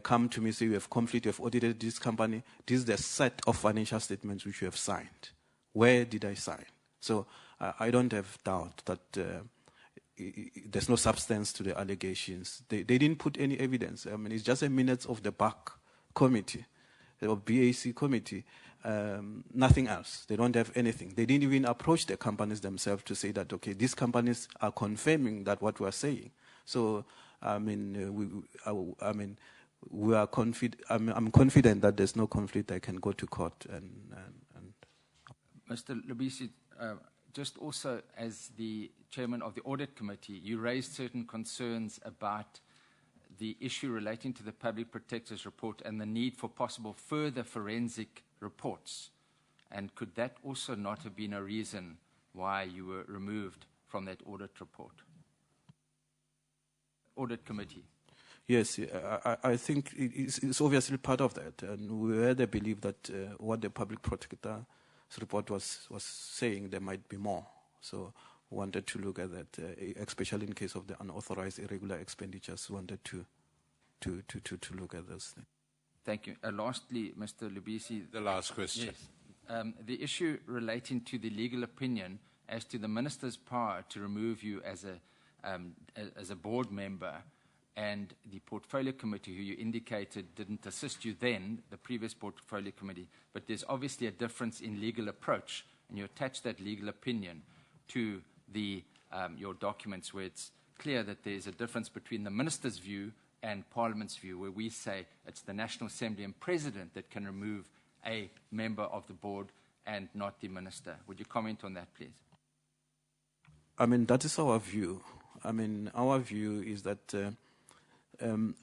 come to me and say, we have conflict, we have audited this company. This is the set of financial statements which you have signed. Where did I sign? So I don't have doubt that there's no substance to the allegations. They didn't put any evidence. It's just a minutes of the BAC committee, or BAC committee. Nothing else. They don't have anything. They didn't even approach the companies themselves to say that, okay, these companies are confirming that what we are saying. So, we are confident. I'm confident that there's no conflict. I can go to court and Mr. Luisi, just also as the chairman of the audit committee, you raised certain concerns about the issue relating to the Public Protector's report and the need for possible further forensic reports. And could that also not have been a reason why you were removed from that audit report? Audit committee. Yes, I think it's obviously part of that. And we had the belief that what the Public Protector's report was saying, there might be more. So we wanted to look at that, especially in case of the unauthorized irregular expenditures, we wanted to look at those things. Thank you. Lastly, Mr. Luisi. The last question. Yes. The issue relating to the legal opinion as to the minister's power to remove you as a board member, and the portfolio committee, who you indicated didn't assist you then, the previous portfolio committee, but there's obviously a difference in legal approach, and you attach that legal opinion to your documents, where it's clear that there's a difference between the minister's view and Parliament's view, where we say it's the National Assembly and President that can remove a member of the board and not the minister. Would you comment on that, please? I mean, that is our view. I mean, our view is that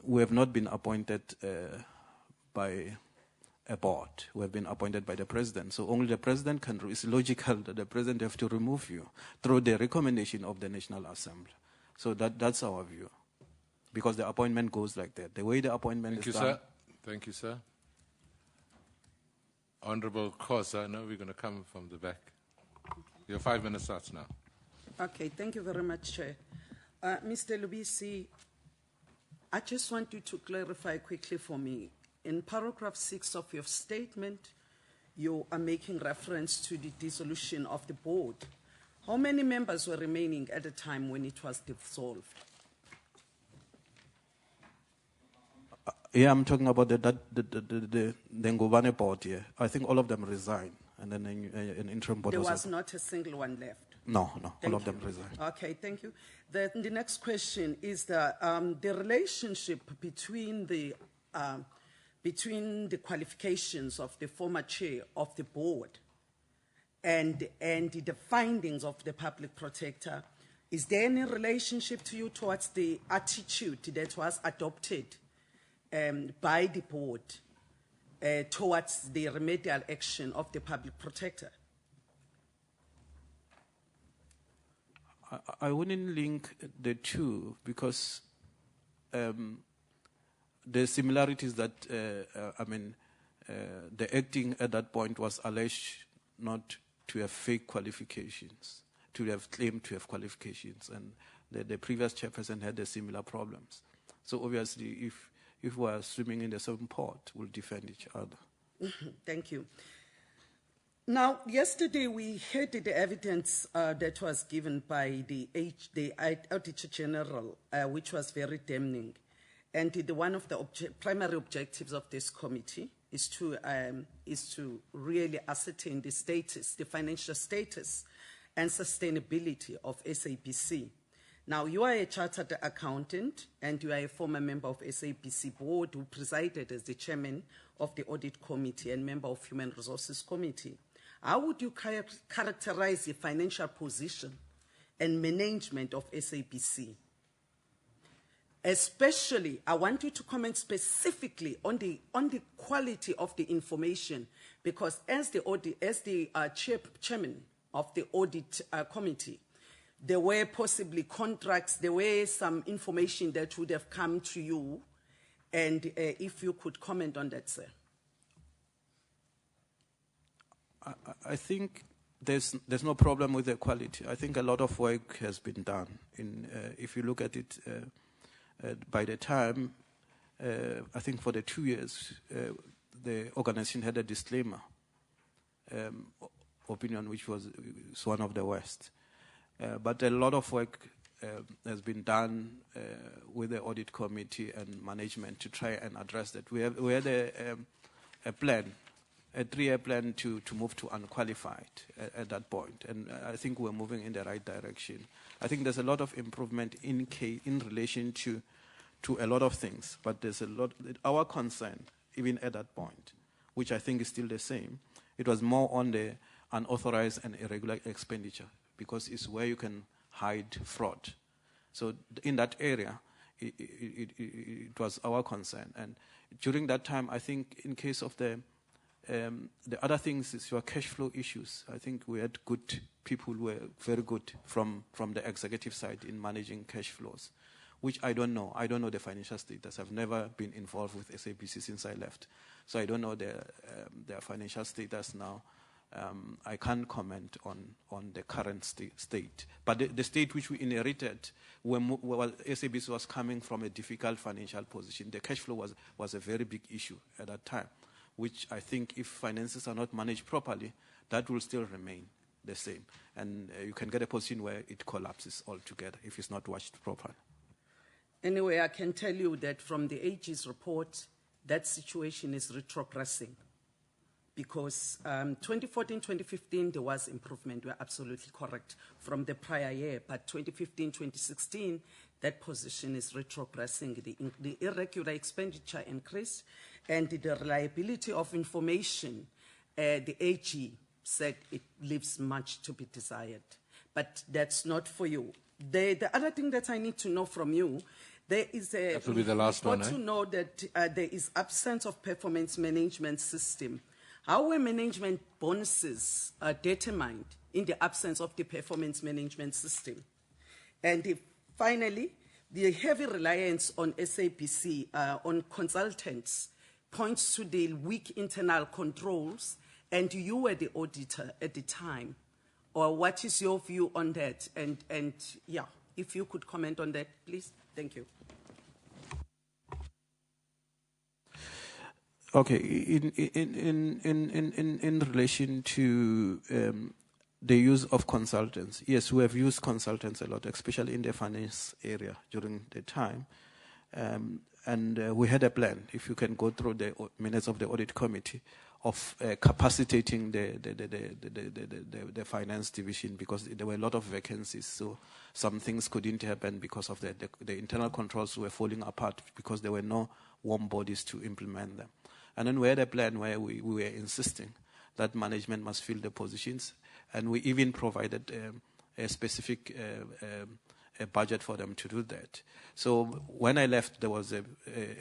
we have not been appointed by a board. We have been appointed by the president. So only the president can. It's logical that the president have to remove you through the recommendation of the National Assembly. So that's our view, because the appointment goes like that. The way the appointment is done. Sir. Thank you, sir. Honourable Khosa, now we're going to come from the back. Your 5 minutes starts now. Okay, thank you very much, Chair. Mr. Luisi, I just want you to clarify quickly for me. In paragraph 6 of your statement, you are making reference to the dissolution of the board. How many members were remaining at the time when it was dissolved? Yeah, I'm talking about the Ngubane board here. I think all of them resigned, and then an interim board There was not a single one left. No, all of them resigned. Okay, thank you. The next question is the relationship between the qualifications of the former chair of the board and the findings of the public protector. Is there any relationship to you towards the attitude that was adopted by the board towards the remedial action of the public protector? I wouldn't link the two, because the similarities that, the acting at that point was alleged not to have fake qualifications, to have claimed to have qualifications, and the previous chairperson had the similar problems. So obviously, if we are swimming in the same pot, we'll defend each other. Thank you. Now, yesterday we heard the evidence that was given by the Auditor General, which was very damning. And one of the primary objectives of this committee is to really ascertain the status, the financial status and sustainability of SABC. Now, you are a chartered accountant and you are a former member of SABC board who presided as the chairman of the audit committee and member of human resources committee. How would you characterize the financial position and management of SABC? Especially, I want you to comment specifically on the quality of the information, because as the chairman of the audit committee, there were possibly contracts, there were some information that would have come to you, and if you could comment on that, sir. I think there's no problem with the quality. I think a lot of work has been done. If you look at it, by the time, I think for the 2 years, the organization had a disclaimer opinion, which was one of the worst. But a lot of work has been done with the audit committee and management to try and address that. We had a plan, a 3-year plan to move to unqualified at that point, and I think we're moving in the right direction. I think there's a lot of improvement in relation to a lot of things, but there's a lot. Our concern, even at that point, which I think is still the same, it was more on the unauthorized and irregular expenditure, because it's where you can hide fraud. So in that area, it was our concern, and during that time, I think in case of the other things is your cash flow issues. I think we had good people who were very good from the executive side in managing cash flows, which I don't know. I don't know the financial status. I've never been involved with SABC since I left, so I don't know their financial status now. I can't comment on the current state. But the state which we inherited, when SABC was coming from a difficult financial position, the cash flow was a very big issue at that time, which I think if finances are not managed properly, that will still remain the same. And you can get a position where it collapses altogether if it's not watched properly. Anyway, I can tell you that from the AG's report, that situation is retrogressing, because 2014-2015 there was improvement. We're absolutely correct from the prior year, but 2015-2016 that position is retrogressing. The irregular expenditure increased, and the reliability of information, the AG said it leaves much to be desired. But that's not for you. The other thing that I need to know from you, there is a... That will be the last one, to know that there is absence of performance management system. How were management bonuses determined in the absence of the performance management system? And finally, the heavy reliance on SABC, on consultants, points to the weak internal controls, and you were the auditor at the time. Or what is your view on that? And yeah, if you could comment on that, please. Thank you. Okay, in relation to the use of consultants, yes, we have used consultants a lot, especially in the finance area during the time. And we had a plan, if you can go through the minutes of the audit committee, of capacitating the finance division, because there were a lot of vacancies. So some things couldn't happen because of the internal controls were falling apart because there were no warm bodies to implement them. And then we had a plan where we were insisting that management must fill the positions, and we even provided a specific a budget for them to do that. So when I left, there was a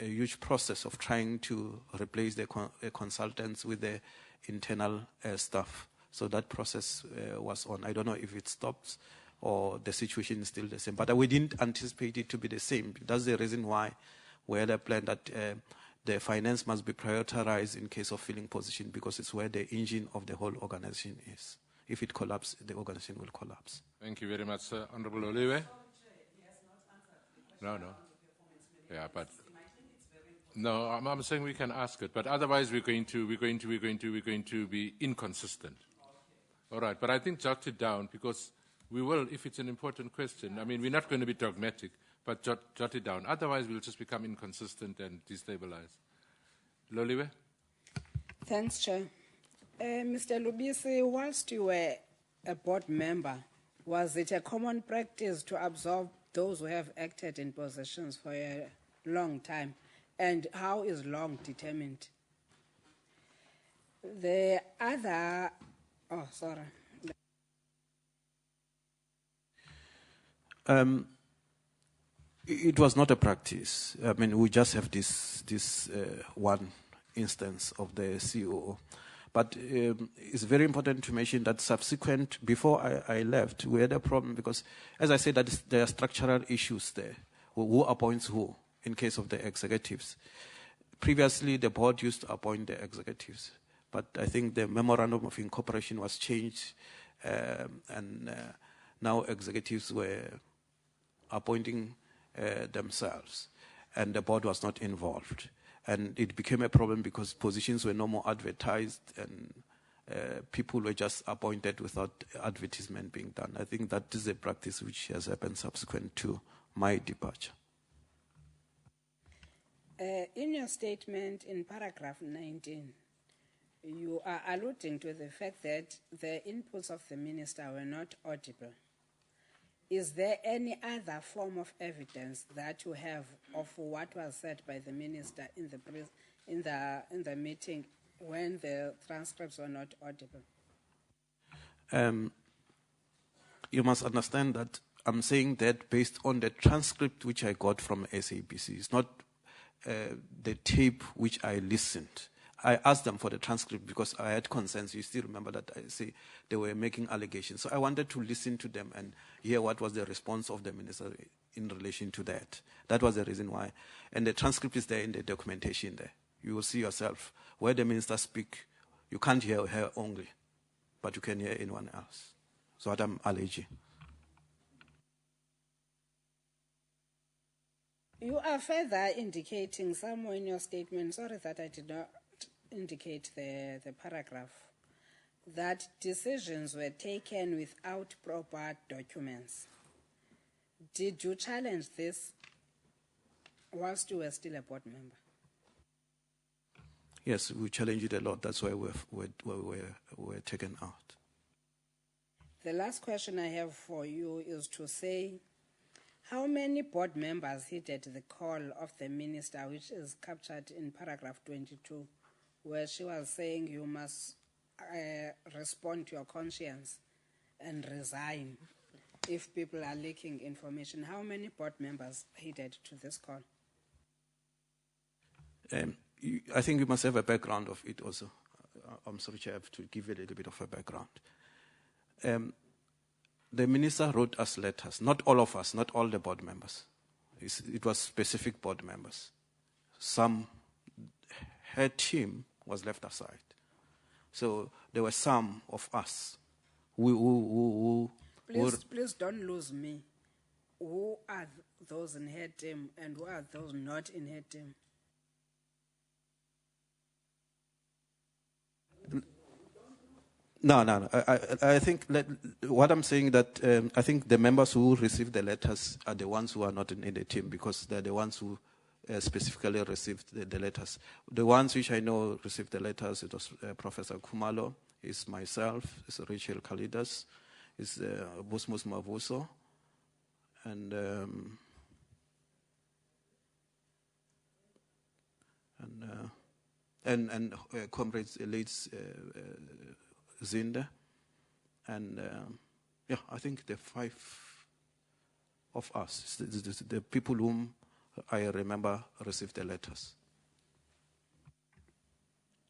huge process of trying to replace the consultants with the internal staff. So that process was on. I don't know if it stops or the situation is still the same. But we didn't anticipate it to be the same. That's the reason why we had a plan that the finance must be prioritized in case of filling position, because it's where the engine of the whole organization is. If it collapses, the organization will collapse. Thank you very much, sir. Honorable Oliwe. No. Yeah, but no, I'm saying we can ask it, but otherwise we're going to be inconsistent. All right, but I think jot it down, because we will, if it's an important question. I mean, we're not going to be dogmatic, but jot it down. Otherwise, we'll just become inconsistent and destabilize. Loliwe? Thanks, Chair. Mr. Luisi, whilst you were a board member, was it a common practice to absorb those who have acted in positions for a long time? And how is long determined? The other... Oh, sorry. It was not a practice. I mean, we just have this one instance of the COO. But it's very important to mention that subsequent, before I left, we had a problem because, as I said, that there are structural issues there. Who appoints who in case of the executives? Previously, the board used to appoint the executives, but I think the memorandum of incorporation was changed, and now executives were appointing themselves, and the board was not involved. And it became a problem because positions were no more advertised, and people were just appointed without advertisement being done. I think that is a practice which has happened subsequent to my departure. In your statement in paragraph 19, you are alluding to the fact that the inputs of the minister were not audible. Is there any other form of evidence that you have of what was said by the minister in the meeting when the transcripts were not audible? You must understand that I'm saying that based on the transcript which I got from SABC. It's not the tape which I listened. I asked them for the transcript because I had concerns. You still remember that I say they were making allegations. So I wanted to listen to them and hear what was the response of the minister in relation to that. That was the reason why. And the transcript is there in the documentation there. You will see yourself. Where the minister speaks, you can't hear her only, but you can hear anyone else. So I'm alleging. You are further indicating somewhere in your statement, sorry that I did not indicate the paragraph, that decisions were taken without proper documents. Did you challenge this whilst you were still a board member? Yes, we challenge it a lot. That's why we're taken out. The last question I have for you is to say, how many board members heeded the call of the minister, which is captured in paragraph 22, where she was saying you must respond to your conscience and resign if people are leaking information? How many board members heeded to this call? I think you must have a background of it also. I'm sorry, I have to give you a little bit of a background. The minister wrote us letters, not all of us, not all the board members. It was specific board members. Her team was left aside. So there were some of us who Please don't lose me. Who are those in her team and who are those not in her team? No. I think what I'm saying that I think the members who received the letters are the ones who are not in the team, because they're the ones who specifically received the letters. The ones which I know received the letters, it was Professor Kumalo, it's myself, it's Rachel Kalidas, it's Busmus Mavuso, and comrades Elites Zinde, and I think the 5 of us, the people whom I remember received the letters.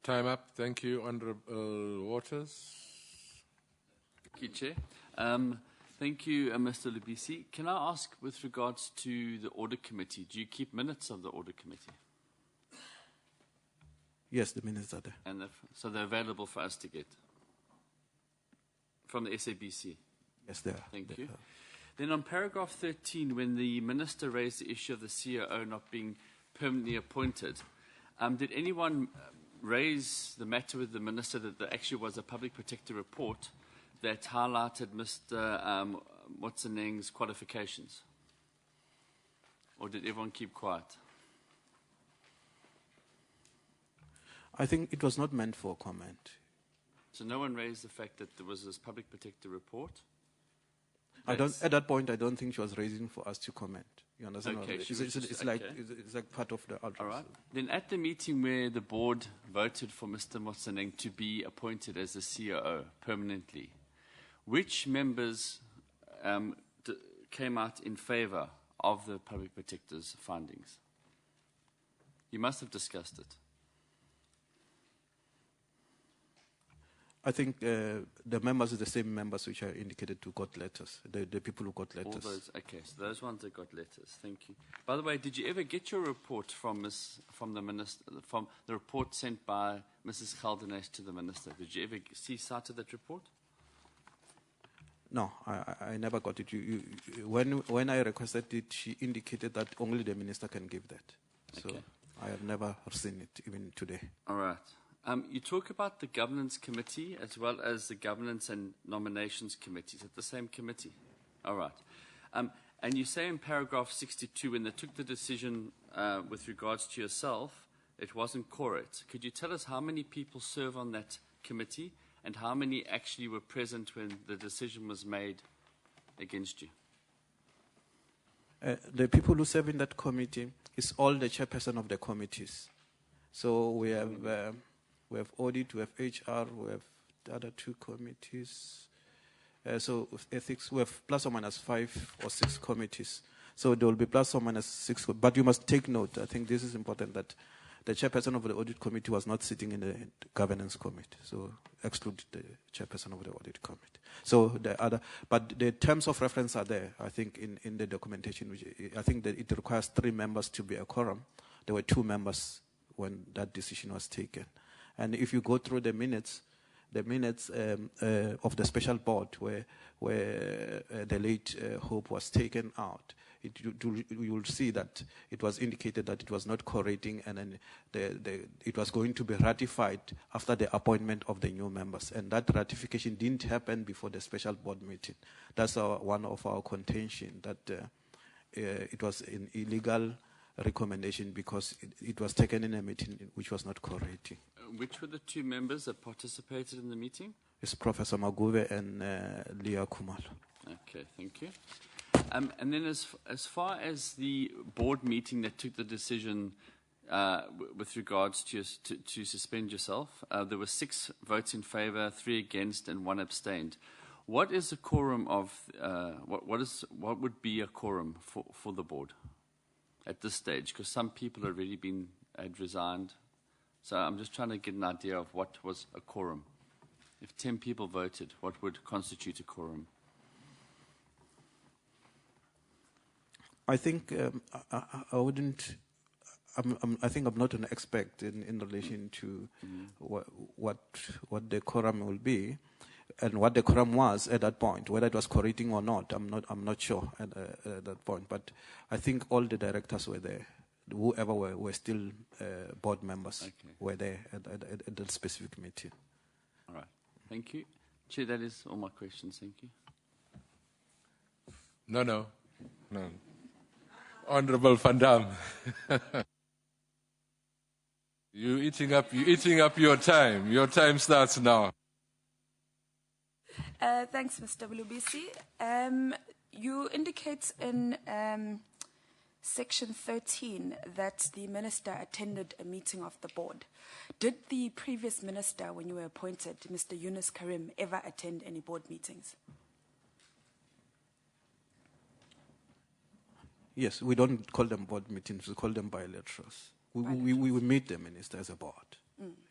Time up. Thank you, Honourable Waters. Thank you, Chair. Thank you, Mr. Luisi. Can I ask, with regards to the Audit Committee, do you keep minutes of the Audit Committee? Yes, the minutes are there. And so they're available for us to get from the SABC? Yes, they are. Thank you. Then on paragraph 13, when the minister raised the issue of the COO not being permanently appointed, did anyone raise the matter with the minister that there actually was a public protector report that highlighted Mr. Motseneng's qualifications? Or did everyone keep quiet? I think it was not meant for comment. So no one raised the fact that there was this public protector report? At that point, I don't think she was raising for us to comment. You understand? Okay, it's like part of the outreach. All right. Then at the meeting where the board voted for Mr. Motseneng to be appointed as the COO permanently, which members came out in favour of the public protector's findings? You must have discussed it. I think the members are the same members which are indicated to got letters, the people who got letters. All those, okay, so those ones that got letters. Thank you. By the way, did you ever get your report from the minister, from the report sent by Mrs. Geldenhuys to the minister? Did you ever see sight of that report? No, I never got it. When I requested it, she indicated that only the minister can give that. So Okay. I have never seen it, even today. All right. You talk about the governance committee as well as the governance and nominations committee. Is it the same committee? All right. And you say in paragraph 62, when they took the decision with regards to yourself, it wasn't correct. Could you tell us how many people serve on that committee and how many actually were present when the decision was made against you? The people who serve in that committee is all the chairperson of the committees. So we have audit, we have HR, we have the other 2 committees. So with ethics, we have plus or minus 5 or 6 committees. So there will be plus or minus 6. But you must take note, I think this is important, that the chairperson of the audit committee was not sitting in the governance committee. So exclude the chairperson of the audit committee. So but the terms of reference are there, I think, in the documentation. Which I think that it requires 3 members to be a quorum. There were 2 members when that decision was taken. And if you go through the minutes of the special board where the late Hope was taken out, you will see that it was indicated that it was not correcting, and then it was going to be ratified after the appointment of the new members. And that ratification didn't happen before the special board meeting. That's one of our contention, that it was an illegal recommendation because it was taken in a meeting which was not correct. Which were the two members that participated in the meeting? It's Professor Maguve and Leah Kumalo. Okay, thank you. And then as far as the board meeting that took the decision with regards to suspend yourself, there were 6 votes in favour, 3 against, and 1 abstained. What is a quorum of? What would be a quorum for the board at this stage? Because some people had resigned, so I'm just trying to get an idea of what was a quorum. If 10 people voted, what would constitute a quorum? I think I wouldn't. I think I'm not an expert in relation to what the quorum will be, and what the quorum was at that point. Whether it was correcting or not, I'm not sure at that point. But I think all the directors were there. Whoever were still board members were there at that specific meeting. All right. Thank you. Chair, that is all my questions. Thank you. No. Honorable Van Dam. You're eating up your time. Your time starts now. Thanks, Mr. Luisi. You indicate in Section 13 that the minister attended a meeting of the board. Did the previous minister, when you were appointed, Mr. Yunus Karim, ever attend any board meetings? Yes, we don't call them board meetings, we call them bilaterals. We meet the minister as a board.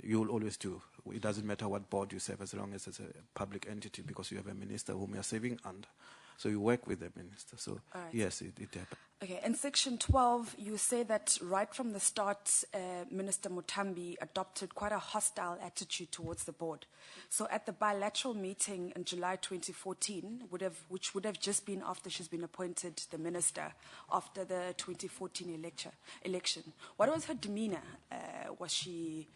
You will always do. It doesn't matter what board you serve as long as it's a public entity because you have a minister whom you are serving under. So you work with the minister. So yes, it happened. Okay, in Section 12, you say that right from the start, Minister Mutambi adopted quite a hostile attitude towards the board. So at the bilateral meeting in July 2014, which would have just been after she's been appointed the minister after the 2014 election, what was her demeanor? Was she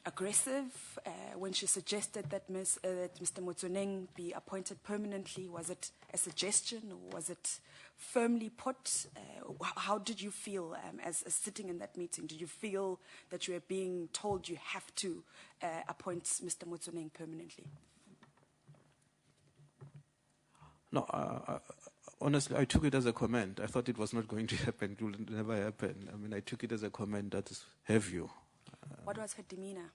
aggressive when she suggested that Mr. Motsoneng be appointed permanently? Was it a suggestion or was it firmly put? How did you feel as sitting in that meeting? Did you feel that you were being told you have to appoint Mr. Motsoneng permanently? No, honestly, I took it as a comment. I thought it was not going to happen. It will never happen. I mean, I took it as a comment that is, have you? What was her demeanor?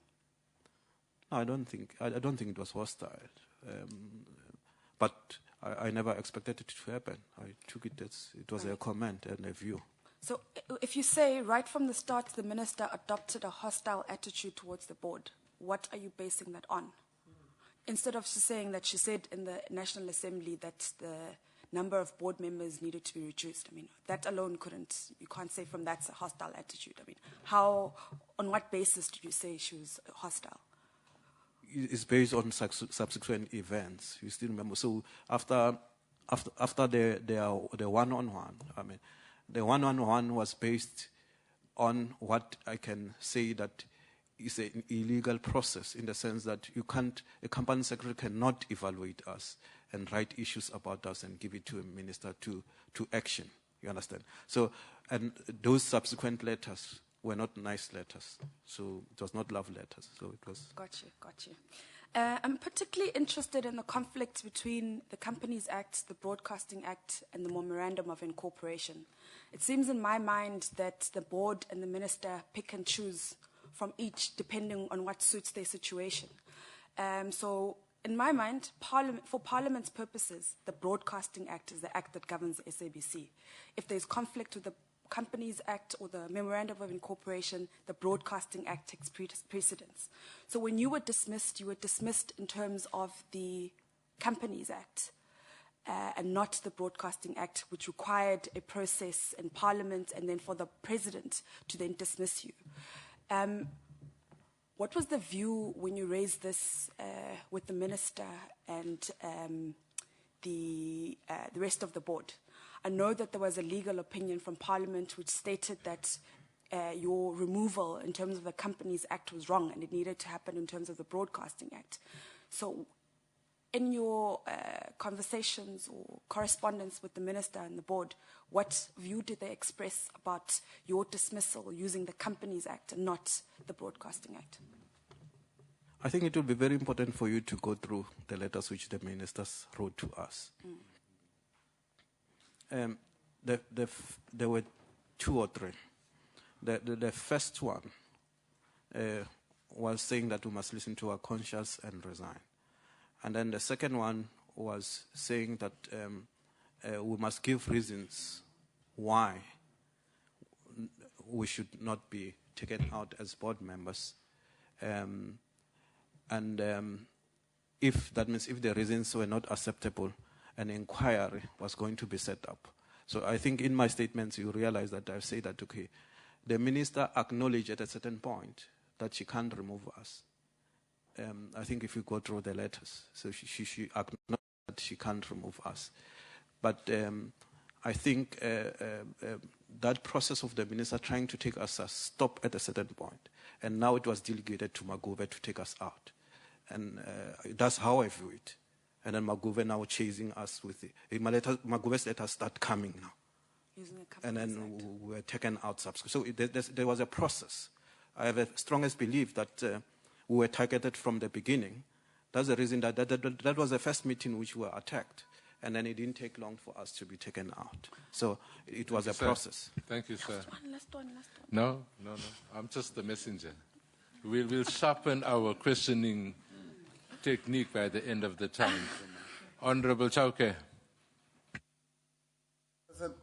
No, I don't think it was hostile. But I never expected it to happen. I took it as it was a comment and a view. So if you say right from the start the minister adopted a hostile attitude towards the board, what are you basing that on? Instead of saying that she said in the National Assembly that the number of board members needed to be reduced. I mean, that alone you can't say from that's a hostile attitude. I mean, on what basis did you say she was hostile? It's based on subsequent events. You still remember? So after the one-on-one, I mean, the one-on-one was based on what I can say that is an illegal process in the sense that a company secretary cannot evaluate us and write issues about us and give it to a minister to action. You understand? So, and those subsequent letters were not nice letters. So it was not love letters. So it was. Got you. I'm particularly interested in the conflict between the Companies Act, the Broadcasting Act, and the Memorandum of Incorporation. It seems in my mind that the board and the minister pick and choose from each depending on what suits their situation. So in my mind, for Parliament's purposes, the Broadcasting Act is the act that governs the SABC. If there's conflict with the Companies Act or the Memorandum of Incorporation, the Broadcasting Act takes precedence. So when you were dismissed in terms of the Companies Act and not the Broadcasting Act, which required a process in Parliament and then for the President to then dismiss you. What was the view when you raised this with the Minister and the rest of the board? I know that there was a legal opinion from Parliament which stated that your removal in terms of the Companies Act was wrong and it needed to happen in terms of the Broadcasting Act. So in your conversations or correspondence with the minister and the board, what view did they express about your dismissal using the Companies Act and not the Broadcasting Act? I think it will be very important for you to go through the letters which the ministers wrote to us. There were 2 or 3. The first one was saying that we must listen to our conscience and resign. And then the second one was saying that we must give reasons why we should not be taken out as board members. If that means if the reasons were not acceptable, an inquiry was going to be set up. So I think in my statements you realize that I've said that, okay, the minister acknowledged at a certain point that she can't remove us. I think if you go through the letters, so she acknowledged that she can't remove us. But I think that process of the minister trying to take us stopped at a certain point. And now it was delegated to Magove to take us out. And that's how I view it. And then Magove now chasing us with it. Magove's letters start coming now. And then we were taken out subsequently. So there was a process. I have a strongest belief that we were targeted from the beginning. That's the reason that was the first meeting which we were attacked. And then it didn't take long for us to be taken out. So it was a process. Thank you, sir. Last one. No. I'm just the messenger. We'll sharpen our questioning technique by the end of the time. Honorable Chauke.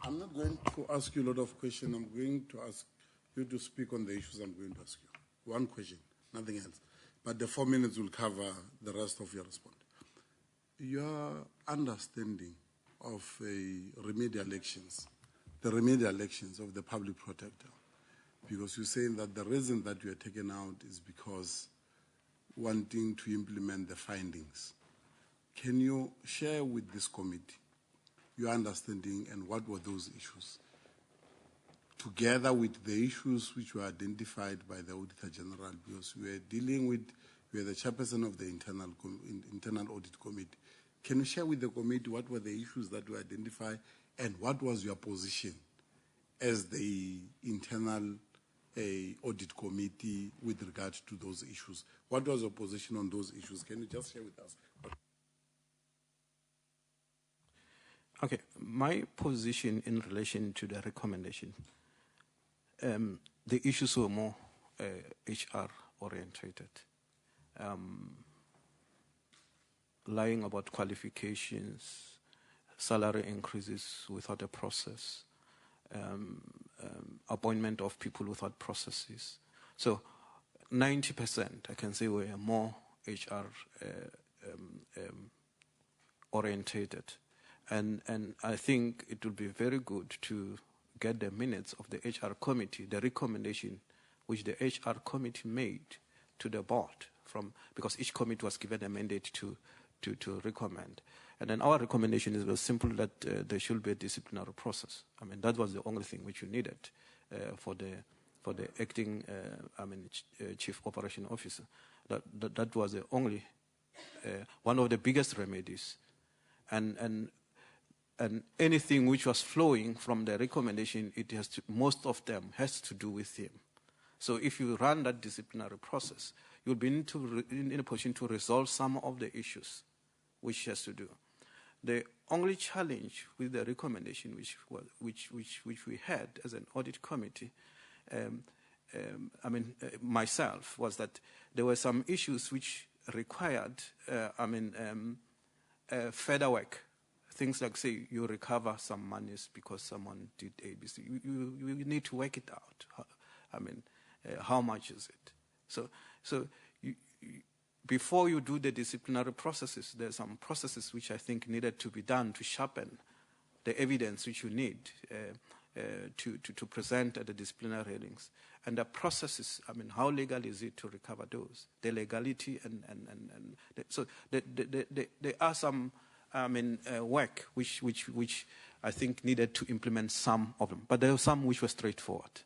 I'm not going to ask you a lot of questions. I'm going to ask you to speak on the issues I'm going to ask you. One question, nothing else. But the 4 minutes will cover the rest of your response. Your understanding of remedial actions, the remedial actions of the public protector, because you're saying that the reason that you are taken out is because wanting to implement the findings. Can you share with this committee your understanding and what were those issues, together with the issues which were identified by the Auditor General, because we are dealing with, we are the chairperson of the internal audit committee. Can you share with the committee what were the issues that were identified and what was your position as the internal audit committee with regard to those issues? What was your position on those issues? Can you just share with us? Okay, my position in relation to the recommendation, the issues were more HR orientated. Lying about qualifications, salary increases without a process, appointment of people without processes. So 90%, I can say, were more HR orientated. And I think it would be very good to get the minutes of the HR committee, the recommendation which the HR committee made to the board, because each committee was given a mandate to recommend. And then our recommendation is very simple, that there should be a disciplinary process. I mean, that was the only thing which you needed for the acting chief operation officer. That was the only one of the biggest remedies. And anything which was flowing from the recommendation, most of them has to do with him. So if you run that disciplinary process, you'll be in a position to resolve some of the issues which has to do. The only challenge with the recommendation which we had as an audit committee, myself, was that there were some issues which required further work. Things like, say, you recover some monies because someone did ABC. You need to work it out. How much is it? So before you do the disciplinary processes, there are some processes which I think needed to be done to sharpen the evidence which you need to present at the disciplinary hearings. And the processes, how legal is it to recover those? The legality so there are some work which I think needed to implement some of them. But there were some which were straightforward.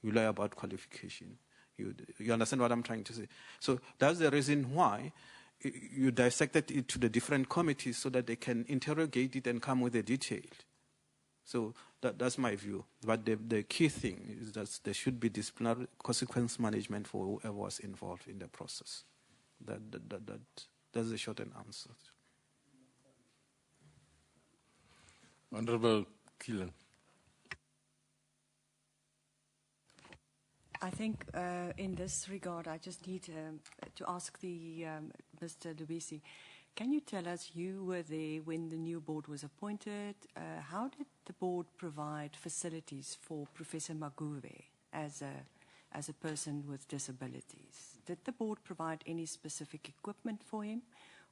You lie about qualification. You understand what I'm trying to say? So that's the reason why you dissected it to the different committees so that they can interrogate it and come with a detail. So that's my view. But the key thing is that there should be disciplinary consequence management for whoever was involved in the process. That's the short answer. Honourable Keelan. I think in this regard, I just need to ask Mr. Luisi, can you tell us, you were there when the new board was appointed, how did the board provide facilities for Professor Maguve as a person with disabilities? Did the board provide any specific equipment for him,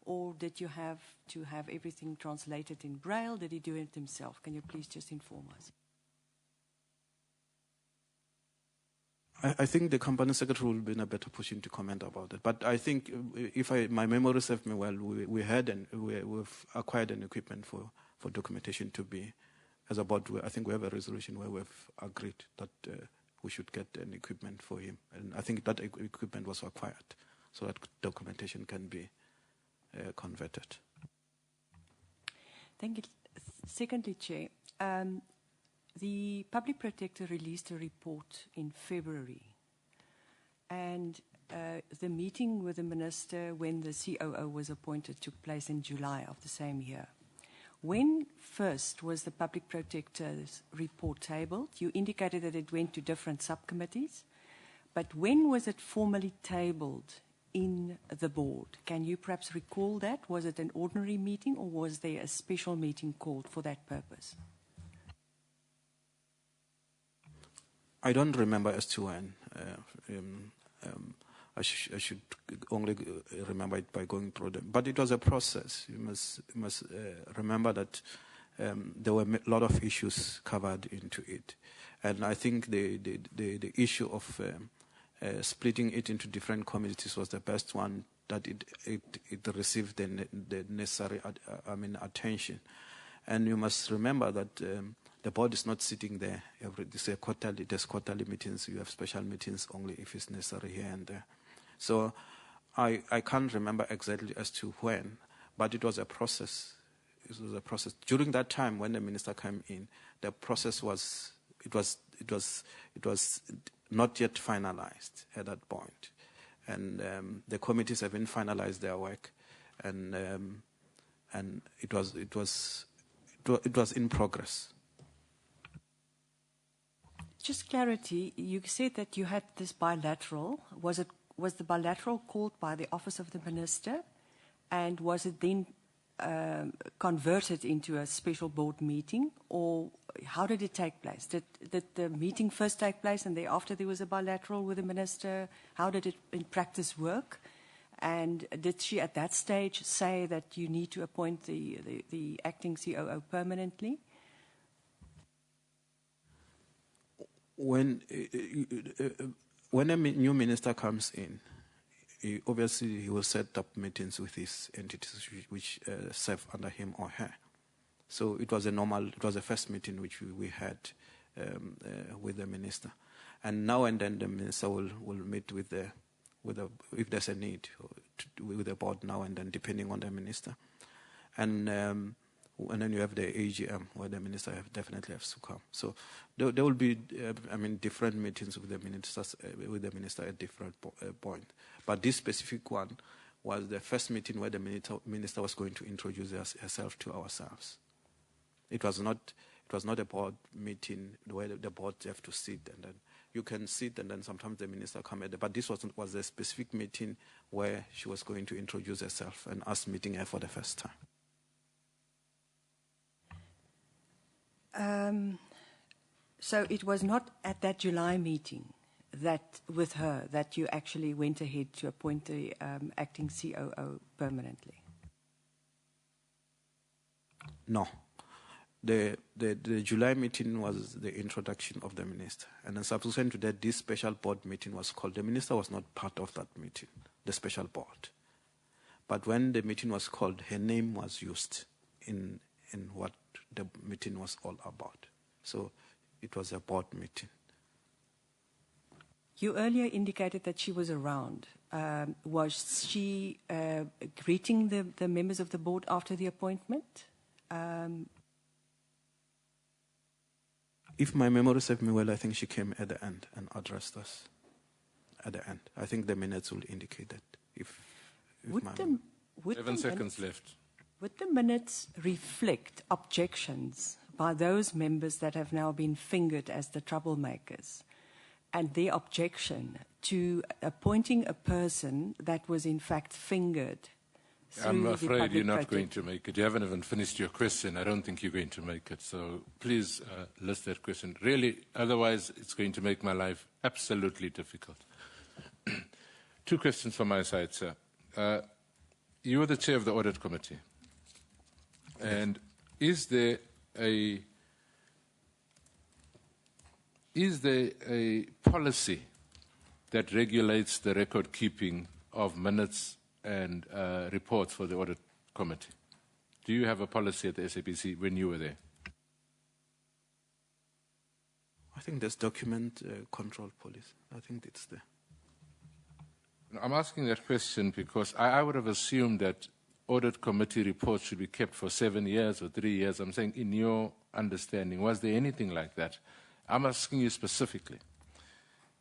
or did you have to have everything translated in Braille? Did he do it himself? Can you please just inform us? I think the company secretary will be in a better position to comment about it. But I think, if my memory serves me well, we've acquired an equipment for documentation to be, as a board, I think we have a resolution where we've agreed that we should get an equipment for him. And I think that equipment was acquired so that documentation can be converted. Thank you. Secondly, Chair, the Public Protector released a report in February, and the meeting with the Minister when the COO was appointed took place in July of the same year. When first was the Public Protector's report tabled? You indicated that it went to different subcommittees, but when was it formally tabled in the board? Can you perhaps recall that? Was it an ordinary meeting, or was there a special meeting called for that purpose? I don't remember as to when. I should only remember it by going through them. But it was a process. You must remember that there were a lot of issues covered into it. And I think the issue of splitting it into different committees was the best one, that it received the necessary attention. And you must remember that the board is not sitting there there's quarterly meetings. You have special meetings only if it's necessary here and there. So I can't remember exactly as to when, but it was a process. It was a process. During that time when the minister came in, the process was not yet finalized at that point. And the committees haven't finalized their work, and it was in progress. Just clarity, you said that you had this bilateral. Was the bilateral called by the Office of the Minister, and was it then converted into a special board meeting, or how did it take place? Did the meeting first take place and thereafter there was a bilateral with the Minister? How did it in practice work? And did she at that stage say that you need to appoint the acting COO permanently? When a new minister comes in, obviously he will set up meetings with his entities which serve under him or her. So it was a first meeting which we had with the minister. And now and then the minister will meet if there's a need, with the board now and then, depending on the minister. And then you have the AGM, where the minister definitely has to come. So there will be, different meetings with the minister at different point. But this specific one was the first meeting where the minister was going to introduce herself to ourselves. It was not a board meeting where the board have to sit, and then you can sit, and then sometimes the minister come at it. But this was a specific meeting where she was going to introduce herself and us meeting her for the first time. So it was not at that July meeting with her that you actually went ahead to appoint the acting COO permanently? No. The July meeting was the introduction of the minister. And then subsequent to that, this special board meeting was called. The minister was not part of that meeting, the special board. But when the meeting was called, her name was used in what the meeting was all about. So it was a board meeting. You earlier indicated that she was around. Was she greeting the members of the board after the appointment? If my memory serves me well, I think she came at the end and addressed us at the end. I think the minutes will indicate that. If would my 7 seconds left. Would the minutes reflect objections by those members that have now been fingered as the troublemakers and their objection to appointing a person that was in fact fingered? I'm afraid you're not going to make it. You haven't even finished your question. I don't think you're going to make it. So please list that question. Really, otherwise it's going to make my life absolutely difficult. 2 questions from my side, sir. You are the chair of the audit committee. And is there a policy that regulates the record keeping of minutes and reports for the audit committee? Do you have a policy at the SABC when you were there? I think there's document control policy. I think it's there. I'm asking that question because I would have assumed that audit committee reports should be kept for 7 years or 3 years. I'm saying, in your understanding, was there anything like that? I'm asking you specifically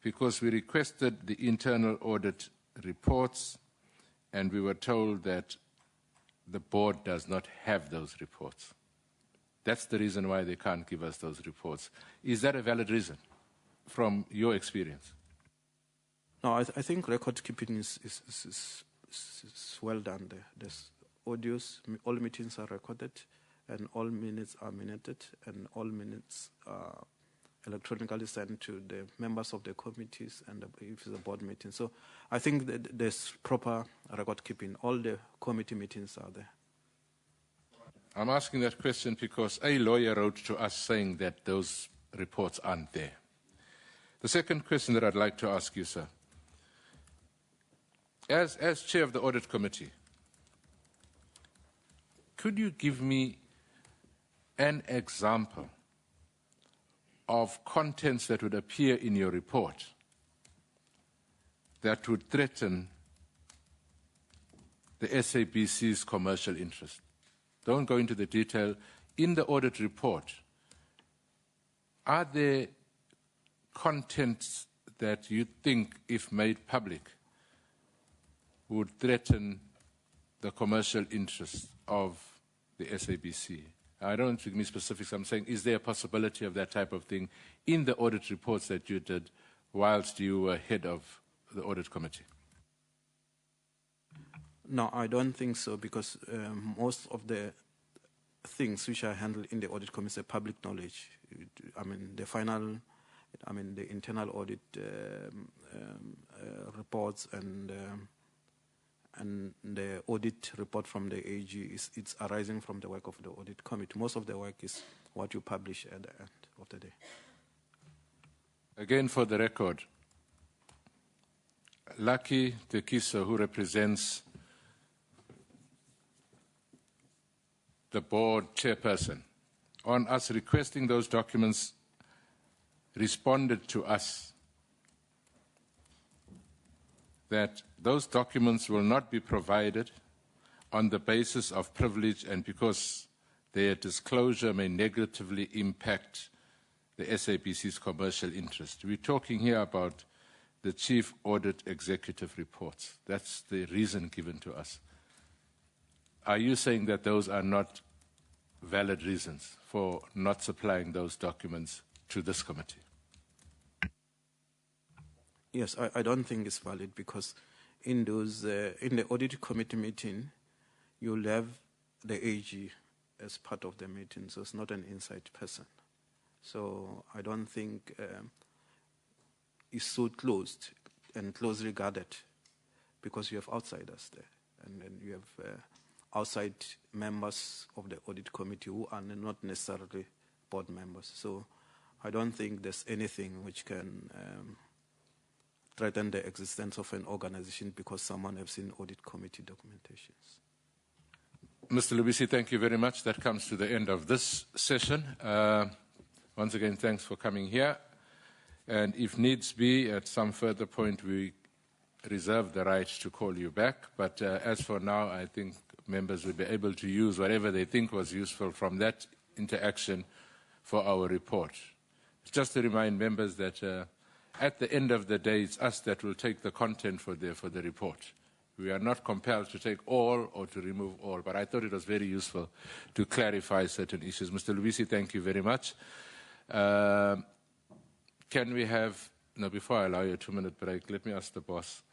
because we requested the internal audit reports and we were told that the board does not have those reports. That's the reason why they can't give us those reports. Is that a valid reason from your experience? No, I think record keeping is well done there. There's audios, all meetings are recorded, and all minutes are minuted, and all minutes are electronically sent to the members of the committees and if it's a board meeting. So I think that there's proper record keeping. All the committee meetings are there. I'm asking that question because a lawyer wrote to us saying that those reports aren't there. The second question that I'd like to ask you, sir, as chair of the audit committee, could you give me an example of contents that would appear in your report that would threaten the SABC's commercial interest? Don't go into the detail. In the audit report, are there contents that you think, if made public, would threaten the commercial interests of the SABC? I don't want to give me specifics. I'm saying, is there a possibility of that type of thing in the audit reports that you did whilst you were head of the audit committee? No, I don't think so, because most of the things which are handled in the audit committee are public knowledge. I mean, the internal audit reports and the audit report from the AG it's arising from the work of the audit committee. Most of the work is what you publish at the end of the day. Again, for the record, Lucky Tekiso, who represents the board chairperson, on us requesting those documents, responded to us that those documents will not be provided on the basis of privilege and because their disclosure may negatively impact the SABC's commercial interest. We're talking here about the Chief Audit Executive reports. That's the reason given to us. Are you saying that those are not valid reasons for not supplying those documents to this committee? Yes, I don't think it's valid, because in the audit committee meeting, you'll have the AG as part of the meeting, so it's not an inside person. So I don't think it's so closed and closely guarded, because you have outsiders there, and then you have outside members of the audit committee who are not necessarily board members. So I don't think there's anything which can threaten the existence of an organization because someone has seen audit committee documentations. Mr. Luisi, thank you very much. That comes to the end of this session. Once again, thanks for coming here. And if needs be, at some further point, we reserve the right to call you back. But as for now, I think members will be able to use whatever they think was useful from that interaction for our report. Just to remind members that at the end of the day, it's us that will take the content for the report. We are not compelled to take all or to remove all, but I thought it was very useful to clarify certain issues. Mr. Luisi, thank you very much. Can we have, no, before I allow you a 2-minute break, let me ask the boss.